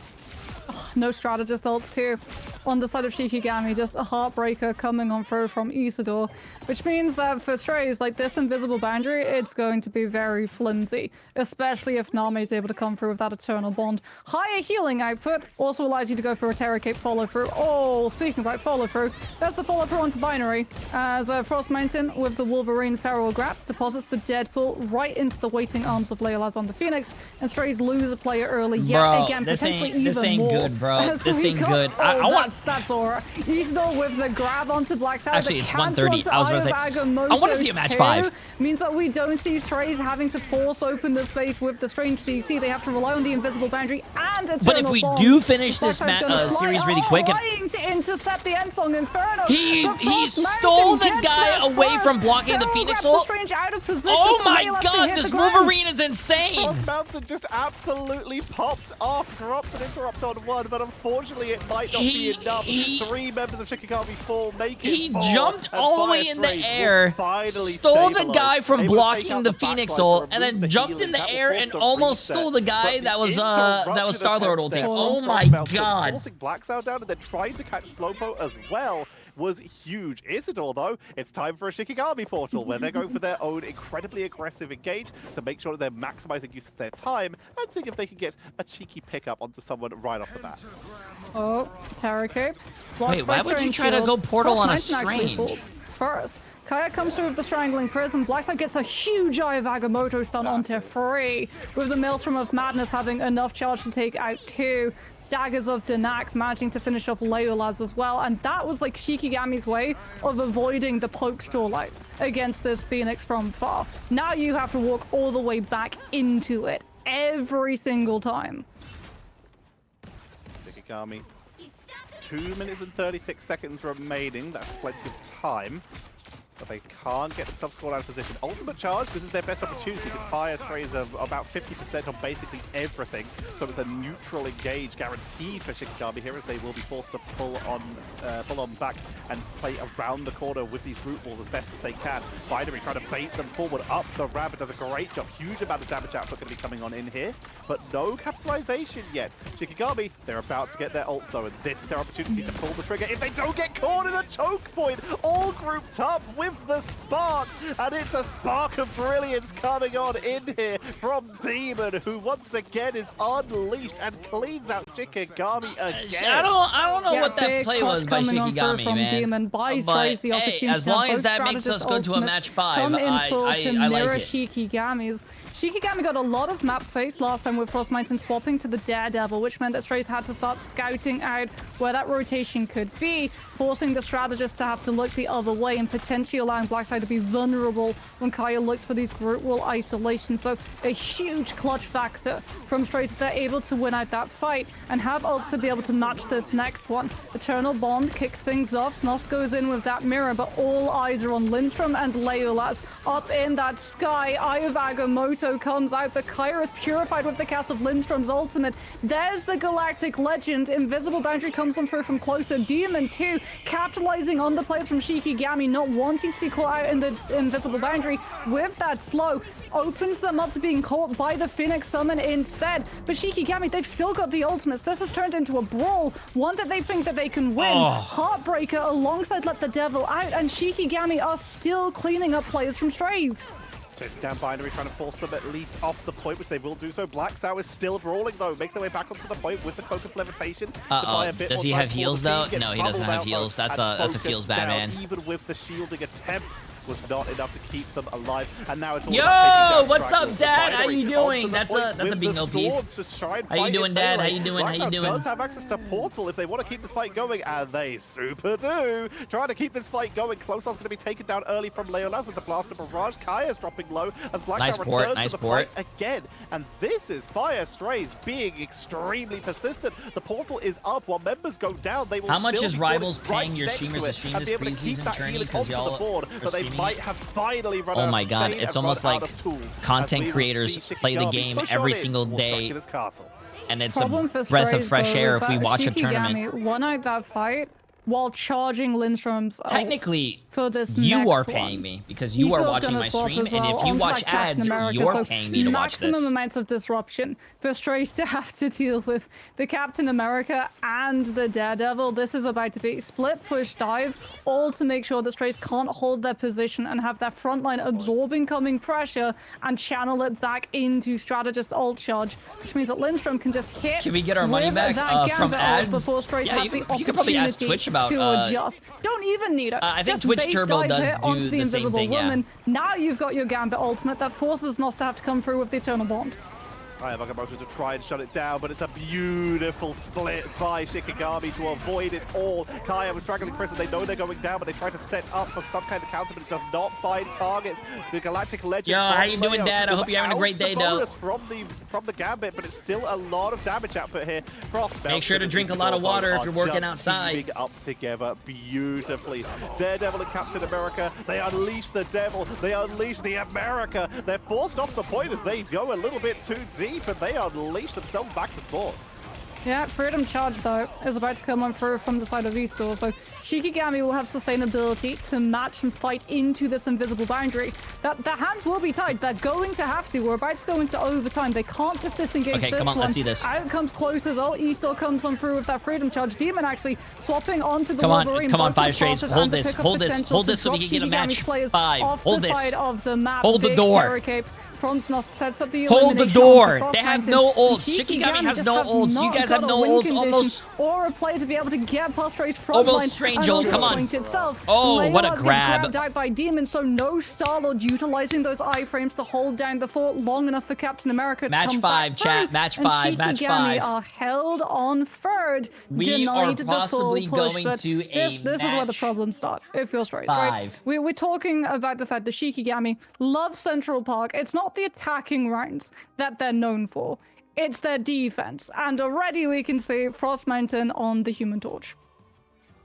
No strategist ults too. On the side of Shikigami, just a heartbreaker coming on through from Isidore, which means that for Strays, like this invisible boundary, it's going to be very flimsy, especially if Nami is able to come through with that Eternal Bond. Higher healing output also allows you to go for a Terror Cape follow through. Oh, speaking about follow through, that's the follow through onto Binary, as Frost Mountain with the Wolverine Feral Grab deposits the Deadpool right into the waiting arms of Leolaz on the Phoenix, and Strays lose a player early yet again, potentially even more. Good, bro. So this ain't good. I want that's Aura. Isidore with the grab onto Black Side. Actually, it's 1:30. I was about to say, I want to see a match 5. Means that we don't see Strays having to force open the space with the Strange CC. They have to rely on the invisible boundary and Eternal But if we Bond. do finish this series really quick, trying to intercept the Endsong Inferno. he stole the guy away from blocking the Phoenix ult. Oh my god, this Wolverine is insane! Frost Mountain just absolutely popped off, drops an interrupt on 1, but unfortunately it might not be enough. 3 members of Shikigami fall, make it 4. He jumped all the way in the air, stole the guy from blocking the Phoenix ult, and then jumped in the air and almost stole the guy that was Star-Lord ulting. Oh my god. Forcing Black Sound down and then trying to catch Slowpo as well was huge. Isidore, though, it's time for a Shikigami portal where they're going for their own incredibly aggressive engage to make sure that they're maximizing use of their time and seeing if they can get a cheeky pickup onto someone right off the bat. Oh, Terror Cape. Wait, why would you try to go portal on a Strange? First, Kaya comes through with the Strangling Prism. Blackside gets a huge Eye of Agamotto stun onto Free, with the Maelstrom of Madness having enough charge to take out 2. Daggers of Danak managing to finish off Leolaz as well, and that was like Shikigami's way of avoiding the poke stall out against this Phoenix from far. Now you have to walk all the way back into it every single time. Shikigami. 2 minutes and 36 seconds remaining. That's plenty of time. But they can't get themselves caught out of position. Ultimate charge, this is their best opportunity because Fire Strays are about 50% on basically everything. So it's a neutral engage guaranteed for Shikigami here as they will be forced to pull on back and play around the corner with these brute balls as best as they can. Binary trying to bait them forward up the ramp. It does a great job. Huge amount of damage output going to be coming on in here. But no capitalization yet. Shikigami, they're about to get their ult though, and this is their opportunity to pull the trigger. If they don't get caught in a choke point, all grouped up with the sparks, and it's a spark of brilliance coming on in here from Demon, who once again is unleashed and cleans out Shikigami again. I don't know what that play was by Shikigami, from man. Demon. Buys But the opportunity hey, as long as both that makes us go to a match 5, come in full to I mirror like it. Shikigami's. Shikigami got a lot of map space last time with Frostmite and swapping to the Daredevil, which meant that Strays had to start scouting out where that rotation could be, forcing the strategist to have to look the other way and potentially allowing Blackside to be vulnerable when Kaya looks for these group wall isolations. So a huge clutch factor from Strays that they're able to win out that fight and have ults to be able to match this next one. Eternal Bond kicks things off. Snost goes in with that mirror, but all eyes are on Lindstrom and Leolas up in that sky. Eye of Agamotto comes out, but Kaya is purified with the cast of Lindstrom's ultimate. There's the Galactic Legend. Invisible Boundary comes on through from closer. Demon too, capitalizing on the plays from Shikigami, not wanting to be caught out in the Invisible Boundary with that slow, opens them up to being caught by the Phoenix Summon instead. But Shikigami, they've still got the ultimates. This has turned into a brawl, one that they think that they can win. Heartbreaker alongside Let the Devil Out, and Shikigami are still cleaning up players from Strays. Chasing down Binary, trying to force them at least off the point, which they will do so. Black Sow is still brawling, though. Makes their way back onto the point with the Cloak of Levitation. Does he have heals, though? No, he doesn't have heals. That's a feels bad, man. Even with the shielding attempt, was not enough to keep them alive. And now it's all Yo, about what's up, Dad? How you doing? That's a big no piece. How you doing, Dad? How you doing? How you doing? Does have access to Portal if they want to keep this fight going, and they super do. Trying to keep this fight going. Close's going to be taken down early from Leolas with the Blaster Barrage. Kaya's dropping low as Black Nice Star port, returns nice to the port. fight again. And this is Fire Strays being extremely persistent. The Portal is up while members go down. They will How much still is be Rivals right paying your next streamers to to it stream and this be able to keep preseason that tourney healing because onto the y'all board, are but they streaming might it? have finally run Oh out of my god, stain it's and almost run like out of tools. content As we will creators see play the Shikigami game push every on in single towards day, Dracula's castle. and it's a Problem for breath of Strays, fresh though, air is if we that watch a tournament. Shikigami won out that fight while charging Lindstrom's ult Technically, for this you next are paying one. me because you are Esau's watching gonna my swap stream, as and well if you onto, watch like, Captain ads, America, you're so paying me to watch maximum this. amounts of disruption for Strays to have to deal with the Captain America and the Daredevil. This is about to be split, push, dive, all to make sure that Strays can't hold their position and have that front line absorb incoming pressure and channel it back into strategist ult charge, which means that Lindstrom can just hit. Can we get our money with back that from Gambit ult ads? before Strays Yeah, have you the could probably ask opportunity Twitch about, to adjust. Don't even need it. I think Just Twitch base Turbo dive does hit do onto the same Invisible thing, yeah. Woman. Now you've got your Gambit ultimate that forces Nos to have to come through with the Eternal Bond. I have Agamotto to try and shut it down, but it's a beautiful split by Shikigami to avoid it all. Kaya was straggling prison. They know they're going down, but they try to set up for some kind of counter, but it does not find targets. The Galactic Legend. Yo, how you doing, Dad? I hope you're having a great day, though. From the Gambit, but it's still a lot of damage output here. Frost Make sure to drink a lot of water if you're working outside. Teaming up together beautifully. Daredevil and Captain America, they unleash the devil. They unleash the America. They're forced off the point as they go a little bit too deep, and they unleash themselves back to spawn. Yeah, Freedom Charge, though, is about to come on through from the side of Estor, so Shikigami will have sustainability to match and fight into this invisible boundary. The hands will be tied. They're going to have to. We're about to go into overtime. They can't just disengage Okay, this come on, one. let's see this. Out comes Close as well. Estor comes on through with that Freedom Charge. Demon actually swapping onto the Come on, Wolverine. come on, both Fire the Strays. passes Hold and the this, pickup hold this, potential hold to this so we drop can get a Shikigami's match players 5. off Hold the this. side of the map. Hold the Big door. terror cape. Fronsnost sets up the Hold the elimination door. onto They have Frostmountain. no ults. And Shikigami has just no have ults. You not guys have got no a win ults. condition Almost. or a play to be able to get past Stray's front Almost line strange and ult. onto Come the on. point itself. Oh, what a Leolas gets grab. grabbed out by Demon, so no Starlord utilizing those iframes to hold down the fort long enough for Captain America to Match come 5, back chat. through. Match And 5, match Shikigami 5. are held on third. We denied are the possibly full push, going but to a this is where the match problems start. If you're Strays, right? 5. We're talking about the fact that Shikigami loves Central Park. It's not not the attacking rounds that they're known for. It's their defense. And already we can see Frost Mountain on the Human Torch.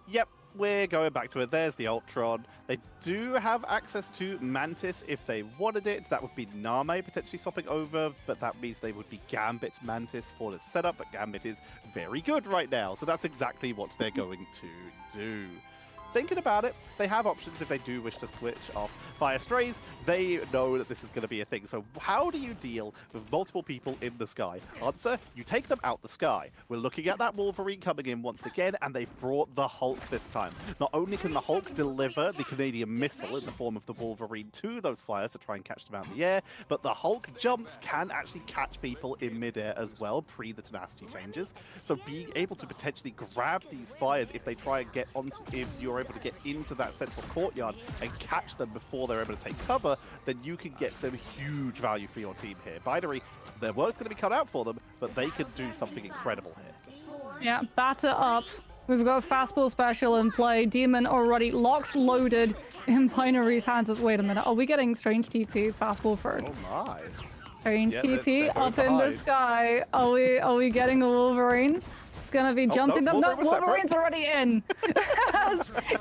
Yep, we're going back to it. There's the Ultron. They do have access to Mantis if they wanted it. That would be Name potentially swapping over, but that means they would be Gambit Mantis for the setup, but Gambit is very good right now, so that's exactly what they're going to do. Thinking about it, they have options if they do wish to switch off via Strays. They know that this is going to be a thing. So how do you deal with multiple people in the sky? Answer, you take them out the sky. We're looking at that Wolverine coming in once again, and they've brought the Hulk this time. Not only can the Hulk deliver the Canadian missile in the form of the Wolverine to those flyers to try and catch them out in the air, but the Hulk jumps can actually catch people in midair as well, pre the tenacity changes. So being able to potentially grab these flyers if they try and get onto, if you're able to get into that central courtyard and catch them before they're able to take cover, then you can get some huge value for your team here. Binary, their work's going to be cut out for them, but they can do something incredible here. Yeah, batter up. We've got fastball special in play. Demon already locked, loaded in Binary's hands. Wait a minute, are we getting strange TP fastball for Oh my. strange Yeah, TP they're up in the high. sky? Are we getting a Wolverine? It's gonna be jumping them. No, Wolverine was separate. Wolverine's already in.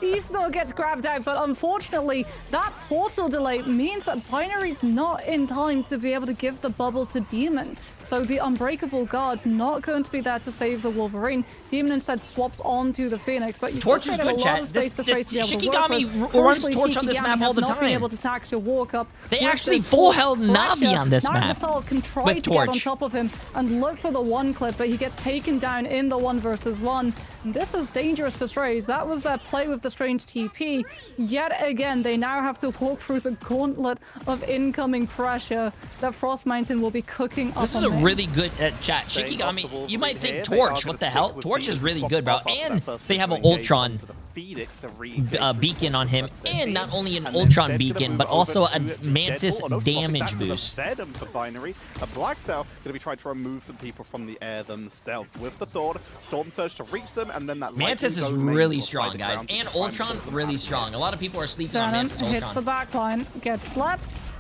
He still gets grabbed out, but unfortunately, that portal delay means that Binary's not in time to be able to give the bubble to Demon. So the Unbreakable Guard not going to be there to save the Wolverine. Demon instead swaps onto the Phoenix, but you've Torch is created good, a lot chat. of space for Strays to be able to work Shikigami with. runs Unfortunately, Torch on this Shikigami map all have the not been time. able to tax your walk up. They with actually this full force held pressure. Navi on this Now map Gasol can try with to get on Torch. top of him and look for the one clip, but he gets taken down in the 1v1. And this is dangerous for Strays. That was their play with the strange TP. Yet again, they now have to walk through the gauntlet of incoming pressure that Frost Mountain will be cooking up. This is on a them. really good chat. Staying off the Shikigami, Wolverine you might here, think they are Torch. gonna What the stick hell? with Torch is Phoenix, really swap good, bro. off after And that first they have an engagement Ultron onto the Phoenix to re-engage beacon on him, with their and team. not only an And then Ultron they're gonna beacon, move but over also to a the Mantis Deadpool. Oh, no, swapping damage back to the boost. Venom for Binary. A Black Cell going to be trying to remove some people from the air themselves with the Thor. Storm Surge to reach them, and then that Mantis is lightning really domain will strong, fly the guys, ground to and try Ultron pull them really out. strong. A lot of people are sleeping on Venom Mantis hits the Ultron. back line, gets slept,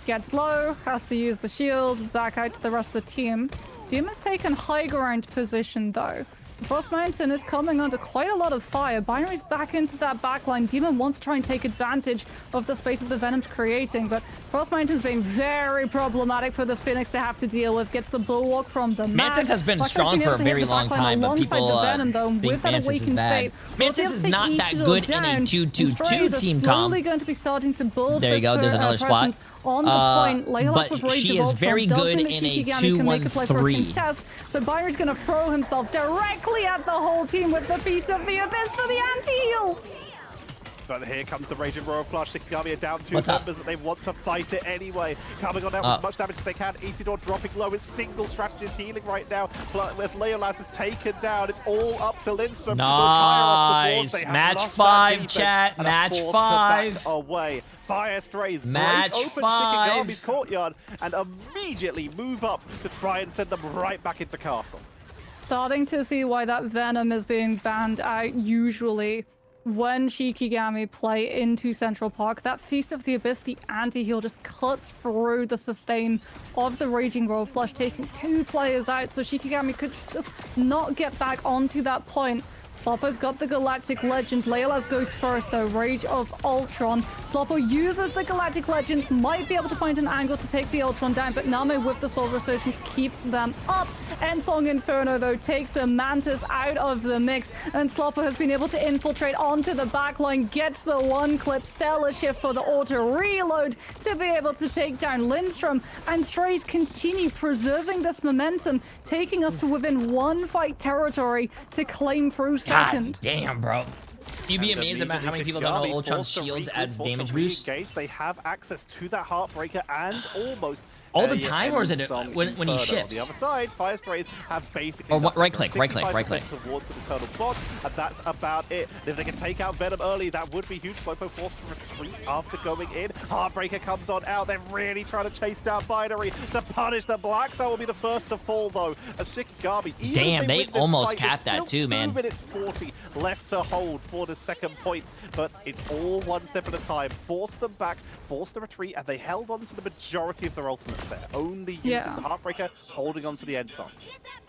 gets low, has to use the shield, back out to the rest of the team. Demon's taken high ground position though. Frost Mountain is coming under quite a lot of fire. Binary's back into that backline. Demon wants to try and take advantage of the space that the Venom's creating, but Frost Mountain's being very problematic for this Phoenix to have to deal with. Gets the bulwark from the Mantis has been strong for a very long time, but people think Mantis is bad. Mantis is not that good in a 2-2-2 team comp. Slowly going to be starting to build There you go, there's another spot. presence on the point. Legolas with but Rage she of is Ultron very does good mean that in a Shikigami can make a play for a 2-1-3. contest. So Byron's going to throw himself directly at the whole team with the Feast of the Abyss for the anti-heal. But here comes the Raging Royal Flush. Shikigami are down 2 What's up? members, but they want to fight it anyway. Coming on out with as much damage as they can. Isidore dropping low. It's single strategist healing right now. As Leolas is taken down, it's all up to Lindstrom. Nice. Match 5, chat. Match 5. Away. Fire Strays Match break open 5. Shikigami's courtyard and immediately move up to try and send them right back into castle. Starting to see why that Venom is being banned out usually. When Shikigami play into Central Park, that Feast of the Abyss, the anti-heal, just cuts through the sustain of the Raging Royal Flush, taking 2 players out, so Shikigami could just not get back onto that point. Sloppo's got the Galactic Legend. Leolas goes first though. Rage of Ultron. Sloppo uses the Galactic Legend. Might be able to find an angle to take the Ultron down, but Name with the Soul Resurgence keeps them up. Ensong Inferno though takes the Mantis out of the mix, and Sloppo has been able to infiltrate onto the backline, gets the one clip, Stellar Shift for the auto reload to be able to take down Lindstrom, and Strays continue preserving this momentum, taking us to within 1 fight territory to claim through second. God damn, bro. You'd be And amazed about how many people don't know Ultron's shields adds damage boost. They have access to that Heartbreaker and almost all the time, or is it when he shifts? On the other side, Fire Strays have basically Or right click. towards the Eternal Bond, and that's about it. If they can take out Venom early, that would be huge. Slowpoke forced to retreat after going in. Heartbreaker comes on out. They're really trying to chase down Binary to punish the Blacks. That will be the first to fall, though. As Shikigami, damn, they win this almost fight, capped that too, man. 2 minutes 40 left to hold for the second point, but it's all one step at a time. Force them back, force the retreat, and they held on to the majority of their ultimates there. Only using the Heartbreaker, holding on to the end song.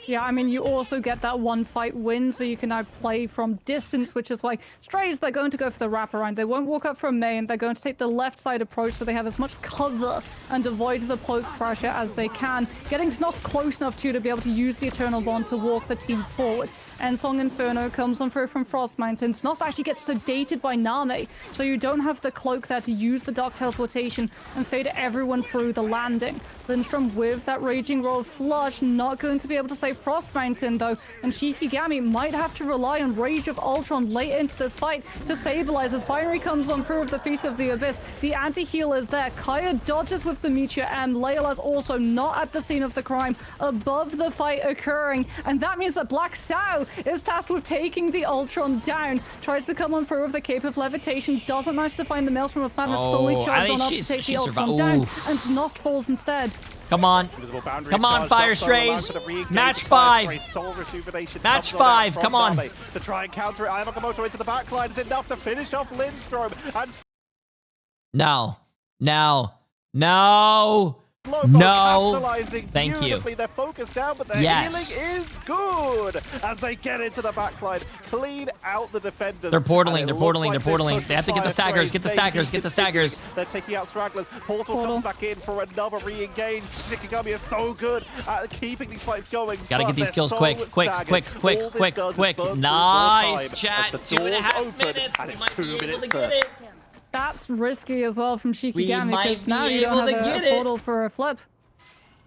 Yeah, I mean, you also get that one fight win, so you can now play from distance, which is why Strays, they're going to go for the wraparound. They won't walk up from main. They're going to take the left side approach so they have as much cover and avoid the poke pressure as they can. Getting Snos close enough to be able to use the Eternal Bond to walk the team forward. Ensong Inferno comes on through from Frost Mountain. Snos actually gets sedated by Name, so you don't have the cloak there to use the Dark Teleportation and fade everyone through the landing. Lindstrom with that Raging Roll flush, not going to be able to save Frost Mountain though, and Shikigami might have to rely on Rage of Ultron late into this fight to stabilize as Binary comes on through with the Feast of the Abyss. The anti-heal is there. Kaya dodges with the Meteor, and Layla's also not at the scene of the crime, above the fight occurring, and that means that Black Sao is tasked with taking the Ultron down. Tries to come on through with the Cape of Levitation, doesn't manage to find the Maelstrom of Madness fully charged on up to take the Ultron down, and Snost falls instead. Come on. Come on, Fire Strays. Match 5. Match 5. Come on. To try and counter it, Ayamakamoto into the backline is enough to finish off Lindstrom. And No. No. No. No. Thank you. They're focused down, but their healing is good as they get into the backline, clean out the defenders. They're portaling. They're portaling. They're portaling. They have to get the staggers. Get the staggers. Get the staggers. They're taking out stragglers. Portal comes back in for another re-engage. Shikigami is so good at keeping these fights going. Gotta get these kills quick. Quick. Nice, chat. 2.5 minutes. We might be able to get it. That's risky as well from Shikigami, because now you able don't to have get a portal for a flip.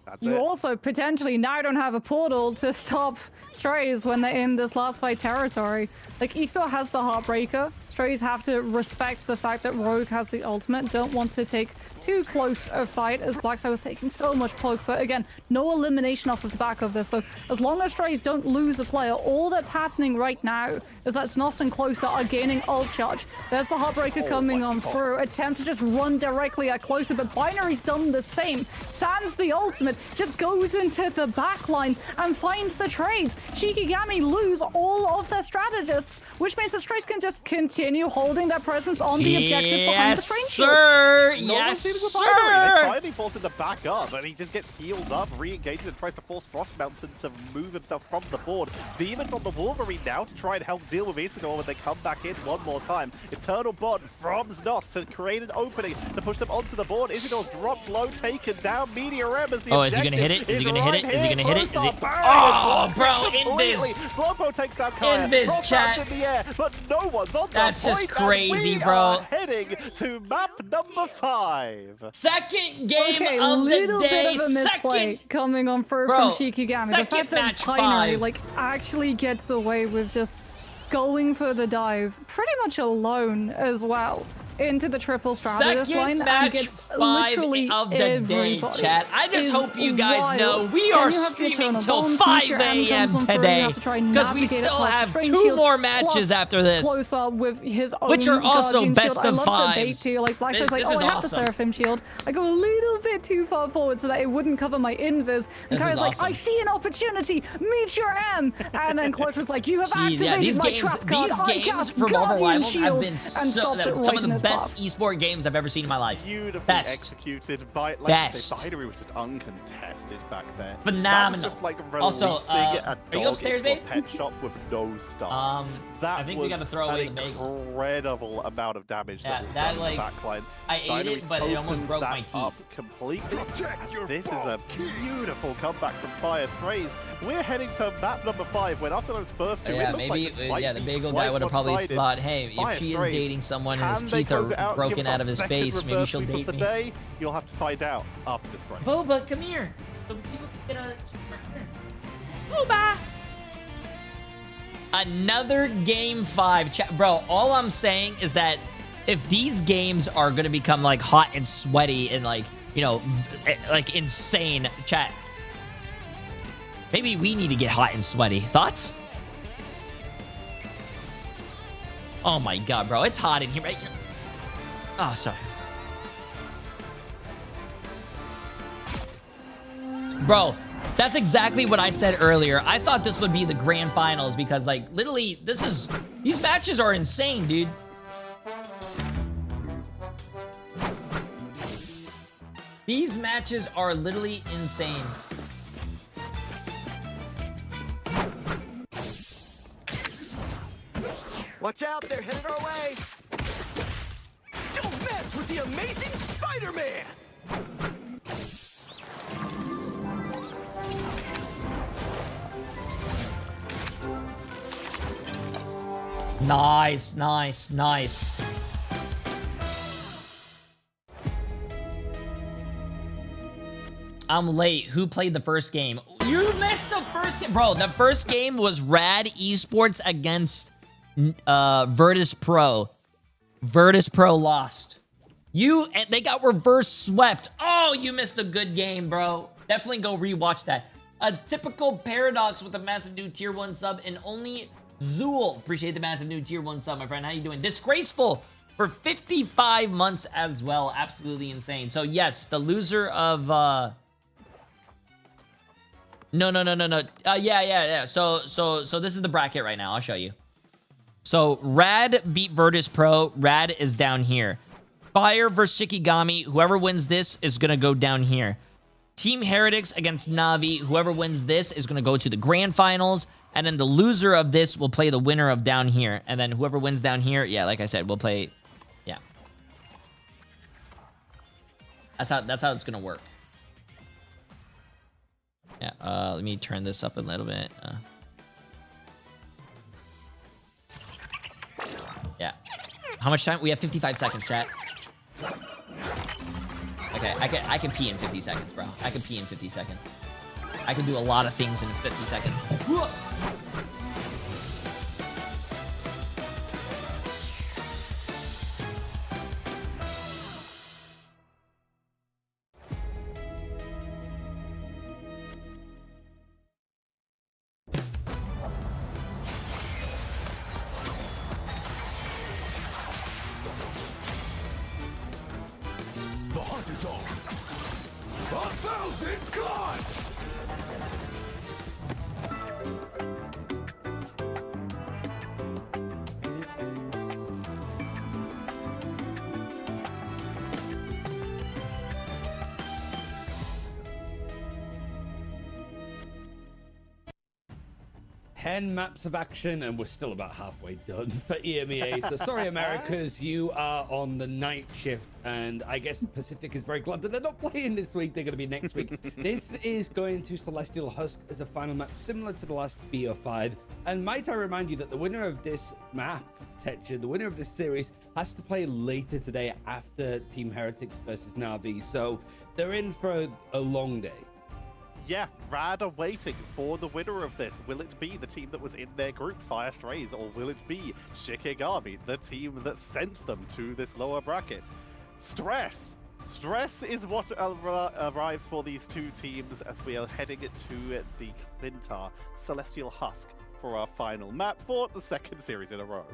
That's You it. also potentially now don't have a portal to stop Strays when they're in this last fight territory. Like, Eastor has the Heartbreaker. Strays have to respect the fact that Rogue has the ultimate. Don't want to take too close a fight as Black Side was taking so much poke. But again, no elimination off of the back of this. So as long as Strays don't lose a player, all that's happening right now is that Snost and Closer are gaining ult charge. There's the Heartbreaker coming on through. Attempt to just run directly at Closer, but Binary's done the same. Sans the ultimate, just goes into the backline and finds the trades. Shikigami lose all of their strategists, which means that Strays can just continue holding their presence on the objective behind the train shield. Yes, They sir. finally force him to back up, and he just gets healed up, re-engages, and tries to force Frost Mountain to move himself from the board. Demons on the Wolverine now to try and help deal with Isidore when they come back in one more time. Eternal Bond from Znos to create an opening to push them onto the board. Isidore's dropped low, taken down. Meteor M as the Oh, is he gonna hit it? Is he gonna hit it? Is he gonna hit it? Is he? Oh, bro, Invis. Slowpoke takes down Kaya. Invis, Frost chat. Mountain's in the air, but no one's on That's the just point, crazy, and we bro. are heading to map number 5. Second game Okay, of little the day. bit of a misplay coming on through Bro, from Shikigami. The second fact that match Binary 5. like actually gets away with just going for the dive pretty much alone as well into the triple strategist line Second and match gets 5 literally of the day, everybody. chat. I just Is hope you guys wild. know we Then are you have the streaming Eternal till Bond, 5 Future M a.m. comes on through, you today have to try and because we navigate it still past have Strange 2 Shield, more matches plus after this. Close up with his own Which are also Guardian best shield. of I love the bait fives. too. Like Black Side's like, This oh, is I have the awesome. Seraphim shield. I go a little bit too far forward so that it wouldn't cover my invis. And This Kaya's is like, awesome. I see an opportunity. Meet your M. And then Clutch was like, you have Jeez, activated yeah, these my games, trap card. these I games cast from Marvel Guardian Rivals have shield been and so, stops it some right of in the its best path. esport games I've ever seen in my life. Beautifully Best. executed by, like Best. I say, Binary was just uncontested back there. Phenomenal. That was just like Also, releasing a are you dog upstairs, into a babe? pet shop with no start. That I think we was gotta throw away an the bagels. incredible amount of damage Yeah, that was that, done like, in the backline. I ate Binary it, but it almost opens broke that my up teeth. completely. Protect your This is a beautiful comeback from Fire Strays. We're heading to map number 5. When after those first two, it Yeah, looked maybe, like this might yeah, the be bagel quite guy would have probably one-sided. thought, hey, Fire if she is Strays, dating someone and his can they teeth close are it out and broken give us out of our his second face, maybe reverse she'll sweep of date the me. day? You'll have to find out after this break. Boba, come here. So people can get a Boba. Another game 5. Bro, all I'm saying is that if these games are going to become like hot and sweaty and like you know, like insane. Chat. Maybe we need to get hot and sweaty. Thoughts? Oh my god, bro. It's hot in here, right? Oh, sorry. Bro, that's exactly what I said earlier. I thought this would be the grand finals because, like, literally, these matches are insane, dude. These matches are literally insane. Watch out, they're headed our way. Don't mess with the amazing Spider-Man. Nice, nice, nice. I'm late. Who played the first game? You missed the first game. Bro, the first game was Rad Esports against Virtus Pro. Virtus Pro lost. They got reverse swept. Oh, you missed a good game, bro. Definitely go rewatch that. A typical Paradox with a massive new tier 1 sub, and only Zool. Appreciate the massive new tier 1 sub, my friend. How you doing? Disgraceful for 55 months as well. Absolutely insane. So yes, the loser of No. Yeah. So this is the bracket right now. I'll show you. So Rad beat Virtus Pro. Rad is down here. Fire versus Shikigami. Whoever wins this is gonna go down here. Team Heretics against Navi. Whoever wins this is gonna go to the grand finals. And then the loser of this will play the winner of down here. And then whoever wins down here, yeah, like I said, we'll play. Yeah. That's how it's gonna work. Yeah, let me turn this up a little bit. Yeah. How much time? We have 55 seconds, chat. Okay, I can pee in 50 seconds, bro. I can pee in 50 seconds. I can do a lot of things in 50 seconds. The hunt is on. 1,000 gods! Ten maps of action, and we're still about halfway done for EMEA. So sorry, Americas, you are on the night shift, and I guess Pacific is very glad that they're not playing this week. They're going to be next week. This is going to Celestial Husk as a final map, similar to the last BO5. And might I remind you that the winner of this map, Tetcher, the winner of this series, has to play later today after Team Heretics versus Navi. So they're in for a long day. Yeah, Rad are waiting for the winner of this. Will it be the team that was in their group, Fire STRAYS, or will it be Shikigami, the team that sent them to this lower bracket? Stress is what arrives for these two teams as we are heading to the Clintar Celestial Husk for our final map for the second series in a row.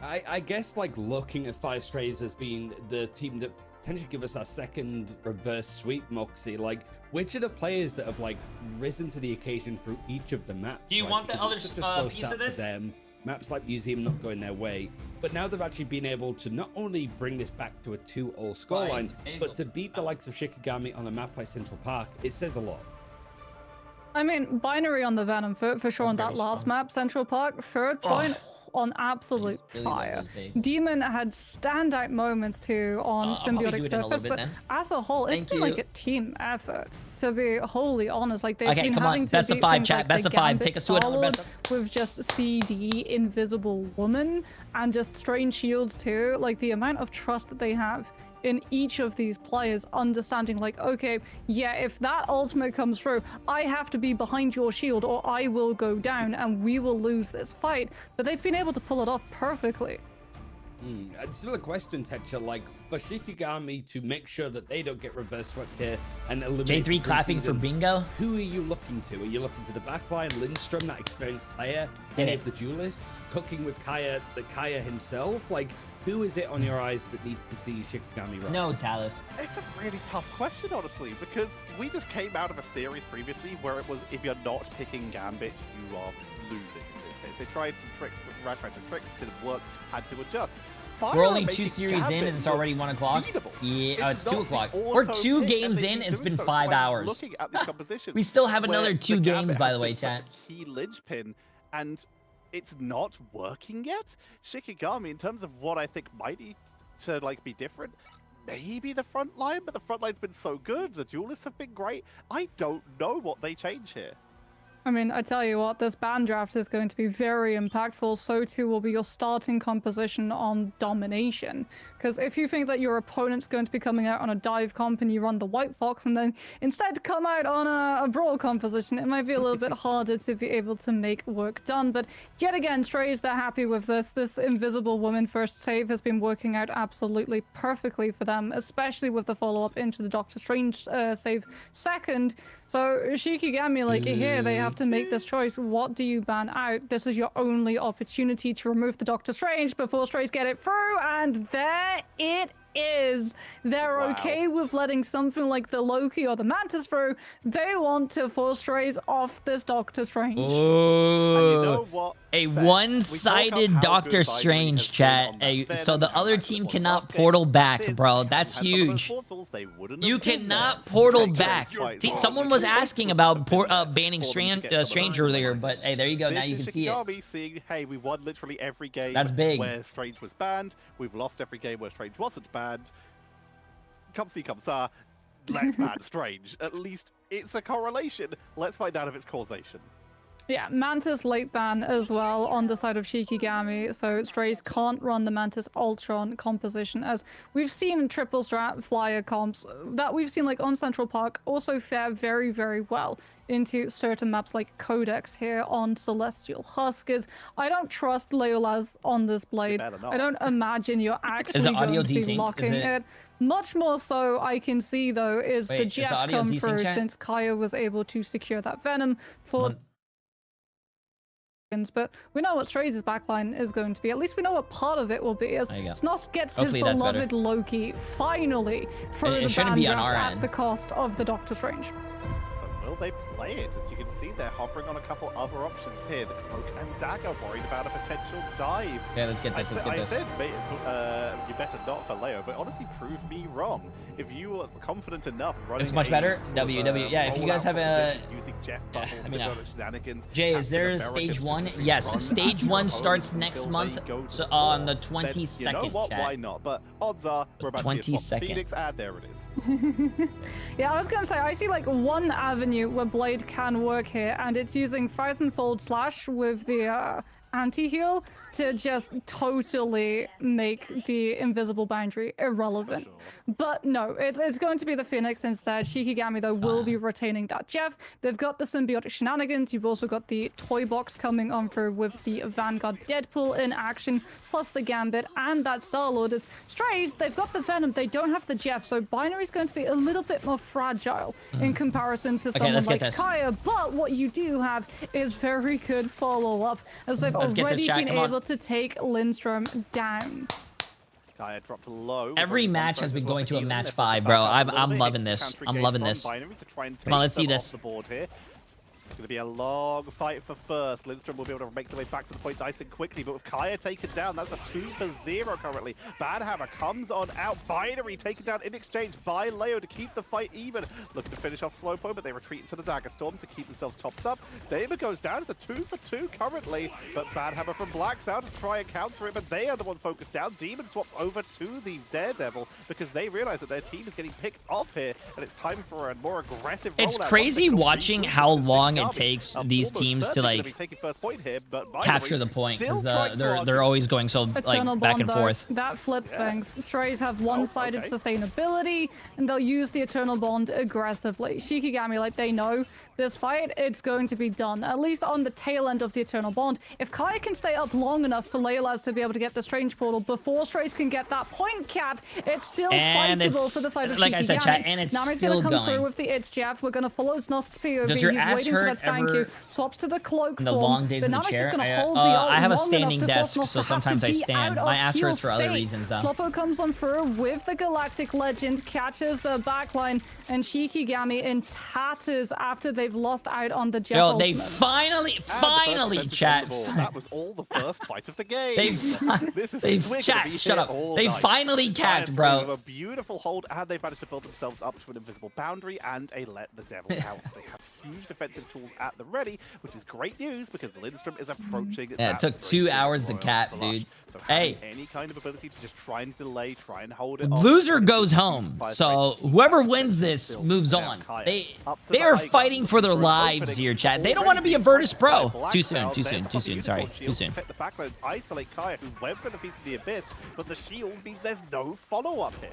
I guess, like, looking at Fire STRAYS as being the team that potentially give us our second reverse sweep, Moxie. Like, which are the players that have, like, risen to the occasion through each of the maps? Do you right? want the other Because it's such a slow piece start of this? for them. Maps like Museum not going their way, but now they've actually been able to not only bring this back to a 2-2 scoreline, but to beat the likes of Shikigami on a map like Central Park. It says a lot. I mean, binary on the Venom for sure on that last map, Central Park. Third point on absolute really fire. love this, babe. Demon had standout moments too on I'll probably do Symbiotic it in a little Surface, bit but then. as a whole, it's Thank been you. like a team effort. To be wholly honest, like they've Okay, been come on. having to Best of beat five, things chat. like Best the of five. Gambit Take us to another Starlord best with just CD, Invisible Woman, and just Strange Shields too. Like the amount of trust that they have in each of these players, understanding like, okay, yeah, if that ultimate comes through, I have to be behind your shield or I will go down and we will lose this fight. But they've been able to pull it off perfectly. A similar question, Texture, like for Shikigami to make sure that they don't get reverse swept here and eliminate J3 clapping for bingo. Who are you looking to? Are you looking to the backline, Lindstrom, that experienced player, any of the duelists, cooking with Kaya himself? Like, who is it on your eyes that needs to see Shikigami run? No, Talus. It's a really tough question, honestly, because we just came out of a series previously where it was, if you're not picking Gambit, you are losing in this case. They tried some tricks, Rad tried some tricks, didn't work, had to adjust. We're only 2 series in and it's already 1 o'clock. Yeah, it's 2 o'clock. We're 2 games in, it's been 5 hours. Looking at this composition, We still have another 2 games, by the way, chat. Such a key linchpin, and it's not working yet. Shikigami, in terms of what I think might need to like be different, maybe the front line, but the front line's been so good. The duelists have been great. I don't know what they change here. I mean, I tell you what, this ban draft is going to be very impactful. So too will be your starting composition on domination. Because if you think that your opponent's going to be coming out on a dive comp and you run the White Fox and then instead come out on a brawl composition, it might be a little bit harder to be able to make work done. But yet again, STRAYS, they're happy with this. This Invisible Woman first save has been working out absolutely perfectly for them, especially with the follow-up into the Doctor Strange save second. So Shikigami, like here, they have to make this choice. What do you ban out? This is your only opportunity to remove the Doctor Strange before STRAYS get it through, and there it is. They're okay with letting something like the Loki or the Mantis through. They want to force STRAYS off this Doctor Strange. Ooh. And you know what? A one-sided Doctor Strange, chat. So the other team cannot portal back, bro. That's huge. You cannot portal back. See, someone was asking about banning Strange earlier, but hey, there you go. Now you can see it. Seeing, hey, we won literally every game where Strange was banned. We've lost every game where Strange wasn't banned. Come see, come sa. Let's ban Strange. At least it's a correlation. Let's find out if it's causation. Yeah, Mantis late ban as well on the side of Shikigami, so STRAYS can't run the Mantis Ultron composition, as we've seen in triple strat flyer comps that we've seen like on Central Park also fare very, very well into certain maps like Codex here on Celestial Huskers. I don't trust Leolas on this blade. I don't imagine you're actually going to be locking it. Much more so I can see though is the Jeff come through since Kaya was able to secure that Venom for but we know what STRAYS' backline is going to be. At least we know what part of it will be, as Snoss gets his beloved Loki finally through the ban draft at the cost of the Doctor Strange. Will they play it? As you can see, they're hovering on a couple other options here. The Cloak and Dagger worried about a potential dive. Yeah, let's get this, I said, you better not for Leo, but honestly, prove me wrong. If you are confident enough running it's much better. Yeah, if you guys have a... Using Jeff Bubbles, shenanigans, Jay, is there stage 1? Yes, stage 1 starts next month so on the 22nd. You know what? Why not? But odds are we're about to get Phoenix, and there it is. Yeah, I was going to say, I see like one avenue where Blade can work here, and it's using Thousandfold Slash with the anti-heal to just totally make the invisible boundary irrelevant. But no, it's going to be the Phoenix instead. Shikigami, though, will be retaining that Jeff. They've got the symbiotic shenanigans. You've also got the toy box coming on through with the Vanguard Deadpool in action, plus the Gambit and that Star-Lord. As STRAYS, they've got the Venom. They don't have the Jeff, so Binary's going to be a little bit more fragile in comparison to someone like Kaya. But what you do have is very good follow-up, as they've already been able to take Lindstrom down. Kaya dropped low. Every match has been going to a match 5, bro. I'm loving this. I'm loving this. Come on, let's see this. It's going to be a long fight for first. Lindstrom will be able to make the way back to the point nice and quickly, but with Kaya taken down, that's a 2-0 currently. Banhammer comes on out. Binary taken down in exchange by Leo to keep the fight even. Looking to finish off Slowpoke, but they retreat into the Dagger Storm to keep themselves topped up. Damer goes down. It's a 2-for-2 currently, but Banhammer from Black's out to try and counter it, but they are the one focused down. Demon swaps over to the Daredevil because they realize that their team is getting picked off here, and it's time for a more aggressive rollout. It's crazy watching how long it takes these teams to like capture the point because they're always going so like back and forth. That flips things. Strays have one-sided sustainability, and they'll use the Eternal Bond aggressively. Shikigami, like, they know this fight, it's going to be done, at least on the tail end of the Eternal Bond. If Kaya can stay up long enough for Leylaz to be able to get the Strange Portal before Strays can get that point cap, it's still fightable for the side of like Shikigami. I said, chat, and it's Nami's still gonna come going. through with the It's Jab. We're gonna follow Znost's POV. Does your He's ass waiting for hurt that thank ever you. Swaps to the cloak in the form. long days in the Nami's chair? just gonna hold the ult I have a long standing enough to desk, force Znost so to have sometimes to I be stand. out My of ass heal hurts for other state. reasons, though. Sloppo comes on through with the Galactic Legend, catches the backline, and Shikigami in tatters after they've lost out on the Jet Yo, they ultimate. finally, chat. That was all the first fight of the game. Chat, shut up. They finally capped, bro. A beautiful hold, and they've managed to build themselves up to an invisible boundary and a let the devil out. They have huge defensive tools at the ready, which is great news because Lindstrom is approaching. Yeah, it took 2 hours to cap, dude. So hey, any kind of ability to just try and delay, try and hold it off. Loser goes home. So whoever wins this moves on. They are fighting for their lives here, chat. They don't want to be a Virtus Pro. Too soon. Sorry, too soon. The backline isolate Kaya, who went for the piece of the abyss, but the shield means there's no follow-up here.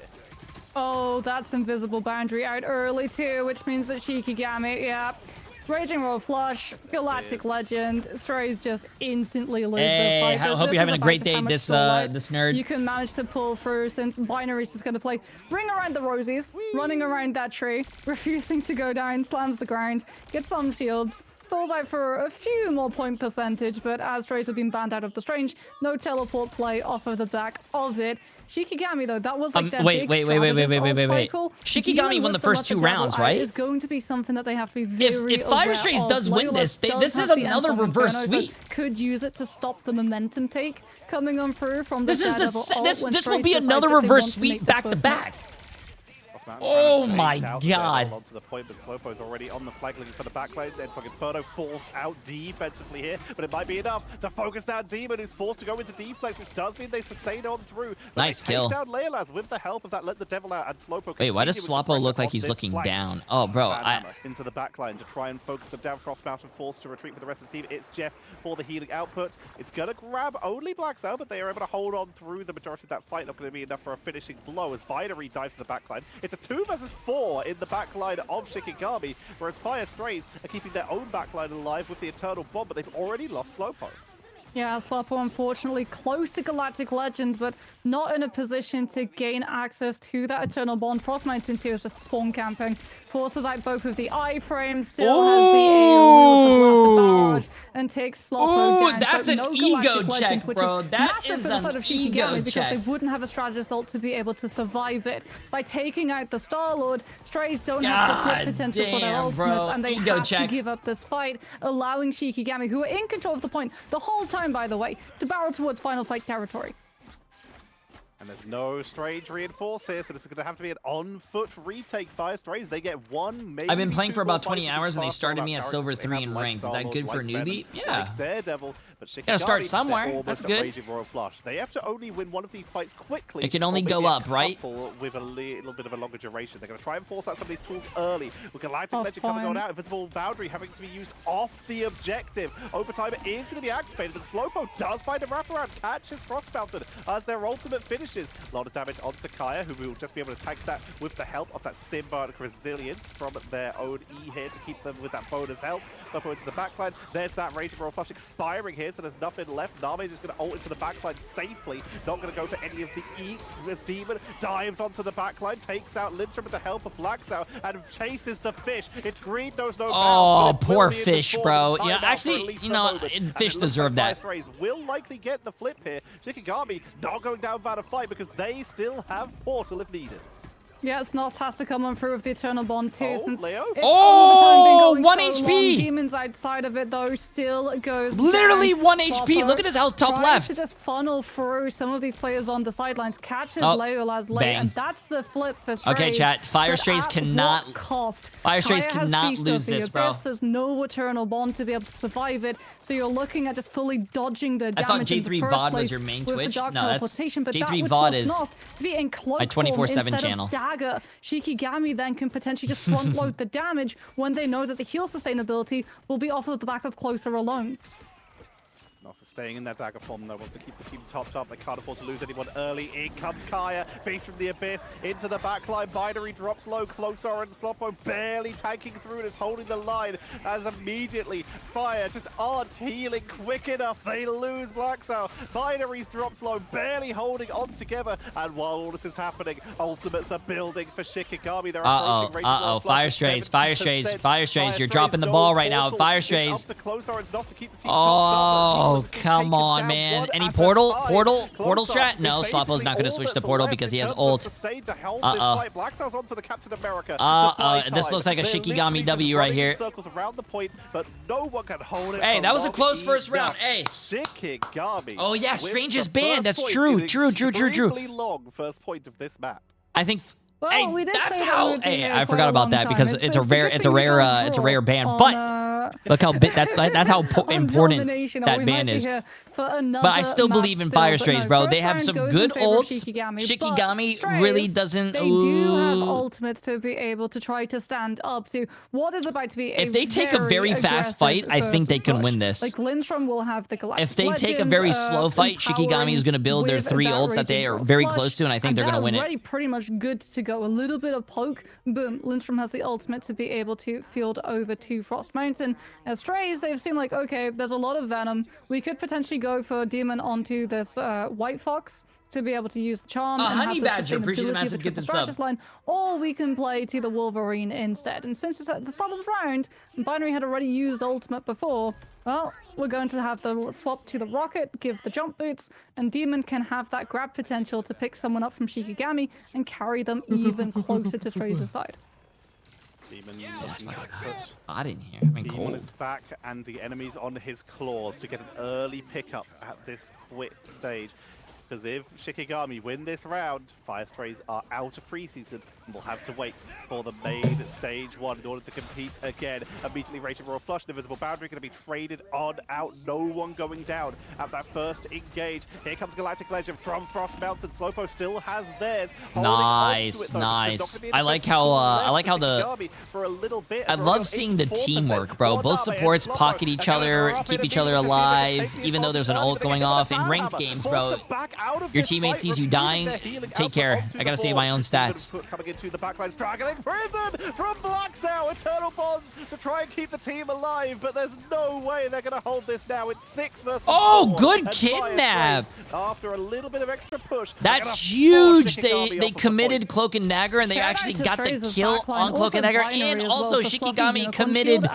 Oh, that's invisible boundary out early too, which means that Shikigami, yeah. Raging Royal Flush, Galactic Legend, Strays just instantly lose this fight. I hope you're having a great day, this nerd. You can manage to pull through since Binary's just going to play Ring Around the Rosies, running around that tree, refusing to go down, slams the ground, gets some shields, stalls out for a few more point percentage, but as Strays have been banned out of the Strange, no teleport play off of the back of it. Shikigami, though, that was like their big wait. Shikigami won the first 2 rounds, right? Is going to be something that they have to be very If Fire Strays does win this, this is another reverse sweep. Could use it to stop the momentum take coming on through from the this will be another reverse sweep back to back. Oh my god. Onto the point, but Slowpo's already on the flag looking for the backline. Ensong Inferno forced out defensively here, but it might be enough to focus down Demon, who's forced to go into deflex, which does mean they sustain on through. But nice kill. Down Leylaz with the help of that Let the Devil Out, and Slowpo. Wait, why does Sloppo look like he's looking down? Oh, bro, into the backline to try and focus them down. Frostmountain forced to retreat for the rest of the team. It's Jeff for the healing output. It's gonna grab only Black Cell, but they are able to hold on through the majority of that fight. Not going to be enough for a finishing blow as Binary dives to the backline. It's a 2 versus 4 in the backline of Shikigami, whereas Fire Strays are keeping their own backline alive with the Eternal Bomb, but they've already lost Slowpoke. Yeah, Sloppo unfortunately close to Galactic Legend, but not in a position to gain access to that Eternal Bond. Frost Mountain 2 is just spawn camping. Forces out both of the iframes, still has the AoE with the Blaster Barrage, and takes Sloppo down. That's so an no ego Galactic check, Legend, which bro. is That massive is for the side an of ego Shikigami because check. they wouldn't have a strategist ult to be able to survive it. By taking out the Star-Lord, Strays don't have the flip potential for their ultimates, and they have to give up this fight, allowing Shikigami, who are in control of the point the whole time, by the way, to barrel towards final fight territory. And there's no Strange reinforce here, so this is going to have to be an on-foot retake. Fire Strays, they get one, maybe I've been playing for about 20 20 hours, and they started me at Silver 3 in ranked. Is that good for a newbie? Yeah. Daredevil, but Shikigami, gotta start somewhere. That's good. Raging Royal Flush. They have to only win one of these fights quickly. It can only go up, right? With a little bit of a longer duration. They're going to try and force out some of these tools early. With Galactic Legend coming on out, Invisible Boundary having to be used off the objective. Overtime is going to be activated, and Slowpo does find a wraparound, catches Frost Mountain as their ultimate finishes. A lot of damage onto Kaya, who will just be able to tank that with the help of that Symbiotic Resilience from their own E here to keep them with that bonus health. Slowpo into the backline. There's that Raging Royal Flush expiring here, so there's nothing left. Nami is just going to ult into the backline safely. Not going to go for any of the eats. As Demon dives onto the backline, takes out Lindstrom with the help of Blacksow, and chases the fish. It's green, knows no bounds. Oh, poor fish, bro. Yeah, actually, you know, fish deserve that. Strays will likely get the flip here. Shikigami not going down without a fight because they still have Portal if needed. Yeah, Znost has to come on through with the Eternal Bond too, since Leo? it's overtime been going 1 so HP! long. Demons outside of it though still goes Literally down. 1 HP. Look at his health top tries left. to just funnel through some of these players on the sidelines, catches Leolaz late, bang. and that's the flip for Strays. Okay, chat. Fire Strays cannot. What cost? Fire Strays Kaya has cannot Feast lose of the this, bro. Abyss. There's no Eternal Bond to be able to survive it, so you're looking at just fully dodging the I thought damage in the J3 first VOD was place your main with Twitch. the dark No, that's teleportation, but J3 that would VOD force is Znost to be in cloak my 24/7 form instead channel. of dagger, Shikigami then can potentially just front load the damage when they know that the heal sustainability will be off of the back of Closer alone. Also staying in that dagger form though, wants to keep the team topped up. They can't afford to lose anyone early. In comes Kaya, face from the abyss, into the backline. Binary drops low, Closer and Sloppo barely tanking through and is holding the line as immediately Fire just aren't healing quick enough. They lose Blacksow. Binaries drops low, barely holding on together. And while all this is happening, ultimates are building for Shikigami. They're approaching range of Fire Strays, Fire Strays, Fire Strays. You're dropping the ball right now. Fire Strays. Oh, come on, man. Any portal strat? No, Sloppo's not going to switch to portal because he has ult. This looks like a Shikigami W right here. Hey, that was a close first round. Hey. Shikigami. Oh, yeah, Strange is banned. That's true. True. Long first point of this map. I think... Well, hey, we did that's say how... that Hey, I forgot about that because it's a rare ban. On, but look how that's how important that ban is. But I still believe in Fire Strays, bro. They have some good ults. Shikigami really doesn't... They do have ultimates to be able to try to stand up to what is about to be a If they take a very fast fight, I think they can win this. Like Lindstrom will have the Galactic If they take a very slow fight, Shikigami is going to build their 3 ults that they are very close to, and I think they're going to win it. Already pretty much good to go. A little bit of poke, boom. Lindstrom has the ultimate to be able to field over to Frost Mountain. As Strays, they've seen like, okay, there's a lot of Venom. We could potentially go for Demon onto this White Fox to be able to use the charm and Honey have the Badger, appreciate the sustainability of massive the gift and triple sub. strategist line, or we can play to the Wolverine instead. And since it's at the start of the round, and Binary had already used ultimate before, well, we're going to have the swap to the Rocket, give the jump boots, and Demon can have that grab potential to pick someone up from Shikigami and carry them even closer to Strays' side. Demon It's fucking hot in here. I'm Demon cold. is back and the enemy's on his claws to get an early pickup at this quit stage. Because if Shikigami win this round, Fire Strays are out of preseason and will have to wait for the main stage 1 in order to compete again. Immediately Raging Royal Flush, the Invisible Boundary going to be traded on out. No one going down at that first engage. Here comes Galactic Legend from Frost Mountain. Slowpo still has theirs. Nice. I like how the... for a little bit. I love seeing the teamwork, bro. Both supports pocket each other, keep each other alive, even though there's an ult going off. In ranked games, bro, your teammate sees you dying, take care. I gotta save my own stats. Coming into the backline, struggling. Prison from Blacksow. Eternal Bonds to try and keep the team alive, but there's no way they're gonna hold this now. It's 6 versus 4. Oh, good kidnap. After a little bit of extra push. That's huge. They committed Cloak and Dagger, and they actually got the kill on Cloak and Dagger, and also Shikigami committed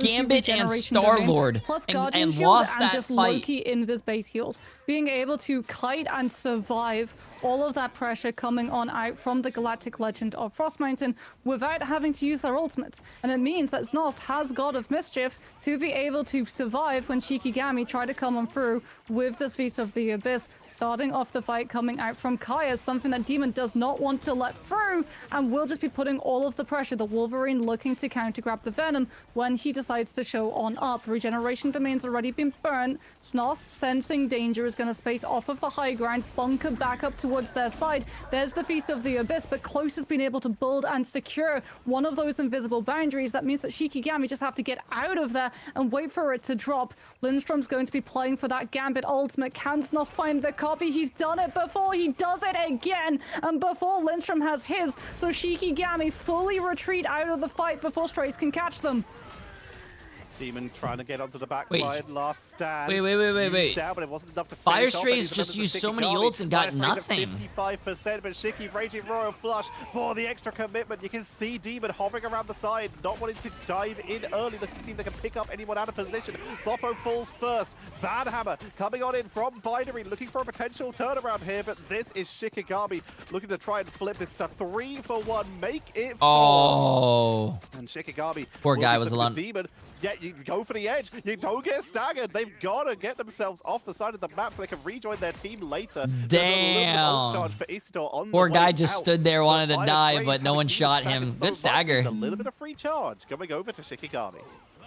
Gambit and Star-Lord and lost that just fight. Loki invis base heals. Being able to kite and survive all of that pressure coming on out from the Galactic Legend of Frost Mountain without having to use their ultimates. And it means that Snost has God of Mischief to be able to survive when Shikigami try to come on through with this Feast of the Abyss, starting off the fight coming out from Kaya, something that Demon does not want to let through, and will just be putting all of the pressure. The Wolverine looking to counter grab the Venom when he decides to show on up. Regeneration Domain's already been burnt. Snost, sensing danger, is going to space off of the high ground, bunker back up towards their side. There's the Feast of the Abyss, but Close has been able to build and secure one of those invisible boundaries. That means that Shikigami just have to get out of there and wait for it to drop. Lindstrom's going to be playing for that Gambit ultimate. Can Snost find the copy? He's done it before. He does it again. And before Lindstrom has his, so Shikigami fully retreat out of the fight before Strays can catch them. Demon trying to get onto the back line. Last stand. Wait. Down, but it wasn't enough to Fire finish off Strays any just of used so many Shikigami. ults and got Fire Strays nothing. at 55%, but Shiki Raging Royal Flush for the extra commitment. You can see Demon hovering around the side, not wanting to dive in early, looking to see if they can pick up anyone out of position. Zoppo falls first. Bad Hammer coming on in from Binary, looking for a potential turnaround here, but this is Shikigami looking to try and flip this. A 3-for-1, make it 4. Oh. And Shikigami. Poor guy was alone. Demon. Yeah, you go for the edge. You don't get staggered. They've got to get themselves off the side of the map so they can rejoin their team later. Damn. Poor guy just stood there, wanted to die, but no one shot him. Good stagger. A little bit of free charge going over to Shikigami.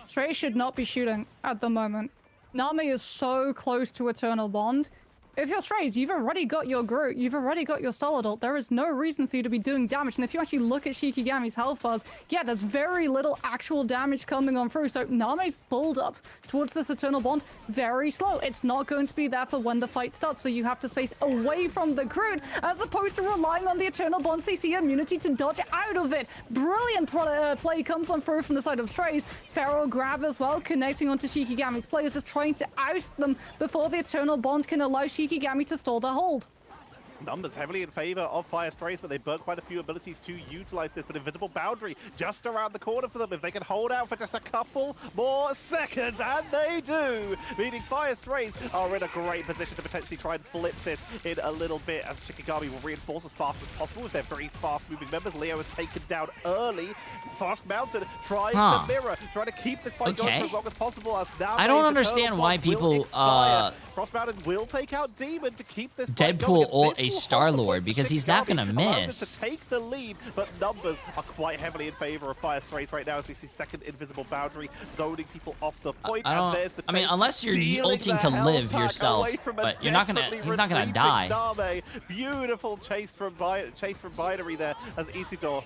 Stray should not be shooting at the moment. Nami is so close to Eternal Bond. if you're Strays, you've already got your Groot, you've already got your Solid Ult. There is no reason for you to be doing damage. And if you actually look at Shikigami's health bars, yeah, there's very little actual damage coming on through. So Name's build up towards this Eternal Bond very slow. It's not going to be there for when the fight starts. So you have to space away from the Groot as opposed to relying on the Eternal Bond's CC immunity to dodge out of it. Brilliant play comes on through from the side of Strays. Pharaoh grab as well, connecting onto Shikigami's players, just trying to oust them before the Eternal Bond can allow Shikigami to stall their hold. Numbers heavily in favor of Fire Strays, but they burn quite a few abilities to utilize this. But Invisible Boundary just around the corner for them. If they can hold out for just a couple more seconds, and they do, meaning Fire Strays are in a great position to potentially try and flip this in a little bit, as Shikigami will reinforce as fast as possible with their very fast-moving members. Leo is taken down early. Frost Mountain trying to mirror, trying to keep this fight going for as long as possible. As now I don't understand why people Frost Mountain will take out Demon to keep this Deadpool ult a Star-Lord because he's not gonna miss. To take the lead, but numbers are quite heavily in favor of Fire Strays right now as we see second Invisible Boundary zoning people off the point. And there's the I mean, unless you're ulting to live yourself, but you're not gonna. He's not gonna die. Name. Beautiful chase from Binary there as Isidore.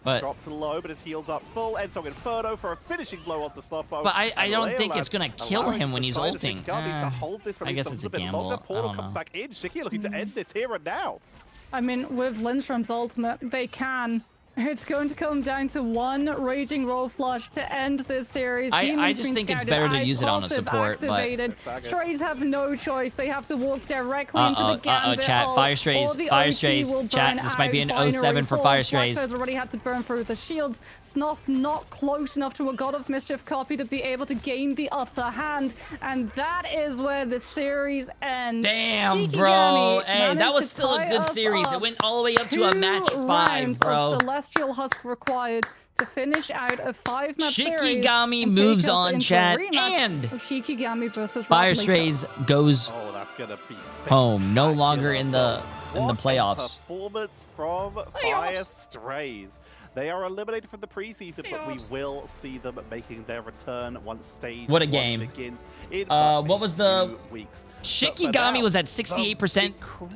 But dropped to low, but is healed up full. Endsong Inferno for a finishing blow onto Slowpo. But I don't think it's gonna kill him when he's ulting. I guess it's a gamble. I don't know. Back in. Shiki looking to end this here and now. I mean, with Lindstrom's ultimate, they can. It's going to come down to one Raging Roll Flush to end this series. I just think it's better to use it on a support, activated. But Strays have no choice. They have to walk directly into the gambit. Chat, Fire Strays, chat, this might be an 07 for Fire Strays. Has already had to burn through the shields. Snoth not close enough to a God of Mischief copy to be able to gain the upper hand. And that is where the series ends. Damn, bro. Hey, that was still a good series. It went all the way up to a match 5, bro. Celestial Husk required to finish out a 5-match series. Shikigami moves on, chat, and Shikigami versus Fire Strays goes that's gonna be home. No longer in the playoffs. Performance from Fire Strays. They are eliminated from the preseason, but we will see them making their return once stage what a game begins in what was the weeks. Shikigami was at 68%,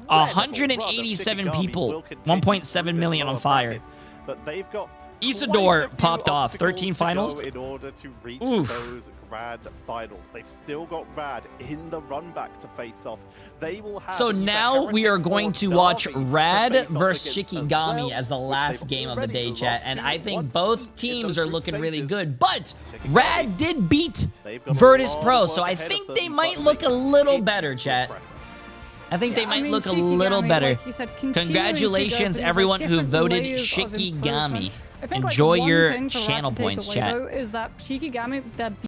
187 people, 1.7 million on fire. But they've got Isidore popped off 13 finals in order to reach those grand finals. They've still got Rad in the run back to face off. They will have so now we are going to watch Rad versus Shikigami as the last game of the day, chat, and I think both teams are looking really good, but Rad did beat Virtus Pro, so I think they might look a little better, chat. I think they might look a little better. Like you said, congratulations, everyone who voted Shikigami. Enjoy your channel points, chat. Is that Shikigami that